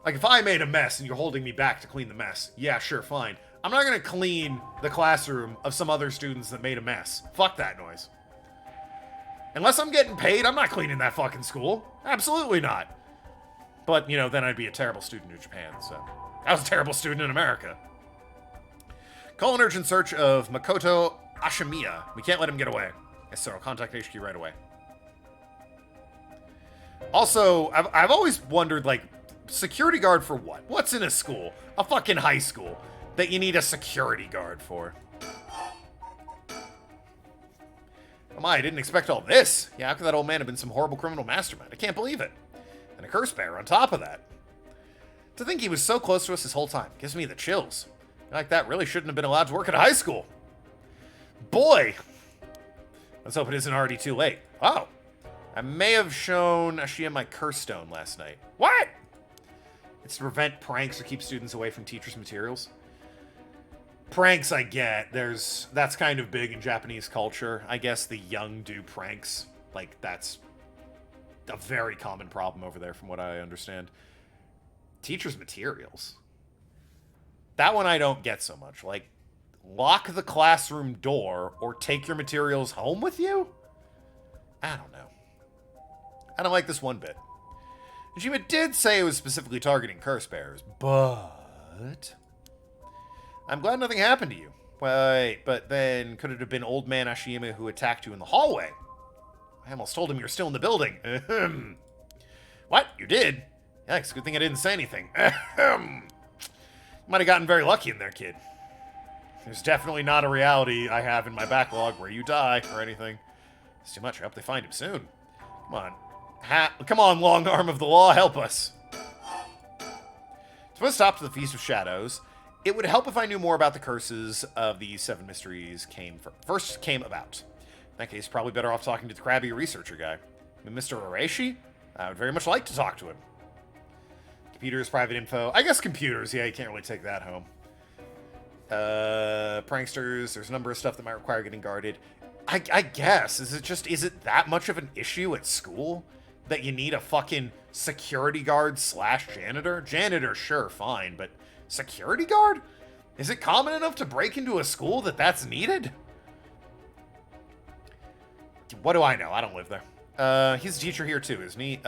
Like, if I made a mess and you're holding me back to clean the mess, yeah, sure, fine. I'm not gonna clean the classroom of some other students that made a mess. Fuck that noise. Unless I'm getting paid, I'm not cleaning that fucking school. Absolutely not. But, you know, then I'd be a terrible student in Japan, so... I was a terrible student in America. Call an urgent search of Makoto Ashimiya. We can't let him get away. Yes, sir. I'll contact HQ right away. Also, I've always wondered, like, security guard for what? What's in a school? A fucking high school that you need a security guard for? Oh my, I didn't expect all this. Yeah, how could that old man have been some horrible criminal mastermind? I can't believe it. And a curse bearer on top of that. To think he was so close to us this whole time gives me the chills. Like that really shouldn't have been allowed to work at a high school. Boy! Let's hope it isn't already too late. Oh! I may have shown Ashia my curse stone last night. What? It's to prevent pranks or keep students away from teachers' materials. Pranks, I get. That's kind of big in Japanese culture. I guess the young do pranks. Like, that's a very common problem over there, from what I understand. Teachers' materials. That one I don't get so much. Like, lock the classroom door or take your materials home with you? I don't know. I don't like this one bit. Najima did say it was specifically targeting curse bearers, but... I'm glad nothing happened to you. Wait, but then could it have been old man Ashiyama who attacked you in the hallway? I almost told him you were still in the building. What? You did? Yeah, it's a good thing I didn't say anything. You might have gotten very lucky in there, kid. There's definitely not a reality I have in my backlog where you die or anything. It's too much. I hope they find him soon. Come on. Come on, long arm of the law, help us. To put a stop to the Feast of Shadows, it would help if I knew more about the curses of the seven mysteries first came about. In that case, probably better off talking to the crabby researcher guy. I mean, Mr. Oreshi? I would very much like to talk to him. Computers, private info. I guess computers, yeah, you can't really take that home. Pranksters, there's a number of stuff that might require getting guarded. I guess. Is it that much of an issue at school? That you need a fucking security guard / janitor? Janitor, sure, fine, but security guard? Is it common enough to break into a school that's needed? What do I know? I don't live there. He's a teacher here too, isn't he?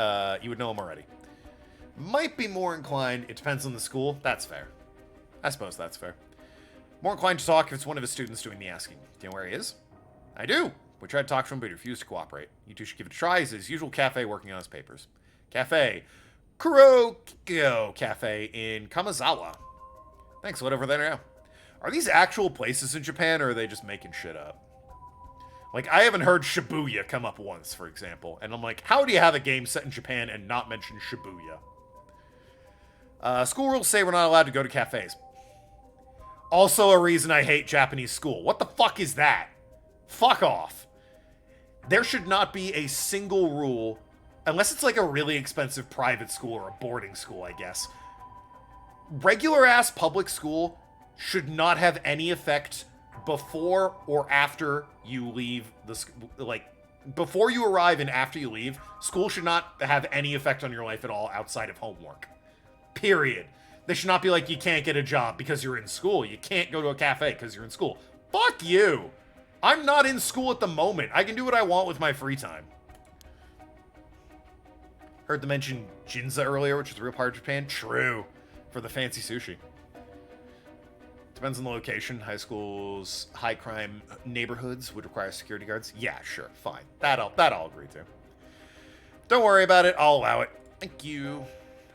You would know him already. Might be more inclined. It depends on the school. That's fair. I suppose that's fair. More inclined to talk if it's one of his students doing the asking. Do you know where he is? I do. We tried to talk to him, but he refused to cooperate. You two should give it a try. He's at his usual cafe working on his papers. Cafe. Kurokyo Cafe in Kamizawa. Thanks, whatever they now. Are these actual places in Japan, or are they just making shit up? Like, I haven't heard Shibuya come up once, for example. And I'm like, how do you have a game set in Japan and not mention Shibuya? School rules say we're not allowed to go to cafes. Also a reason I hate Japanese school. What the fuck is that? Fuck off. There should not be a single rule, unless it's like a really expensive private school or a boarding school, I guess. Regular-ass public school should not have any effect before or after you leave the like before you arrive and after you leave. School should not have any effect on your life at all outside of homework. Period. They should not be like, you can't get a job because you're in school. You can't go to a cafe because you're in school. Fuck you. I'm not in school at the moment. I can do what I want with my free time. Heard them mention Ginza earlier, which is a real part of Japan. True. For the fancy sushi. Depends on the location. High schools, high crime neighborhoods would require security guards. Yeah, sure, fine. That I'll agree to. Don't worry about it. I'll allow it. Thank you.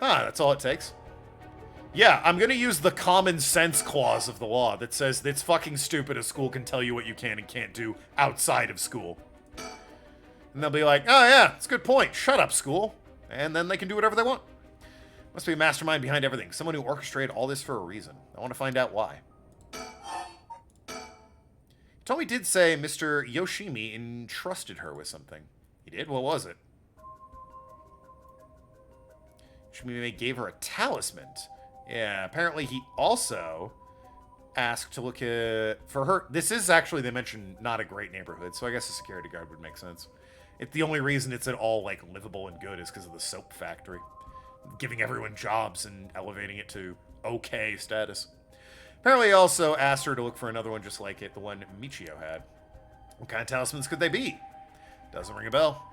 That's all it takes. Yeah, I'm gonna use the common sense clause of the law that says it's fucking stupid a school can tell you what you can and can't do outside of school. And they'll be like, oh yeah, it's a good point. Shut up, school. And then they can do whatever they want. Must be a mastermind behind everything. Someone who orchestrated all this for a reason. I want to find out why. Tommy did say Mr. Yoshimi entrusted her with something. He did? What was it? Yoshimi gave her a talisman. Yeah, apparently he also asked to look for her. This is actually, they mentioned, not a great neighborhood, so I guess a security guard would make sense. The only reason it's at all, like, livable and good is because of the soap factory. Giving everyone jobs and elevating it to okay status. Apparently he also asked her to look for another one just like it, the one Michio had. What kind of talismans could they be? Doesn't ring a bell.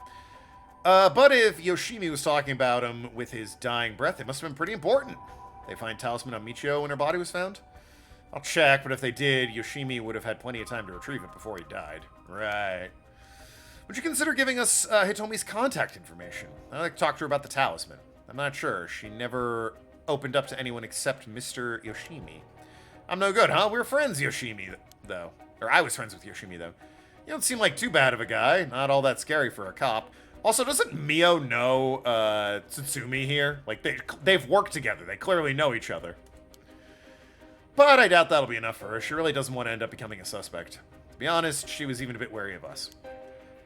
But if Yoshimi was talking about him with his dying breath, it must have been pretty important. They find talisman on Michio when her body was found? I'll check, but if they did, Yoshimi would have had plenty of time to retrieve it before he died. Right. Would you consider giving us Hitomi's contact information? I'd like to talk to her about the talisman. I'm not sure. She never opened up to anyone except Mr. Yoshimi. I'm no good, huh? We're friends, Yoshimi, though. Or I was friends with Yoshimi, though. You don't seem like too bad of a guy. Not all that scary for a cop. Also, doesn't Mio know Tsutsumi here? Like, they've worked together. They clearly know each other. But I doubt that'll be enough for her. She really doesn't want to end up becoming a suspect. To be honest, she was even a bit wary of us.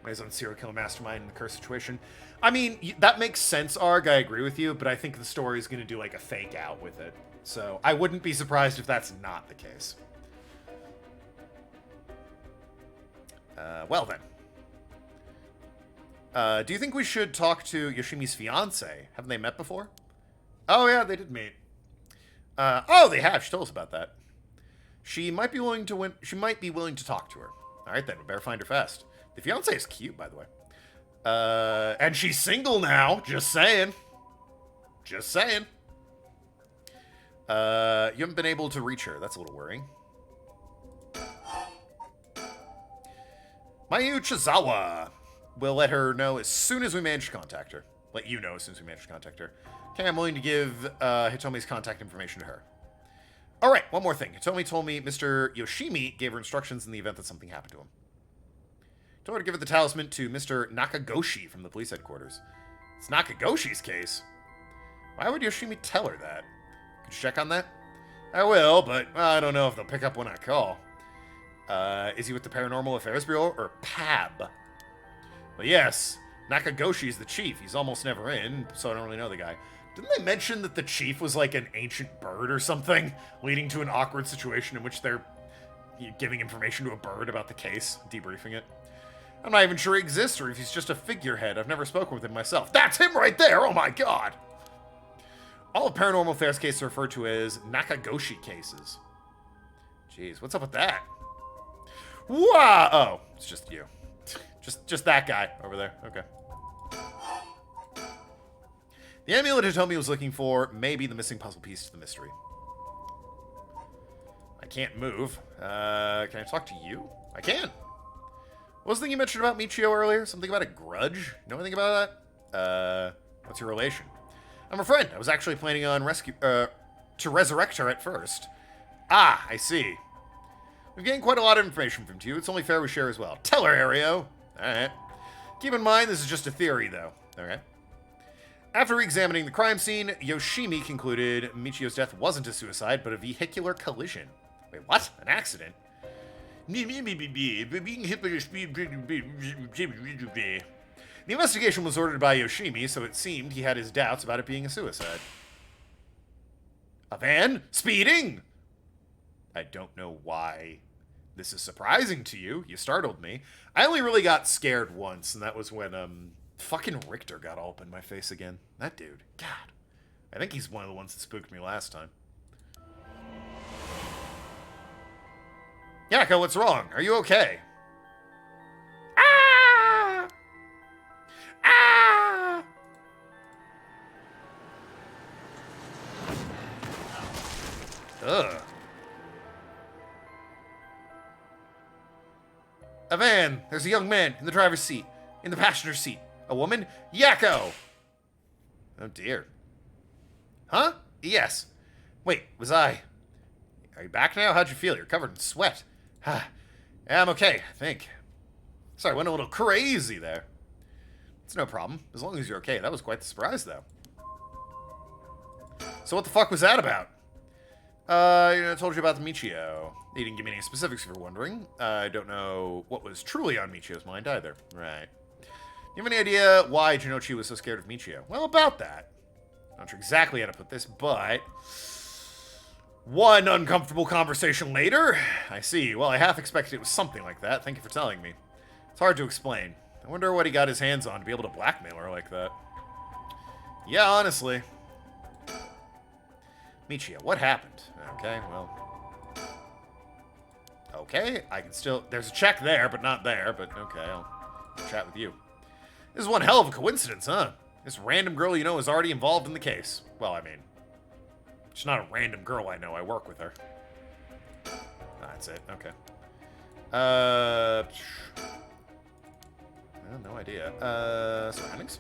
His own serial killer mastermind in the curse situation. I mean, that makes sense, Arg. I agree with you, but I think the story is going to do, like, a fake out with it. So I wouldn't be surprised if that's not the case. Well, then. Do you think we should talk to Yoshimi's fiance? Haven't they met before? Oh, yeah, they did meet. Oh, they have. She told us about that. She might be willing to talk to her. All right, then. We better find her fast. The fiance is cute, by the way. And she's single now. Just saying. Just saying. You haven't been able to reach her. That's a little worrying. Mayu Chizawa. We'll let her know as soon as we manage to contact her. Let you know as soon as we manage to contact her. Okay, I'm willing to give Hitomi's contact information to her. All right, one more thing. Hitomi told me Mr. Yoshimi gave her instructions in the event that something happened to him. Told her to give her the talisman to Mr. Nakagoshi from the police headquarters. It's Nakagoshi's case. Why would Yoshimi tell her that? Could you check on that? I will, but I don't know if they'll pick up when I call. Is he with the Paranormal Affairs Bureau or PAB? Well, yes. Nakagoshi's the chief. He's almost never in, so I don't really know the guy. Didn't they mention that the chief was like an ancient bird or something, leading to an awkward situation in which they're giving information to a bird about the case, debriefing it? I'm not even sure he exists or if he's just a figurehead. I've never spoken with him myself. That's him right there! Oh my god! All of Paranormal Affairs cases are referred to as Nakagoshi cases. Jeez, what's up with that? Wow! Oh, it's just you. Just that guy over there. Okay. The amulet Hitomi was looking for may be the missing puzzle piece to the mystery. I can't move. Can I talk to you? I can. What was the thing you mentioned about Michio earlier? Something about a grudge? Know anything about that? What's your relation? I'm her friend. I was actually planning on to resurrect her at first. Ah, I see. We've gained quite a lot of information from you. It's only fair we share as well. Tell her, Ario. Alright. Keep in mind, this is just a theory, though. Okay. After re-examining the crime scene, Yoshimi concluded Michio's death wasn't a suicide, but a vehicular collision. Wait, what? An accident? The investigation was ordered by Yoshimi, so it seemed he had his doubts about it being a suicide. A van? Speeding? I don't know why this is surprising to you. You startled me. I only really got scared once, and that was when, fucking Richter got all up in my face again. That dude. God. I think he's one of the ones that spooked me last time. Yako, what's wrong? Are you okay? Ah! Ah! Ugh. A van. There's a young man in the driver's seat. In the passenger seat. A woman? Yako! Oh, dear. Huh? Yes. Wait, was I... Are you back now? How'd you feel? You're covered in sweat. Yeah, I'm okay, I think. Sorry, I went a little crazy there. It's no problem, as long as you're okay. That was quite the surprise, though. So what the fuck was that about? I told you about the Michio. He didn't give me any specifics if you're wondering. I don't know what was truly on Michio's mind either. Right. You have any idea why Jinochi was so scared of Michio? Well, about that. Not sure exactly how to put this, but... One uncomfortable conversation later. I see. Well, I half expected it was something like that. Thank you for telling me. It's hard to explain. I wonder what he got his hands on to be able to blackmail her like that. Yeah, honestly. Michio, what happened? Okay, well... Okay, I can still... There's a check there, but not there. But okay, I'll chat with you. This is one hell of a coincidence, huh? This random girl you know is already involved in the case. Well, I mean... She's not a random girl I know. I work with her. That's it. Okay. No idea. Surroundings?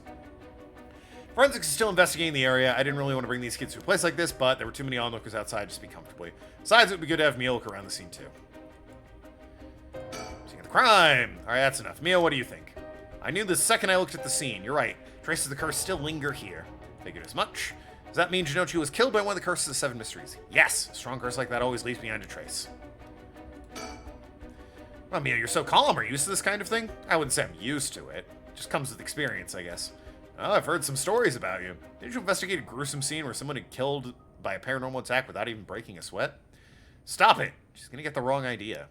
Forensics is still investigating the area. I didn't really want to bring these kids to a place like this, but there were too many onlookers outside just to be comfortably. Besides, it would be good to have Mia look around the scene, too. Scene of the crime! Alright, that's enough. Mia, what do you think? I knew the second I looked at the scene. You're right. Traces of the curse still linger here. Figured as much. Does that mean Jinochi was killed by one of the curses of the 7 mysteries? Yes! Strong curse like that always leaves behind a trace. Well, Mia, you're so calm. Are you used to this kind of thing? I wouldn't say I'm used to it. It just comes with experience, I guess. Well, I've heard some stories about you. Didn't you investigate a gruesome scene where someone had killed by a paranormal attack without even breaking a sweat? Stop it. She's gonna get the wrong idea.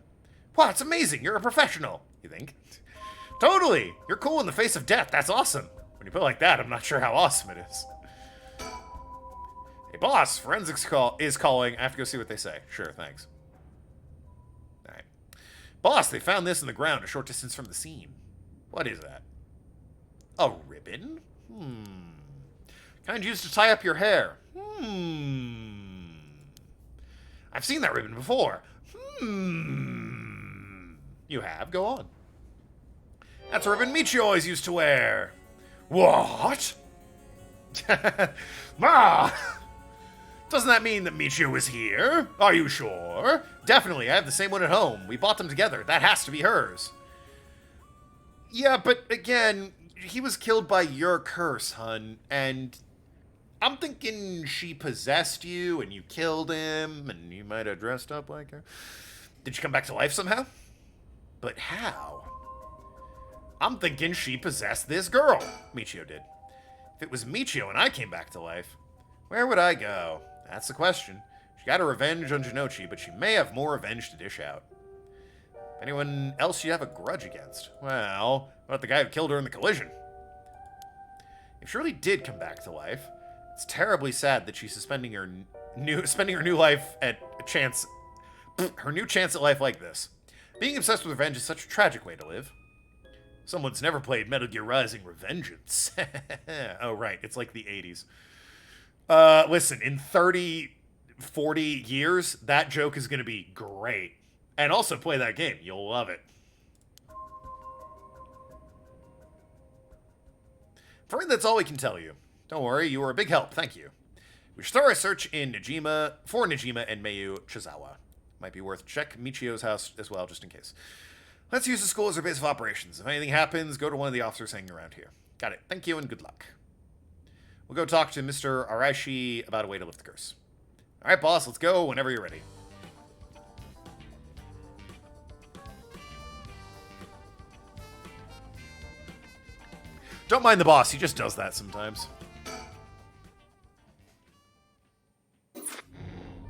Wow, it's amazing. You're a professional. You think? Totally. You're cool in the face of death. That's awesome. When you put it like that, I'm not sure how awesome it is. Hey, boss, forensics is calling. I have to go see what they say. Sure, thanks. All right. Boss, they found this in the ground a short distance from the scene. What is that? A ribbon? Kind used to tie up your hair. I've seen that ribbon before. You have? Go on. That's a ribbon Michio always used to wear. What? Doesn't that mean that Michio was here? Are you sure? Definitely, I have the same one at home. We bought them together. That has to be hers. Yeah, but again, he was killed by your curse, hun, and I'm thinking she possessed you and you killed him and you might have dressed up like her. Did she come back to life somehow? But how? I'm thinking she possessed this girl. Michio did. If it was Michio and I came back to life, where would I go? That's the question. She got her revenge on Jinochi, but she may have more revenge to dish out. Anyone else you have a grudge against? Well, what about the guy who killed her in the collision? If she really did come back to life, it's terribly sad that she's spending her new life at a chance, her new chance at life like this. Being obsessed with revenge is such a tragic way to live. Someone's never played Metal Gear Rising Revengeance. Oh, right. It's like the 80s. Listen, in 30, 40 years, that joke is going to be great. And also play that game. You'll love it. Friend, that's all we can tell you. Don't worry, you were a big help, thank you. We should start our search in Najima, for Najima and Mayu Chizawa. Might be worth check Michio's house as well, just in case. Let's use the school as our base of operations. If anything happens, go to one of the officers hanging around here. Got it. Thank you and good luck. We'll go talk to Mr. Araishi about a way to lift the curse. Alright, boss, let's go whenever you're ready. Don't mind the boss, he just does that sometimes.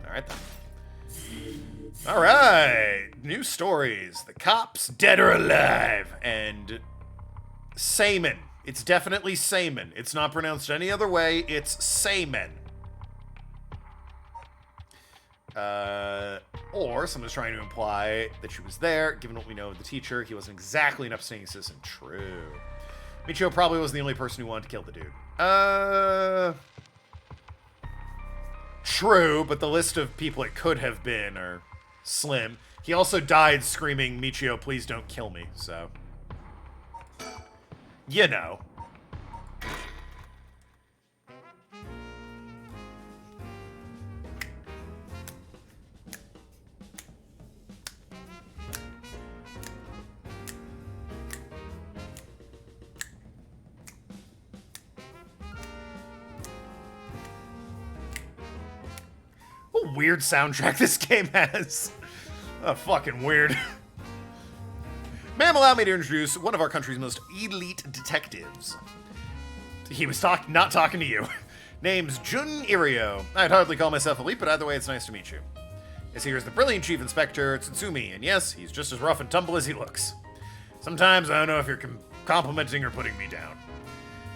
Alright then. Alright, new stories. The cops, dead or alive. And Seaman. It's definitely Seaman. It's not pronounced any other way. It's Seaman. Or someone's trying to imply that she was there. Given what we know of the teacher, he wasn't exactly an upstanding citizen. True. Michio probably wasn't the only person who wanted to kill the dude. True, but the list of people it could have been are slim. He also died screaming, Michio, please don't kill me, so... You know. What a weird soundtrack this game has. Oh, fucking weird. Ma'am, allow me to introduce one of our country's most elite detectives. He was not talking to you. Name's Jun Irio. I'd hardly call myself elite, but either way, it's nice to meet you. Yes, here's the brilliant Chief Inspector, Tsutsumi, and yes, he's just as rough and tumble as he looks. Sometimes I don't know if you're complimenting or putting me down.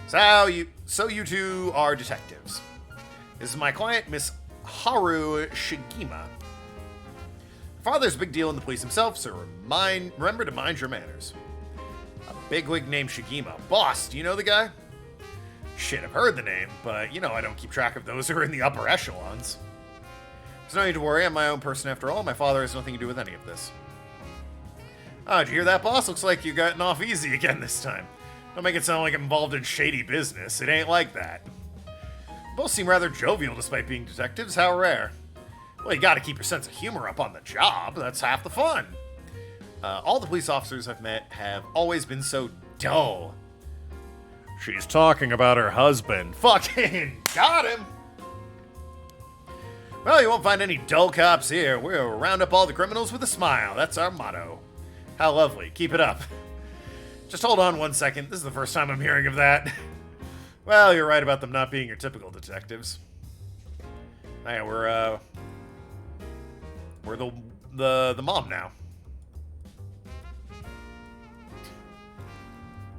So you two are detectives. This is my client, Miss Haru Shigima. Father's a big deal in the police himself, so remember to mind your manners. A bigwig named Shigima. Boss, do you know the guy? Shit, I've heard the name, but, you know, I don't keep track of those who are in the upper echelons. There's no need to worry, I'm my own person after all. My father has nothing to do with any of this. Oh, did you hear that, boss? Looks like you gotten off easy again this time. Don't make it sound like I'm involved in shady business. It ain't like that. Both seem rather jovial despite being detectives. How rare. Well, you gotta keep your sense of humor up on the job. That's half the fun. All the police officers I've met have always been so dull. She's talking about her husband. Fucking got him! Well, you won't find any dull cops here. We'll round up all the criminals with a smile. That's our motto. How lovely. Keep it up. Just hold on one second. This is the first time I'm hearing of that. Well, you're right about them not being your typical detectives. Oh, yeah, we're the mom now.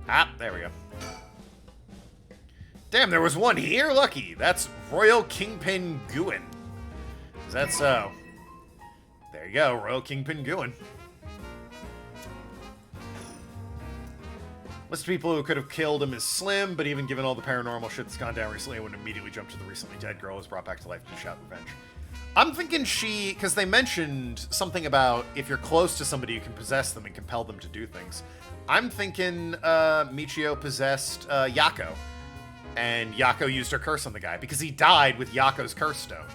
Ah, there we go. Damn, there was one here? Lucky. That's Royal Kingpin Guin. Is that so? There you go, Royal Kingpin Guin. List of people who could have killed him is slim, but even given all the paranormal shit that's gone down recently, I wouldn't immediately jump to the recently dead girl who was brought back to life to shout revenge. I'm thinking because they mentioned something about if you're close to somebody, you can possess them and compel them to do things. I'm thinking Michio possessed Yako, and Yako used her curse on the guy, because he died with Yako's curse stone.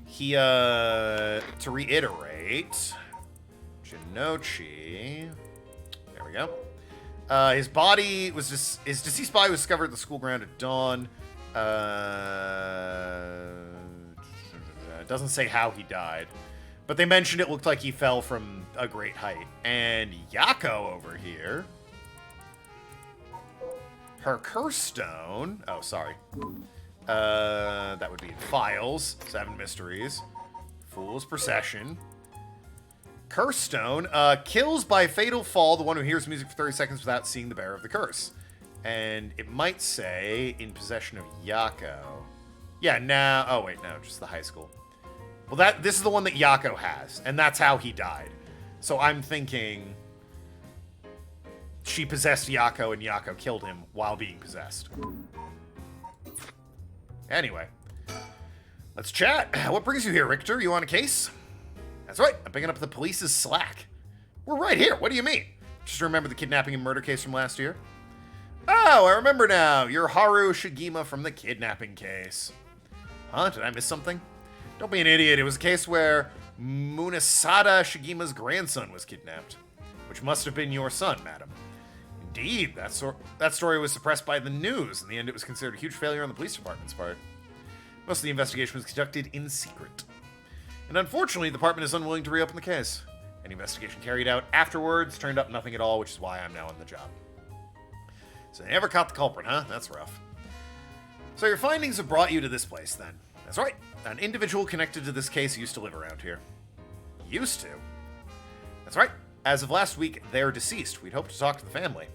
He, to reiterate, Jinochi, there we go. His body was his deceased body was discovered at the school ground at dawn. It doesn't say how he died, but they mentioned it looked like he fell from a great height. And Yako over here, her curse stone. Oh, sorry. That would be Files, 7 Mysteries, Fool's Procession. Curse stone kills by fatal fall the one who hears music for 30 seconds without seeing the bearer of the curse. And it might say in possession of Yako. Yeah, now. Oh wait, no, just the high school. Well, this is the one that Yako has, and that's how he died. So I'm thinking she possessed Yako, and Yako killed him while being possessed. Anyway, let's chat. What brings you here, Richter? You on a case? That's right, I'm picking up the police's slack. We're right here, what do you mean? Just remember the kidnapping and murder case from last year? Oh, I remember now. You're Haru Shigima from the kidnapping case. Huh? Did I miss something? Don't be an idiot. It was a case where Munasada Shigima's grandson was kidnapped, which must have been your son, madam. Indeed, that story was suppressed by the news. In the end, it was considered a huge failure on the police department's part. Most of the investigation was conducted in secret. And unfortunately, the department is unwilling to reopen the case. An investigation carried out afterwards turned up nothing at all, which is why I'm now on the job. So they never caught the culprit, huh? That's rough. So your findings have brought you to this place, then. That's right. An individual connected to this case used to live around here. Used to? That's right. As of last week, they're deceased. We'd hoped to talk to the family.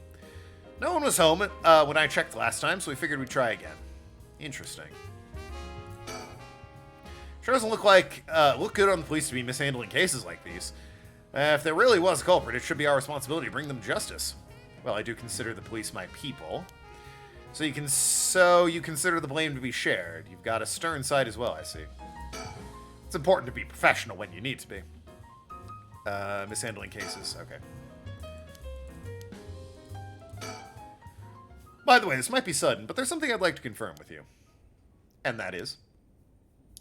No one was home when I checked last time, so we figured we'd try again. Interesting. Sure doesn't look good on the police to be mishandling cases like these. If there really was a culprit, it should be our responsibility to bring them to justice. Well, I do consider the police my people. So you consider the blame to be shared. You've got a stern side as well, I see. It's important to be professional when you need to be. Mishandling cases, okay. By the way, this might be sudden, but there's something I'd like to confirm with you. And that is...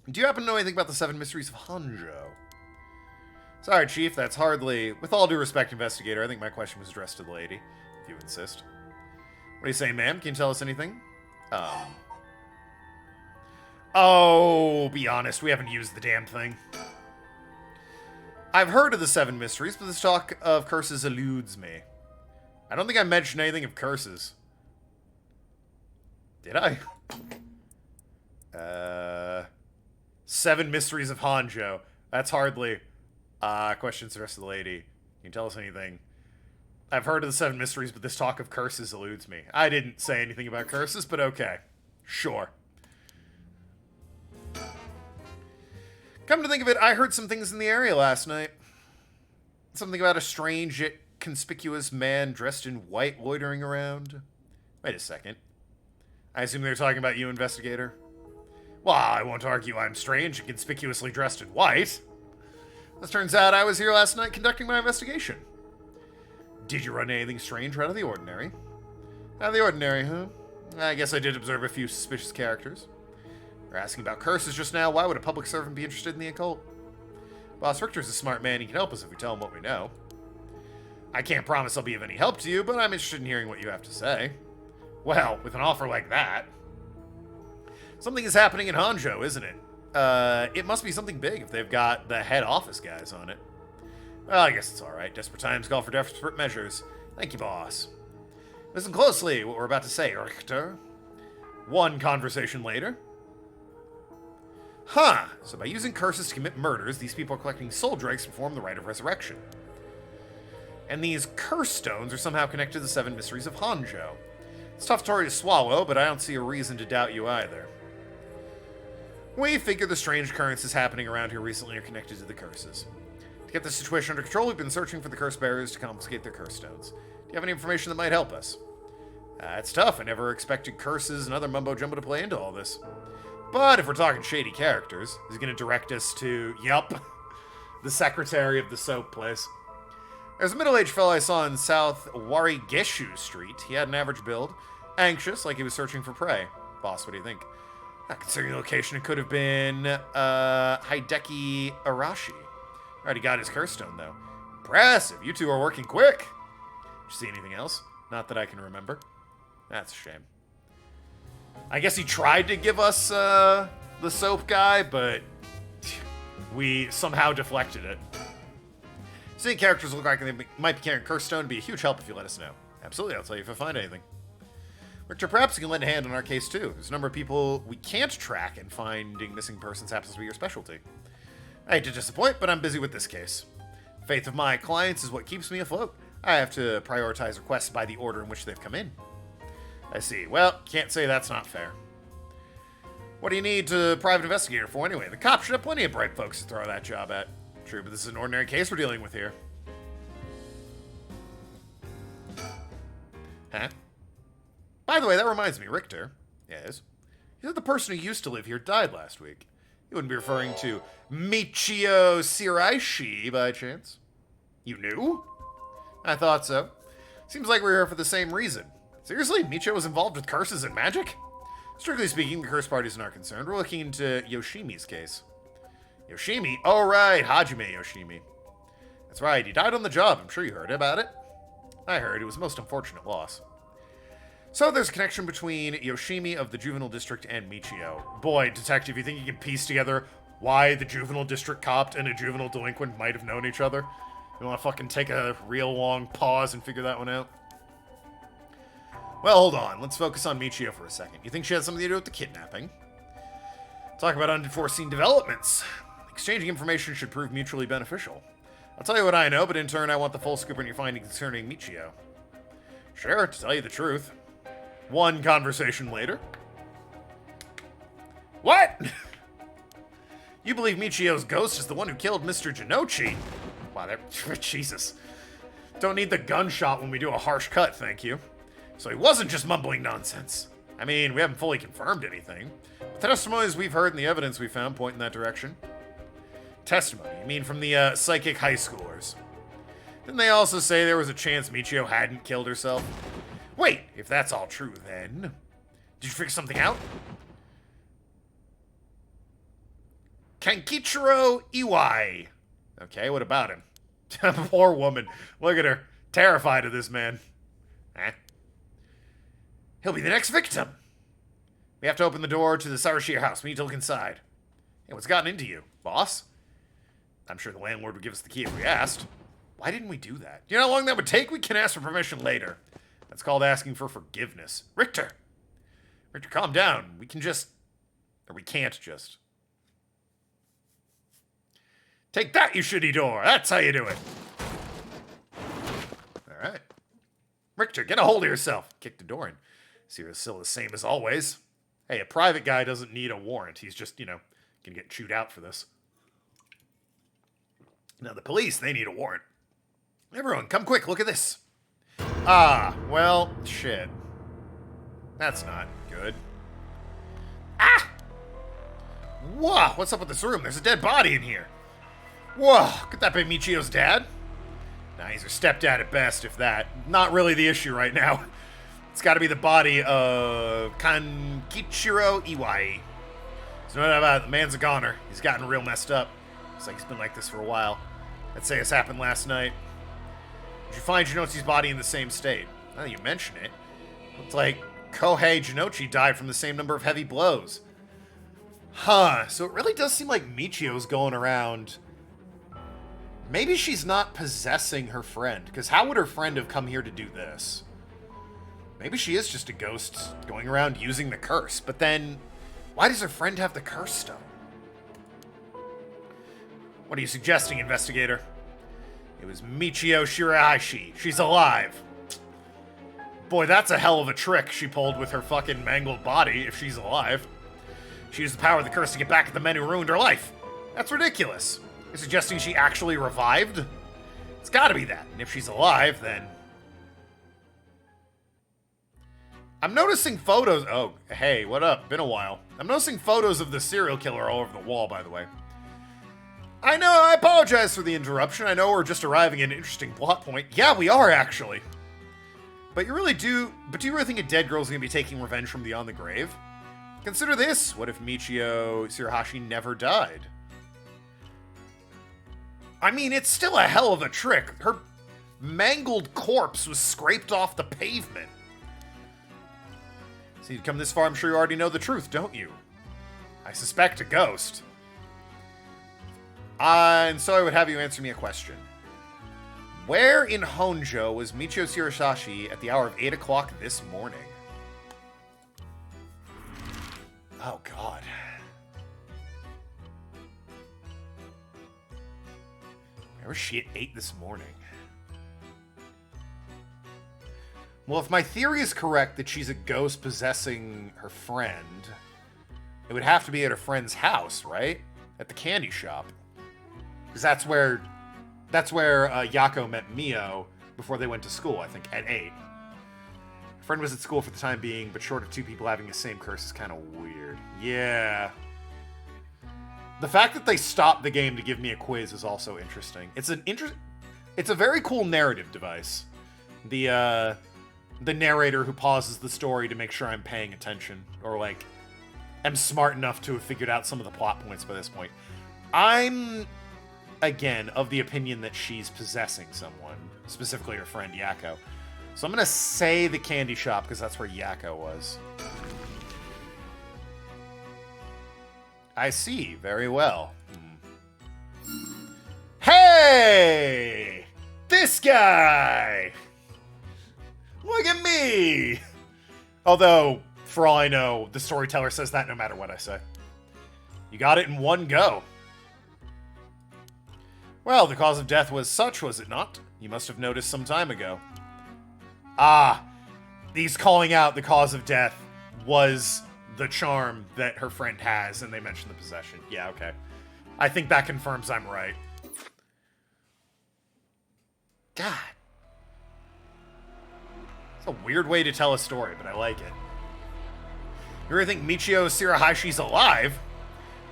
Do you happen to know anything about the 7 Mysteries of Hanzhou? Sorry, Chief, that's hardly... With all due respect, investigator, I think my question was addressed to the lady, if you insist. What do you say, ma'am? Can you tell us anything? Oh, be honest, we haven't used the damn thing. I've heard of the 7 Mysteries, but this talk of curses eludes me. I don't think I mentioned anything of curses. Did I? 7 Mysteries of Hanzhou. That's hardly... questions the rest of the lady. Can you tell us anything? I've heard of the 7 Mysteries, but this talk of curses eludes me. I didn't say anything about curses, but okay. Sure. Come to think of it, I heard some things in the area last night. Something about a strange yet conspicuous man dressed in white loitering around. Wait a second. I assume they're talking about you, investigator? Well, I won't argue I'm strange and conspicuously dressed in white. As turns out, I was here last night conducting my investigation. Did you run anything strange or out of the ordinary? Out of the ordinary, huh? I guess I did observe a few suspicious characters. We're asking about curses just now. Why would a public servant be interested in the occult? Boss Richter's a smart man. He can help us if we tell him what we know. I can't promise I'll be of any help to you, but I'm interested in hearing what you have to say. Well, with an offer like that... Something is happening in Hanzhou, isn't it? It must be something big if they've got the head office guys on it. Well, I guess it's alright. Desperate times call for desperate measures. Thank you, boss. Listen closely what we're about to say, Richter. One conversation later. Huh. So by using curses to commit murders, these people are collecting soul dregs to perform the rite of resurrection. And these curse stones are somehow connected to the 7 Mysteries of Hanzhou. It's a tough story to swallow, but I don't see a reason to doubt you either. We figure the strange occurrences happening around here recently are connected to the curses. To get the situation under control, we've been searching for the curse bearers to confiscate their curse stones. Do you have any information that might help us? It's tough. I never expected curses and other mumbo-jumbo to play into all this. But if we're talking shady characters, he's going to direct us to, yup, the secretary of the soap place. There's a middle-aged fellow I saw in South Warigeshu Street. He had an average build, anxious, like he was searching for prey. Boss, what do you think? Considering the location, it could have been Hideki Arashi. Already got his curse stone, though. Impressive. You two are working quick. Did you see anything else? Not that I can remember. That's a shame. I guess he tried to give us the soap guy, but we somehow deflected it. Seeing characters look like they might be carrying curse stone would be a huge help if you let us know. Absolutely, I'll tell you if I find anything. Richter, perhaps you can lend a hand on our case, too. There's a number of people we can't track, and finding missing persons happens to be your specialty. I hate to disappoint, but I'm busy with this case. Faith of my clients is what keeps me afloat. I have to prioritize requests by the order in which they've come in. I see. Well, can't say that's not fair. What do you need a private investigator for anyway? The cops should have plenty of bright folks to throw that job at. True, but this is an ordinary case we're dealing with here. Huh? By the way, that reminds me, Richter. Yes? You said the person who used to live here died last week. You wouldn't be referring to Michio Shiraishi by chance? You knew? I thought so. Seems like we're here for the same reason. Seriously? Michio was involved with curses and magic? Strictly speaking, the curse parties are not concerned. We're looking into Yoshimi's case. Yoshimi? Oh, right. Hajime Yoshimi. That's right. He died on the job. I'm sure you heard about it. I heard. It was a most unfortunate loss. So there's a connection between Yoshimi of the Juvenile District and Michio. Boy, detective, you think you can piece together why the Juvenile District cop and a juvenile delinquent might have known each other? You want to fucking take a real long pause and figure that one out? Well, hold on. Let's focus on Michio for a second. You think she had something to do with the kidnapping? Talk about unforeseen developments. Exchanging information should prove mutually beneficial. I'll tell you what I know, but in turn I want the full scoop on your findings concerning Michio. Sure, to tell you the truth. One conversation later. What? You believe Michio's ghost is the one who killed Mr. Jinochi? Wow, Jesus. Don't need the gunshot when we do a harsh cut, thank you. So he wasn't just mumbling nonsense. I mean, we haven't fully confirmed anything. But the testimonies we've heard and the evidence we found point in that direction. Testimony? You mean from the psychic high schoolers? Didn't they also say there was a chance Michio hadn't killed herself? Wait, if that's all true, then... Did you figure something out? Kankichiro Iwai. Okay, what about him? Poor woman. Look at her. Terrified of this man. Eh? He'll be the next victim. We have to open the door to the Sarashir house. We need to look inside. Hey, what's gotten into you? Boss? I'm sure the landlord would give us the key if we asked. Why didn't we do that? Do you know how long that would take? We can ask for permission later. That's called asking for forgiveness. Richter, calm down. We can just... Or we can't just. Take that, you shitty door. That's how you do it. All right. Richter, get a hold of yourself. Kick the door in. See, it's still the same as always. Hey, a private guy doesn't need a warrant. He's just, gonna get chewed out for this. Now, the police, they need a warrant. Everyone, come quick. Look at this. Ah, well, shit. That's not good. Ah! Whoa, what's up with this room? There's a dead body in here. Whoa, could that be Michio's dad? Nah, he's her stepdad at best, if that. Not really the issue right now. It's gotta be the body of Kankichiro Iwai. There's no doubt about it, the man's a goner. He's gotten real messed up. Looks like he's been like this for a while. Let's say this happened last night. Did you find Jinochi's body in the same state? Now that you mention it, looks like Kohei Jinochi died from the same number of heavy blows. Huh, so it really does seem like Michio's going around. Maybe she's not possessing her friend, because how would her friend have come here to do this? Maybe she is just a ghost going around using the curse, but then why does her friend have the curse stone? What are you suggesting, investigator? It was Michio Shirahashi. She's alive. Boy, that's a hell of a trick she pulled with her fucking mangled body if she's alive. She used the power of the curse to get back at the men who ruined her life. That's ridiculous. You're suggesting she actually revived? It's gotta be that. And if she's alive, then... I'm noticing photos... Oh, hey, what up? Been a while. I'm noticing photos of the serial killer all over the wall, by the way. I know, I apologize for the interruption. I know we're just arriving at an interesting plot point. Yeah, we are, actually. But do you really think a dead girl's gonna be taking revenge from beyond the grave? Consider this. What if Michio Shirahashi never died? I mean, it's still a hell of a trick. Her mangled corpse was scraped off the pavement. So you've come this far, I'm sure you already know the truth, don't you? I suspect a ghost. And so I would have you answer me a question. Where in Honjo was Michio Shirahashi at the hour of 8 o'clock this morning? Oh, God. Where was she at 8 this morning? Well, if my theory is correct that she's a ghost possessing her friend, it would have to be at her friend's house, right? At the candy shop. Because that's where Yako met Mio before they went to school, I think, at 8. Her friend was at school for the time being, but short of two people having the same curse is kind of weird. Yeah. The fact that they stopped the game to give me a quiz is also interesting. It's a very cool narrative device. The the narrator who pauses the story to make sure I'm paying attention, or like am smart enough to have figured out some of the plot points by this point. I'm, again, of the opinion that she's possessing someone, specifically her friend Yakko. So I'm going to say the candy shop because that's where Yakko was. I see. Very well. Hey! This guy! Look at me! Although, for all I know, the storyteller says that no matter what I say. You got it in one go. Well, the cause of death was such, was it not? You must have noticed some time ago. Ah, he's calling out the cause of death was the charm that her friend has, and they mentioned the possession. Yeah, okay. I think that confirms I'm right. God. It's a weird way to tell a story, but I like it. You really think Michio Shirahashi's alive?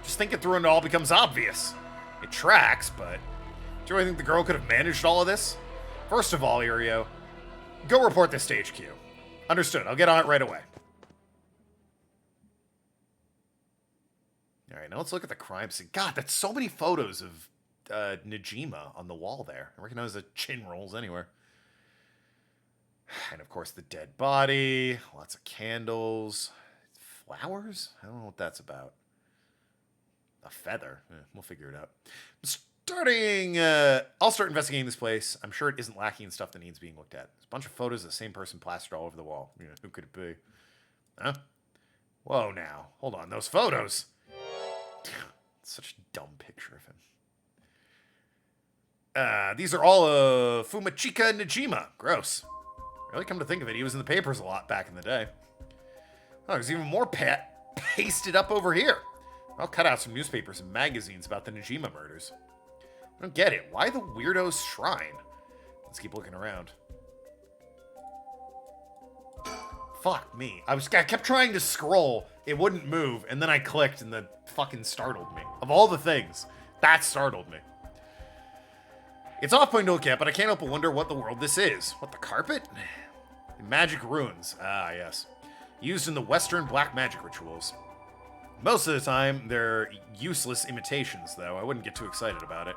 Just think it through and it all becomes obvious. It tracks, but do you really think the girl could have managed all of this? First of all, Irio, go report this to HQ. Understood. I'll get on it right away. All right, now let's look at the crime scene. God, that's so many photos of Najima on the wall there. I recognize the chin rolls anywhere. And, of course, the dead body. Lots of candles. Flowers? I don't know what that's about. A feather. We'll figure it out. I'll start investigating this place. I'm sure it isn't lacking in stuff that needs being looked at. There's a bunch of photos of the same person plastered all over the wall. Yeah, who could it be? Huh? Whoa, now. Hold on. Those photos. Such a dumb picture of him. These are all Fumachika Najima. Gross. Really, come to think of it, he was in the papers a lot back in the day. Oh, there's even more pasted up over here. I'll cut out some newspapers and magazines about the Najima murders. I don't get it. Why the weirdo's shrine? Let's keep looking around. Fuck me. I kept trying to scroll. It wouldn't move, and then I clicked, and that fucking startled me. Of all the things, that startled me. It's off-putting to look at, but I can't help but wonder what the world this is. What, the carpet? Magic runes. Ah, yes. Used in the Western black magic rituals. Most of the time, they're useless imitations, though. I wouldn't get too excited about it.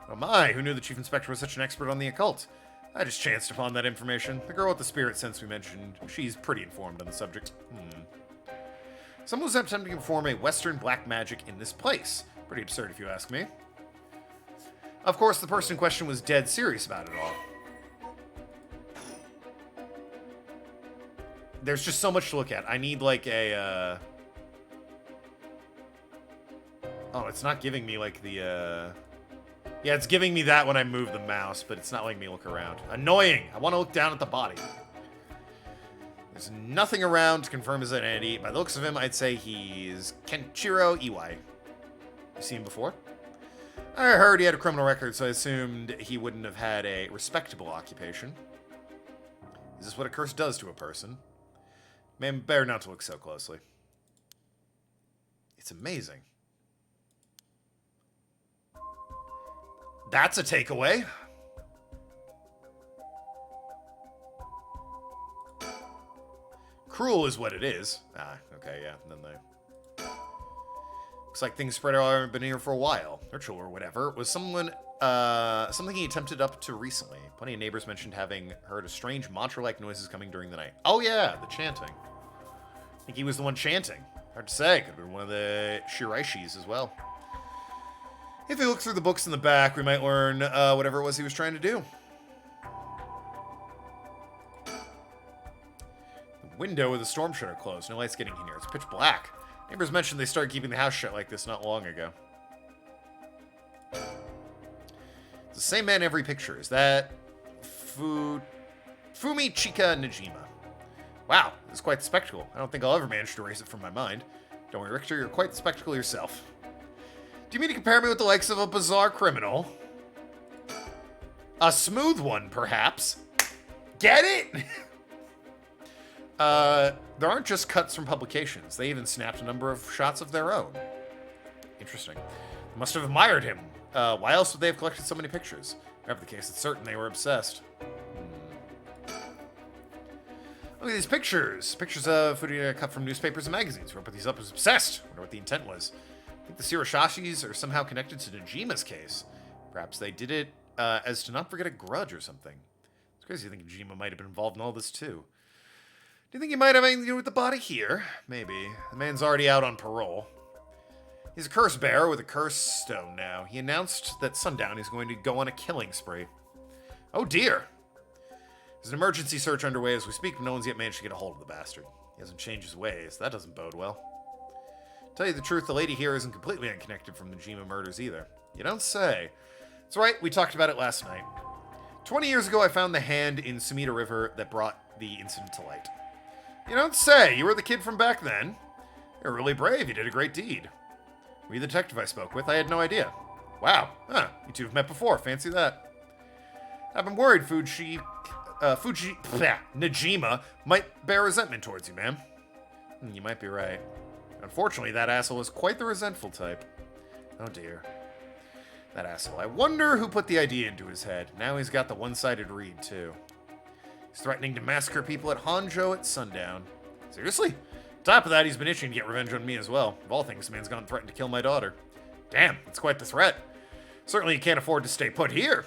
Oh my, who knew the Chief Inspector was such an expert on the occult? I just chanced upon that information. The girl with the spirit sense we mentioned, she's pretty informed on the subject. Someone was attempting to perform a Western black magic in this place. Pretty absurd if you ask me. Of course, the person in question was dead serious about it all. There's just so much to look at. I need like a, Oh, it's not giving me like the, Yeah, it's giving me that when I move the mouse, but it's not letting me look around. Annoying! I want to look down at the body. There's nothing around to confirm his identity. By the looks of him, I'd say he's Kenshiro Iwai. You seen him before? I heard he had a criminal record, so I assumed he wouldn't have had a respectable occupation. Is this what a curse does to a person? Man, better not to look so closely. It's amazing. That's a takeaway. Cruel is what it is. Ah, okay, yeah. Then they... Looks like things spread out. I've been here for a while. Ritual or whatever. It was something he attempted up to recently. Plenty of neighbors mentioned having heard a strange mantra-like noises coming during the night. Oh yeah, the chanting. I think he was the one chanting. Hard to say. Could have been one of the Shiraishis as well. If we look through the books in the back, we might learn whatever it was he was trying to do. The window with the storm shutter closed. No lights getting in here. It's pitch black. Neighbors mentioned they started keeping the house shut like this not long ago. It's the same man in every picture. Is that Fumichika Najima? Wow, this is quite the spectacle. I don't think I'll ever manage to erase it from my mind. Don't worry, Richter, you're quite the spectacle yourself. Do you mean to compare me with the likes of a bizarre criminal? A smooth one, perhaps. Get it? There aren't just cuts from publications. They even snapped a number of shots of their own. Interesting. They must have admired him. Why else would they have collected so many pictures? Whatever the case, it's certain they were obsessed. Look at these pictures. Pictures of food cut from newspapers and magazines. Whoever put these up was obsessed. Wonder what the intent was. I think the Shirashashis are somehow connected to Nejima's case. Perhaps they did it as to not forget a grudge or something. It's crazy to think Nejima might have been involved in all this too. Do you think he might have anything to do with the body here? Maybe. The man's already out on parole. He's a curse bearer with a curse stone now. He announced that sundown he's going to go on a killing spree. Oh dear. There's an emergency search underway as we speak, but no one's yet managed to get a hold of the bastard. He hasn't changed his ways. That doesn't bode well. To tell you the truth, the lady here isn't completely unconnected from the Nejima murders either. You don't say. That's right, we talked about it last night. 20 years ago, I found the hand in Sumida River that brought the incident to light. You don't say. You were the kid from back then. You're really brave. You did a great deed. Were you the detective I spoke with? I had no idea. Wow. Huh. You two have met before. Fancy that. I've been worried Nejima might bear resentment towards you, ma'am. You might be right. Unfortunately, that asshole is quite the resentful type. Oh dear. That asshole. I wonder who put the idea into his head. Now he's got the one-sided read, too. He's threatening to massacre people at Hanzhou at sundown. Seriously? On top of that, he's been itching to get revenge on me as well. Of all things, this man's gone and threatened to kill my daughter. Damn, that's quite the threat. Certainly you can't afford to stay put here.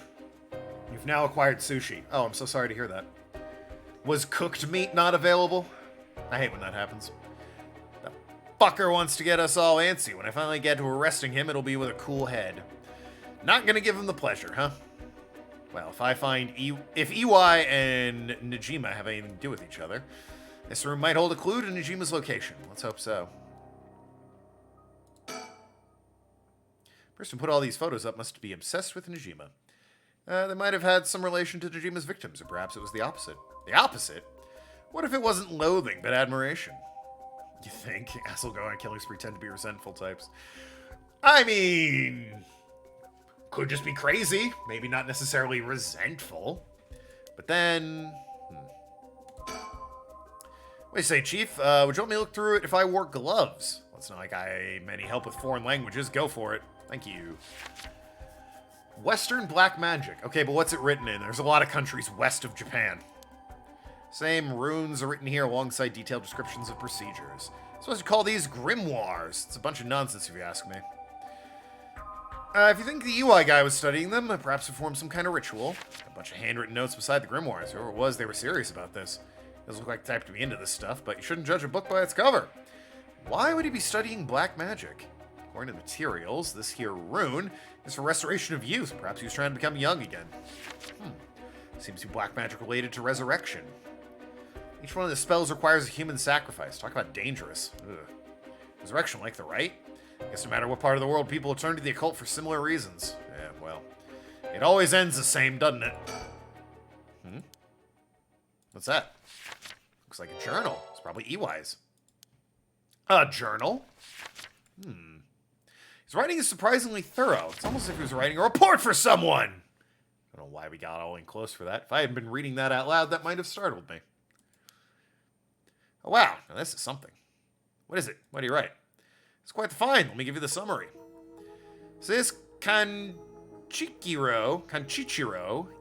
You've now acquired sushi. Oh, I'm so sorry to hear that. Was cooked meat not available? I hate when that happens. The fucker wants to get us all antsy. When I finally get to arresting him, it'll be with a cool head. Not gonna give him the pleasure, huh? Well, if I find if EY and Nejima have anything to do with each other, this room might hold a clue to Nejima's location. Let's hope so. The person who put all these photos up must be obsessed with Nejima. They might have had some relation to Nejima's victims, or perhaps it was the opposite. The opposite? What if it wasn't loathing, but admiration? You think? Asshole go on killing spree tend to be resentful types. I mean, could just be crazy. Maybe not necessarily resentful. But then... What do you say, Chief? Would you want me to look through it if I wore gloves? Well, it's not like I have any help with foreign languages. Go for it. Thank you. Western black magic. Okay, but what's it written in? There's a lot of countries west of Japan. Same runes are written here alongside detailed descriptions of procedures. I'm supposed to call these grimoires. It's a bunch of nonsense if you ask me. If you think the EY guy was studying them, perhaps performed some kind of ritual. A bunch of handwritten notes beside the grimoires. Whoever it was, they were serious about this. Doesn't look like the type to be into this stuff, but you shouldn't judge a book by its cover. Why would he be studying black magic? According to the materials, this here rune is for restoration of youth. Perhaps he was trying to become young again. Seems to be black magic related to resurrection. Each one of the spells requires a human sacrifice. Talk about dangerous. Ugh. Resurrection like the right? I guess no matter what part of the world, people turn to the occult for similar reasons. Yeah, well, it always ends the same, doesn't it? What's that? Looks like a journal. It's probably EY's. A journal? His writing is surprisingly thorough. It's almost as if he was writing a report for someone. I don't know why we got all in close for that. If I hadn't been reading that out loud, that might have startled me. Oh, wow. Now this is something. What is it? What do you write? It's quite the find. Let me give you the summary. So this Kanchichiro,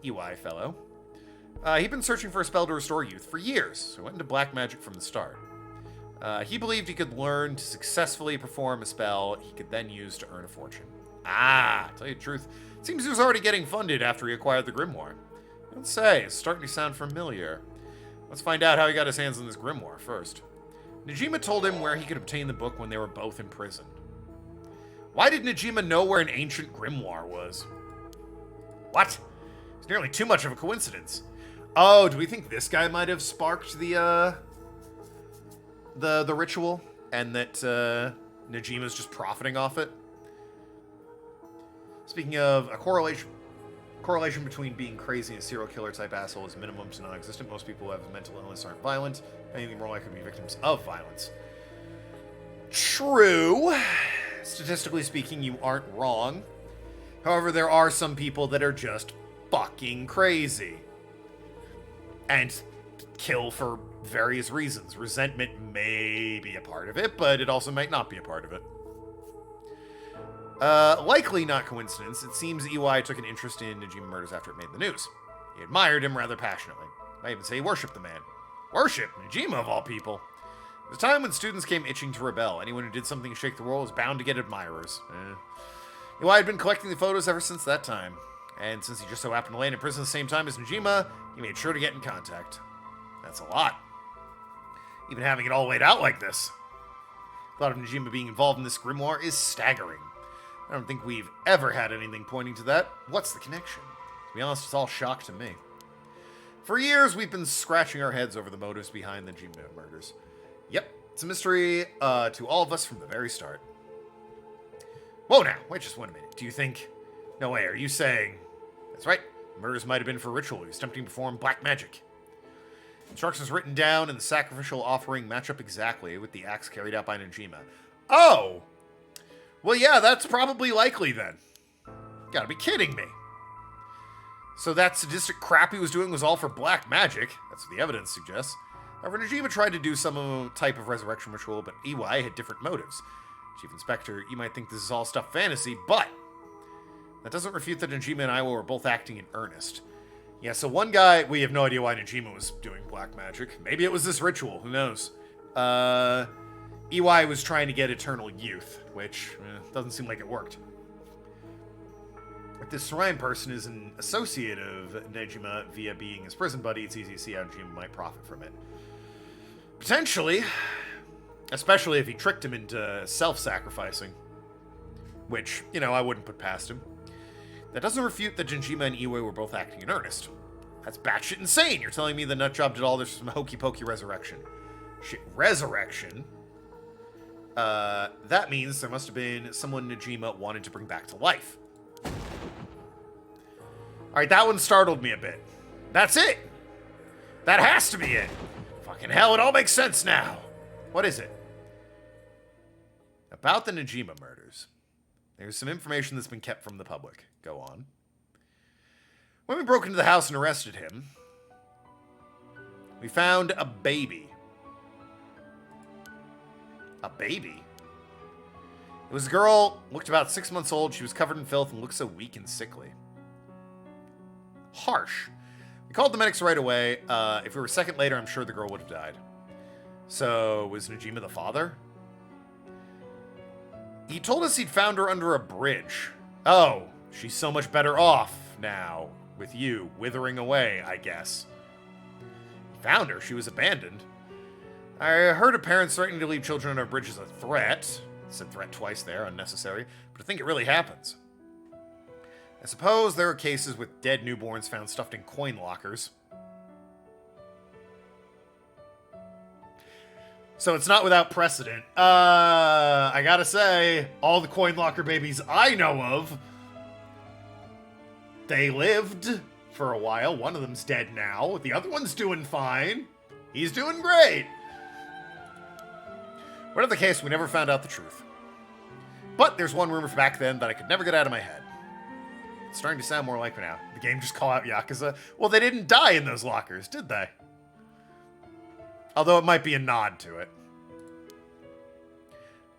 EY fellow, he'd been searching for a spell to restore youth for years, so he went into black magic from the start. He believed he could learn to successfully perform a spell he could then use to earn a fortune. Ah, to tell you the truth, it seems he was already getting funded after he acquired the grimoire. Let's say, it's starting to sound familiar. Let's find out how he got his hands on this grimoire first. Nejima told him where he could obtain the book when they were both in prison. Why did Nejima know where an ancient grimoire was? What? It's nearly too much of a coincidence. Oh, do we think this guy might have sparked the ritual, and that Nejima's just profiting off it? Speaking of a correlation between being crazy and a serial killer type asshole is minimum to non-existent. Most people who have a mental illness aren't violent. Anything more likely to be victims of violence. True. Statistically speaking, you aren't wrong. However, there are some people that are just fucking crazy. And kill for various reasons. Resentment may be a part of it, but it also might not be a part of it. Likely not coincidence, it seems EY took an interest in Nejima murders after it made the news. He admired him rather passionately. I even say he worshipped the man. Worship? Najima, of all people. At a time when students came itching to rebel, anyone who did something to shake the world was bound to get admirers. I had been collecting the photos ever since that time. And since he just so happened to land in prison at the same time as Najima, he made sure to get in contact. That's a lot. Even having it all laid out like this. The thought of Najima being involved in this grimoire is staggering. I don't think we've ever had anything pointing to that. What's the connection? To be honest, it's all shock to me. For years, we've been scratching our heads over the motives behind the Najima murders. Yep, it's a mystery to all of us from the very start. Whoa now, wait just 1 minute. Do you think... No way, are you saying... That's right, murders might have been for ritual. He was attempting to perform black magic. Instructions written down in the sacrificial offering match up exactly with the acts carried out by Najima. Oh! Well, yeah, that's probably likely then. Gotta be kidding me. So that sadistic crap he was doing was all for black magic. That's what the evidence suggests. However, Najima tried to do some type of resurrection ritual, but EY had different motives. Chief Inspector, you might think this is all stuff fantasy, but that doesn't refute that Najima and Iwa were both acting in earnest. Yeah, so one guy, we have no idea why Najima was doing black magic. Maybe it was this ritual, who knows? EY was trying to get eternal youth, which doesn't seem like it worked. If this Shrine person is an associate of Najima via being his prison buddy, it's easy to see how Najima might profit from it. Potentially. Especially if he tricked him into self-sacrificing. Which, I wouldn't put past him. That doesn't refute that Najima and Iwe were both acting in earnest. That's batshit insane. You're telling me the nutjob did all this from hokey-pokey resurrection. Shit, resurrection? That means there must have been someone Najima wanted to bring back to life. Alright, that one startled me a bit. That's it! That has to be it! Fucking hell, it all makes sense now! What is it? About the Najima murders. There's some information that's been kept from the public. Go on. When we broke into the house and arrested him, we found a baby. A baby? It was a girl, looked about 6 months old. She was covered in filth and looked so weak and sickly. Harsh. We called the medics right away. If we were a second later, I'm sure the girl would have died. So, was Najima the father? He told us he'd found her under a bridge. Oh, she's so much better off now, with you withering away, I guess. He found her. She was abandoned. I heard of parents threatening to leave children under a bridge as a threat. I said threat twice there, unnecessary, but I think it really happens. I suppose there are cases with dead newborns found stuffed in coin lockers. So it's not without precedent. I gotta say, all the coin locker babies I know of, they lived for a while. One of them's dead now. The other one's doing fine. He's doing great. Whatever the case, we never found out the truth. But there's one rumor from back then that I could never get out of my head. It's starting to sound more like me now. The game just call out Yakuza. Well, they didn't die in those lockers, did they? Although it might be a nod to it.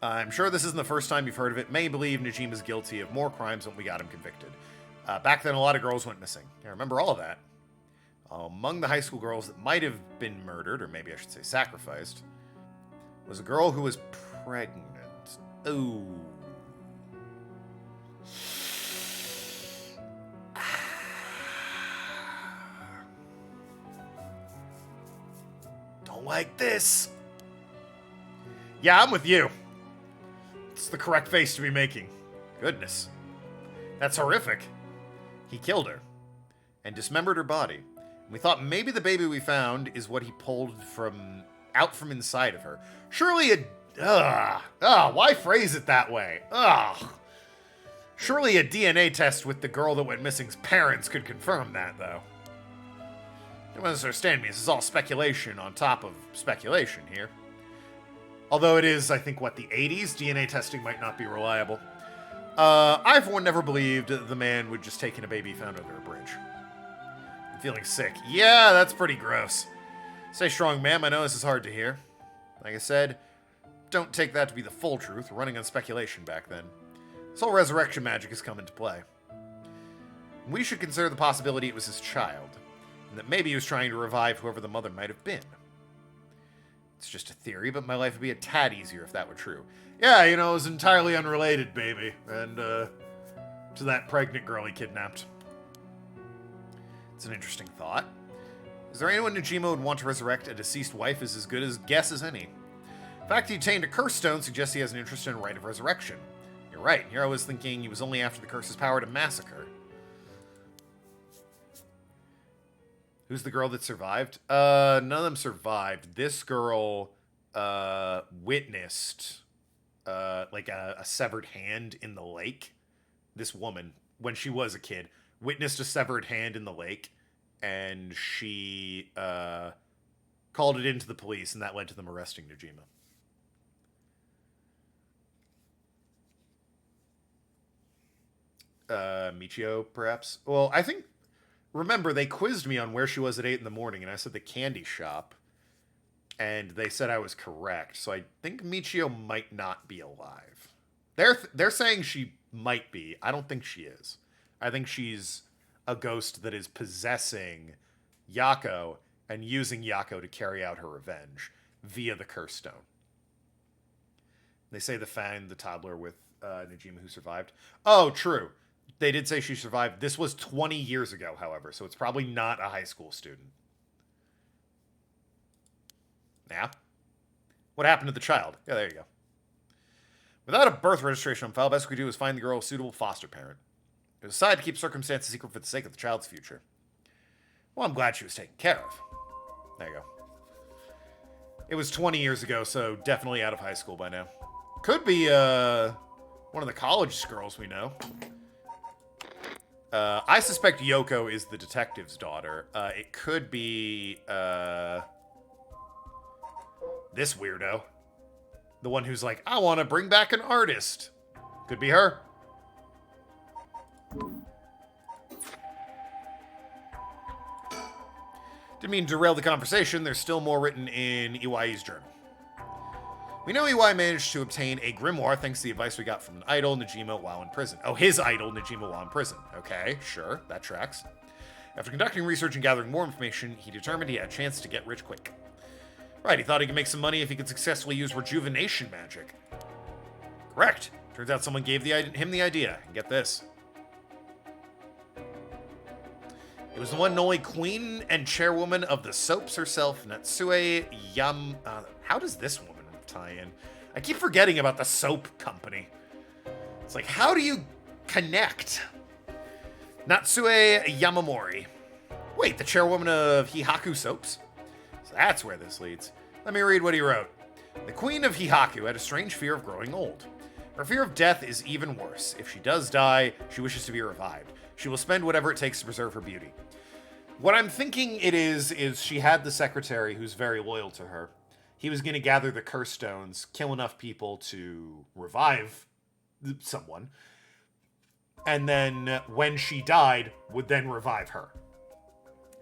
I'm sure this isn't the first time you've heard of it. Many believe Najima's guilty of more crimes when we got him convicted. Back then, a lot of girls went missing. I remember all of that. Among the high school girls that might have been murdered, or maybe I should say sacrificed, was a girl who was pregnant. Ooh. Don't like this. Yeah, I'm with you. It's the correct face to be making. Goodness. That's horrific. He killed her and dismembered her body. And we thought maybe the baby we found is what he pulled out from inside of her. Surely why phrase it that way? Surely a DNA test with the girl that went missing's parents could confirm that, though. You don't understand me. This is all speculation on top of speculation here. Although it is, I think, the 80s? DNA testing might not be reliable. I, for one, never believed the man would just take in a baby found under a bridge. I'm feeling sick. Yeah, that's pretty gross. Stay strong, ma'am. I know this is hard to hear. Like I said, don't take that to be the full truth. We're running on speculation back then. This whole resurrection magic has come into play. We should consider the possibility it was his child, and that maybe he was trying to revive whoever the mother might have been. It's just a theory, but my life would be a tad easier if that were true. Yeah, it was entirely unrelated, baby. And, to that pregnant girl he kidnapped. It's an interesting thought. Is there anyone Najima would want to resurrect a deceased wife is as good a guess as any. The fact he obtained a curse stone suggests he has an interest in a rite of resurrection. You're right. Here I was thinking he was only after the curse's power to massacre. Who's the girl that survived? None of them survived. This girl witnessed like a severed hand in the lake. This woman, when she was a kid, witnessed a severed hand in the lake, and she called it into the police, and that led to them arresting Najima. Michio, perhaps? Well, I think... Remember, they quizzed me on where she was at 8 in the morning, and I said the candy shop. And they said I was correct, so I think Michio might not be alive. They're saying she might be. I don't think she is. I think she's a ghost that is possessing Yako and using Yako to carry out her revenge via the curse stone. They say they found the toddler with Najima who survived. Oh, true. They did say she survived. This was 20 years ago, however, so it's probably not a high school student. Yeah. What happened to the child? Yeah, there you go. Without a birth registration on file, best we do is find the girl a suitable foster parent. We decided to keep circumstances secret for the sake of the child's future. Well, I'm glad she was taken care of. There you go. It was 20 years ago, so definitely out of high school by now. Could be one of the college girls we know. I suspect Yoko is the detective's daughter. It could be this weirdo. The one who's like, I want to bring back an artist. Could be her. Didn't mean to derail the conversation. There's still more written in Iwai's journal. We know Iwai managed to obtain a grimoire thanks to the advice we got from an idol, Najima, while in prison. Oh, his idol, Najima, while in prison. Okay, sure, that tracks. After conducting research and gathering more information, he determined he had a chance to get rich quick. Right, he thought he could make some money if he could successfully use rejuvenation magic. Correct. Turns out someone gave him the idea. And get this. It was the one and only queen and chairwoman of the soaps herself, Natsue how does this woman tie in? I keep forgetting about the soap company. It's like, how do you connect? Natsue Yamamori. Wait, the chairwoman of Hihaku Soaps? So that's where this leads. Let me read what he wrote. The queen of Hihaku had a strange fear of growing old. Her fear of death is even worse. If she does die, she wishes to be revived. She will spend whatever it takes to preserve her beauty. What I'm thinking it is she had the secretary who's very loyal to her. He was going to gather the curse stones, kill enough people to revive someone, and then when she died, would then revive her.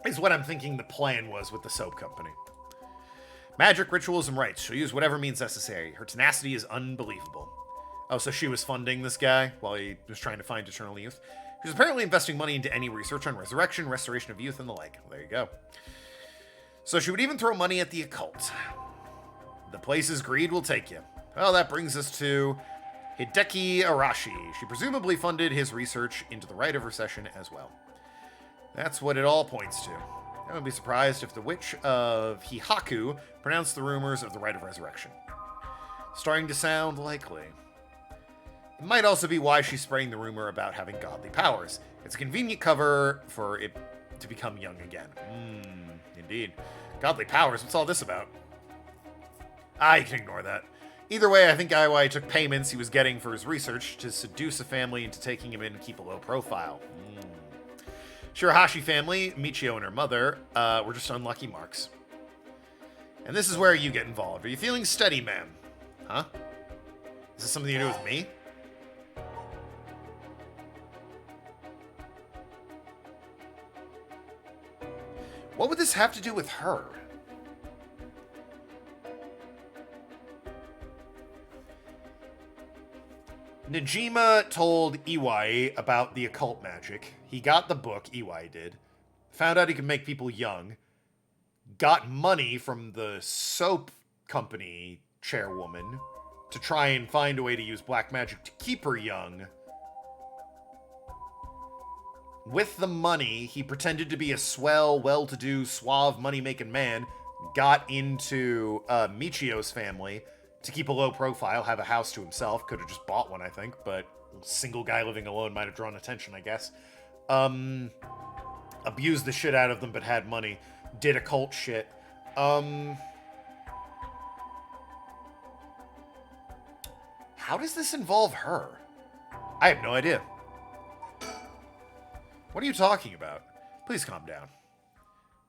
Is what I'm thinking the plan was with the soap company. Magic, rituals, and rites. She'll use whatever means necessary. Her tenacity is unbelievable. Oh, so she was funding this guy while he was trying to find eternal youth? She was apparently investing money into any research on resurrection, restoration of youth, and the like. There you go. So she would even throw money at the occult. The places greed will take you. Well, that brings us to Hideki Arashi. She presumably funded his research into the rite of recession as well. That's what it all points to. I wouldn't be surprised if the witch of Hihaku pronounced the rumors of the rite of resurrection. Starting to sound likely. It might also be why she's spreading the rumor about having godly powers. It's a convenient cover for it to become young again. Indeed. Godly powers, what's all this about? You can ignore that. Either way, I think Iwai took payments he was getting for his research to seduce a family into taking him in and keep a low profile. Shirahashi family, Michio and her mother, were just unlucky marks. And this is where you get involved. Are you feeling steady, ma'am? Huh? Is this something you do with me? What would this have to do with her? Najima told Iwai about the occult magic. He got the book, Iwai did. Found out he could make people young. Got money from the soap company chairwoman to try and find a way to use black magic to keep her young. With the money, he pretended to be a swell, well-to-do, suave, money-making man, got into Michio's family to keep a low profile, have a house to himself. Could have just bought one, I think, but single guy living alone might have drawn attention, I guess. Abused the shit out of them, but had money. Did occult shit. How does this involve her? I have no idea. What are you talking about? Please calm down.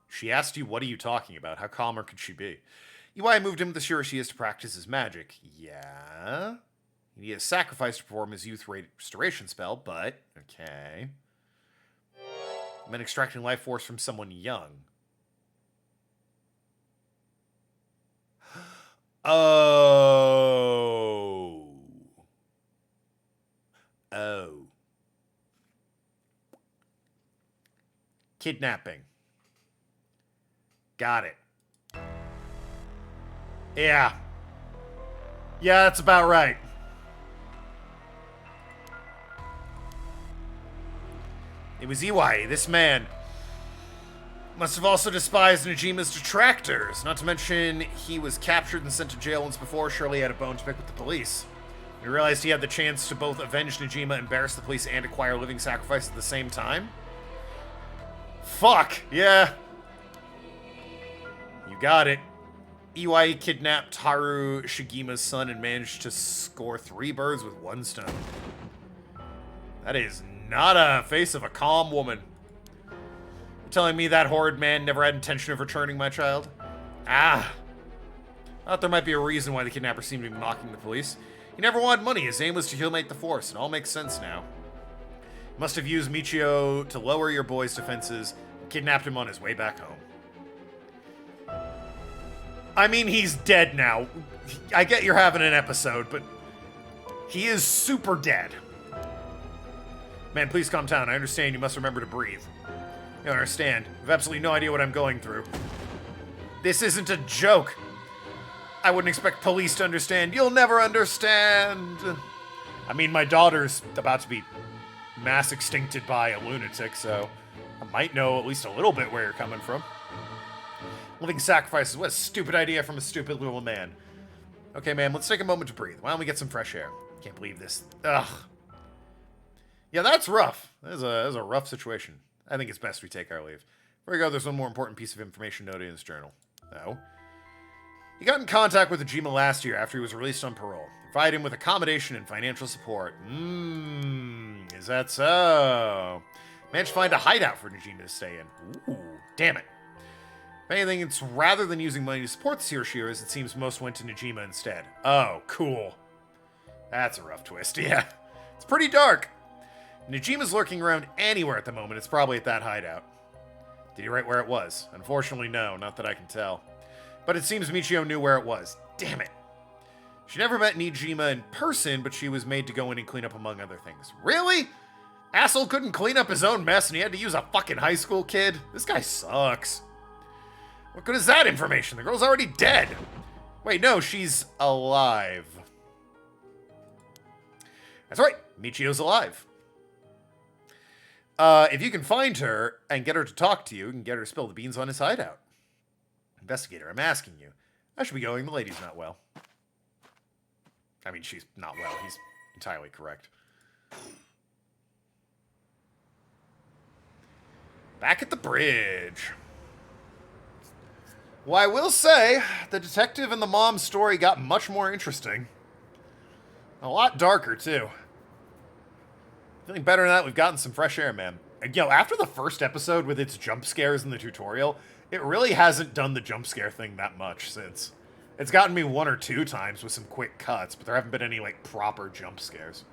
She asked you, what are you talking about? How calmer could she be? UI moved him with the surety is to practice his magic. Yeah? He has sacrificed to perform his youth restoration spell, but... Okay. I meant extracting life force from someone young. Oh. Oh. Kidnapping. Got it. Yeah. Yeah, that's about right. It was Iwai, this man. Must have also despised Najima's detractors. Not to mention, he was captured and sent to jail once before. Surely he had a bone to pick with the police. He realized he had the chance to both avenge Najima, embarrass the police, and acquire living sacrifice at the same time. Fuck, yeah. You got it. Iwai kidnapped Haru Shigima's son and managed to score 3 birds with 1 stone. That is not a face of a calm woman. You're telling me that horrid man never had intention of returning my child? Ah. I thought there might be a reason why the kidnapper seemed to be mocking the police. He never wanted money. His aim was to humiliate the force. It all makes sense now. You must have used Michio to lower your boy's defenses and kidnapped him on his way back home. I mean, he's dead now. I get you're having an episode, but he is super dead. Man, please calm down. I understand you must remember to breathe. You don't understand. You have absolutely no idea what I'm going through. This isn't a joke. I wouldn't expect police to understand. You'll never understand. I mean, my daughter's about to be mass extincted by a lunatic, so I might know at least a little bit where you're coming from. Living sacrifices, what a stupid idea from a stupid little man. Okay, man, let's take a moment to breathe. Why don't we get some fresh air? Can't believe this. Ugh. Yeah, that's rough. That is a rough situation. I think it's best we take our leave. Before we go, there's one more important piece of information noted in this journal. No. He got in contact with Najima last year after he was released on parole. Provided him with accommodation and financial support. Is that so? Managed to find a hideout for Najima to stay in. Ooh, damn it. If anything, it's rather than using money to support the Hiroshires, it seems most went to Najima instead. Oh, cool. That's a rough twist, yeah. It's pretty dark. Najima's lurking around anywhere at the moment. It's probably at that hideout. Did he write where it was? Unfortunately, no. Not that I can tell. But it seems Michio knew where it was. Damn it. She never met Najima in person, but she was made to go in and clean up among other things. Really? Asshole couldn't clean up his own mess and he had to use a fucking high school kid? This guy sucks. What good is that information? The girl's already dead. Wait, no, she's alive. That's right. Michio's alive. If you can find her and get her to talk to you, you can get her to spill the beans on his hideout. Investigator, I'm asking you. I should be going. The lady's not well. I mean, she's not well. He's entirely correct. Back at the bridge. Well, I will say, the detective and the mom's story got much more interesting. A lot darker, too. Feeling better than that, we've gotten some fresh air, man. Yo, after the first episode with its jump scares in the tutorial, it really hasn't done the jump scare thing that much since. It's gotten me 1 or 2 times with some quick cuts, but there haven't been any, like, proper jump scares.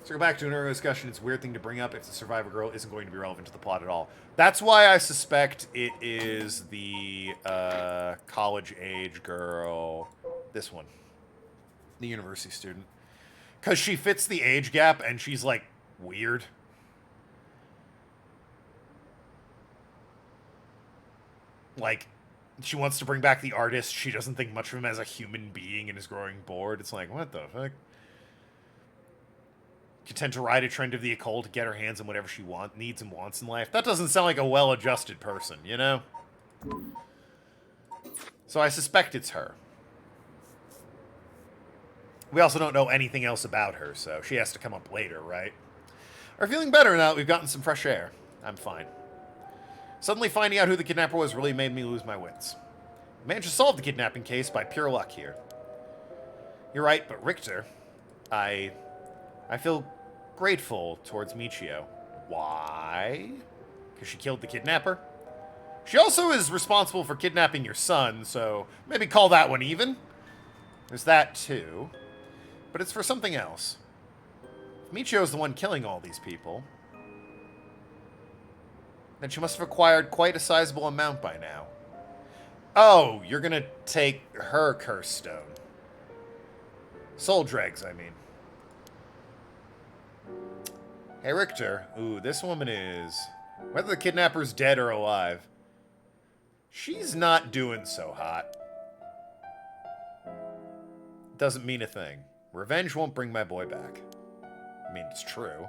So go back to an earlier discussion, it's a weird thing to bring up if the survivor girl isn't going to be relevant to the plot at all. That's why I suspect it is the college-age girl. This one. The university student. Because she fits the age gap, and she's, like, weird. Like, She wants to bring back the artist. She doesn't think much of him as a human being and is growing bored. It's like, what the fuck? Content to ride a trend of the occult to get her hands on whatever she needs and wants in life. That doesn't sound like a well-adjusted person, you know? So I suspect it's her. We also don't know anything else about her, so she has to come up later, right? Are feeling better now that we've gotten some fresh air. I'm fine. Suddenly finding out who the kidnapper was really made me lose my wits. I managed to solve the kidnapping case by pure luck here. You're right, but Richter, I feel grateful towards Michio. Why? Because she killed the kidnapper? She also is responsible for kidnapping your son, so maybe call that one even. There's that too. But it's for something else. If Michio's the one killing all these people, then she must have acquired quite a sizable amount by now. Oh, you're gonna take her curse stone. Soul dregs, I mean. Hey, Richter. Ooh, this woman is... Whether the kidnapper's dead or alive, she's not doing so hot. Doesn't mean a thing. Revenge won't bring my boy back. I mean, it's true.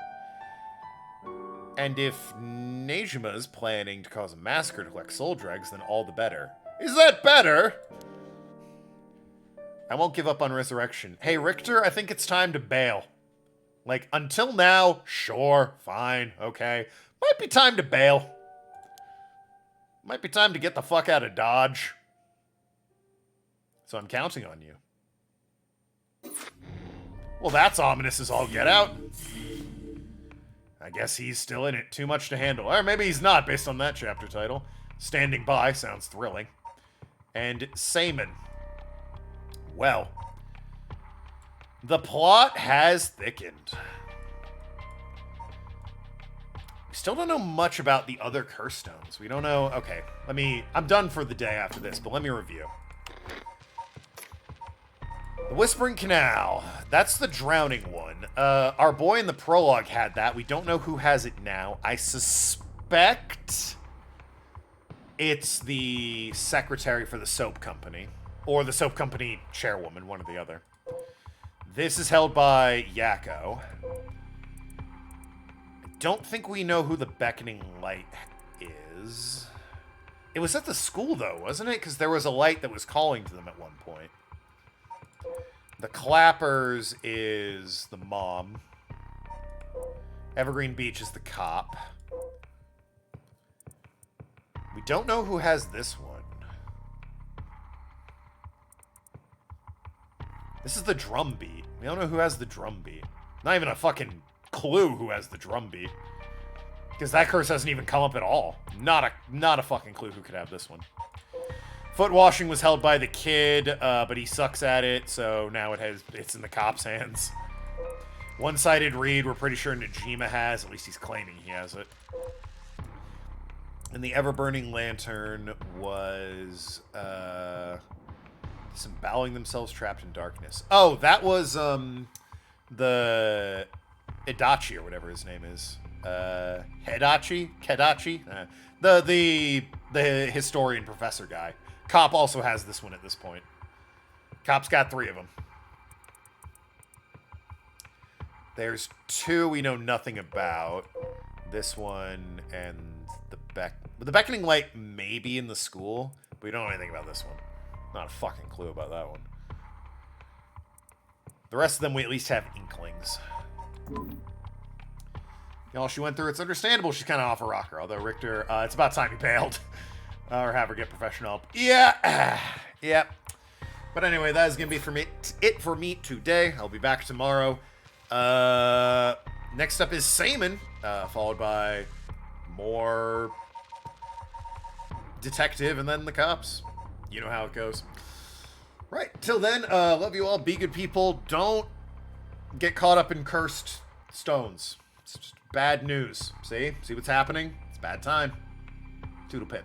And if Nejima's planning to cause a massacre to collect soul dregs, then all the better. Is that better? I won't give up on resurrection. Hey, Richter, I think it's time to bail. Like, until now, sure, fine, okay. Might be time to bail. Might be time to get the fuck out of Dodge. So I'm counting on you. Well, that's ominous as all get out. I guess he's still in it. Too much to handle. Or maybe he's not, based on that chapter title. Standing by sounds thrilling. And Seaman. Well, the plot has thickened. We still don't know much about the other curse stones. We don't know... Okay, I'm done for the day after this, but let me review. The Whispering Canal. That's the drowning one. Our boy in the prologue had that. We don't know who has it now. I suspect it's the secretary for the soap company. Or the soap company chairwoman, one or the other. This is held by Yakko. I don't think we know who the Beckoning Light is. It was at the school, though, wasn't it? Because there was a light that was calling to them at one point. The Clappers is the mom. Evergreen Beach is the cop. We don't know who has this one. This is the drum beat. We don't know who has the drum beat. Not even a fucking clue who has the drum beat. Because that curse hasn't even come up at all. Not a fucking clue who could have this one. Foot washing was held by the kid, but he sucks at it, so now it's in the cop's hands. One-sided read, we're pretty sure Nejima has. At least he's claiming he has it. And the ever-burning lantern was disemboweling themselves trapped in darkness. Oh, that was the Adachi or whatever his name is. Kedachi? The historian professor guy. Cop also has this one at this point. Cop's got 3 of them. There's 2 we know nothing about. This one and the Beckoning Light may be in the school, but we don't know anything about this one. Not a fucking clue about that one. The rest of them we at least have inklings. All she went through, it's understandable she's kind of off a rocker. Although Richter, it's about time he bailed. Or have her get professional help. Yeah. Yep. But anyway, that is going to be it for me today. I'll be back tomorrow. Next up is Seaman, followed by more detective and then the cops. You know how it goes. Right. Till then, love you all. Be good people. Don't get caught up in cursed stones. It's just bad news. See what's happening? It's a bad time. Toodle pip.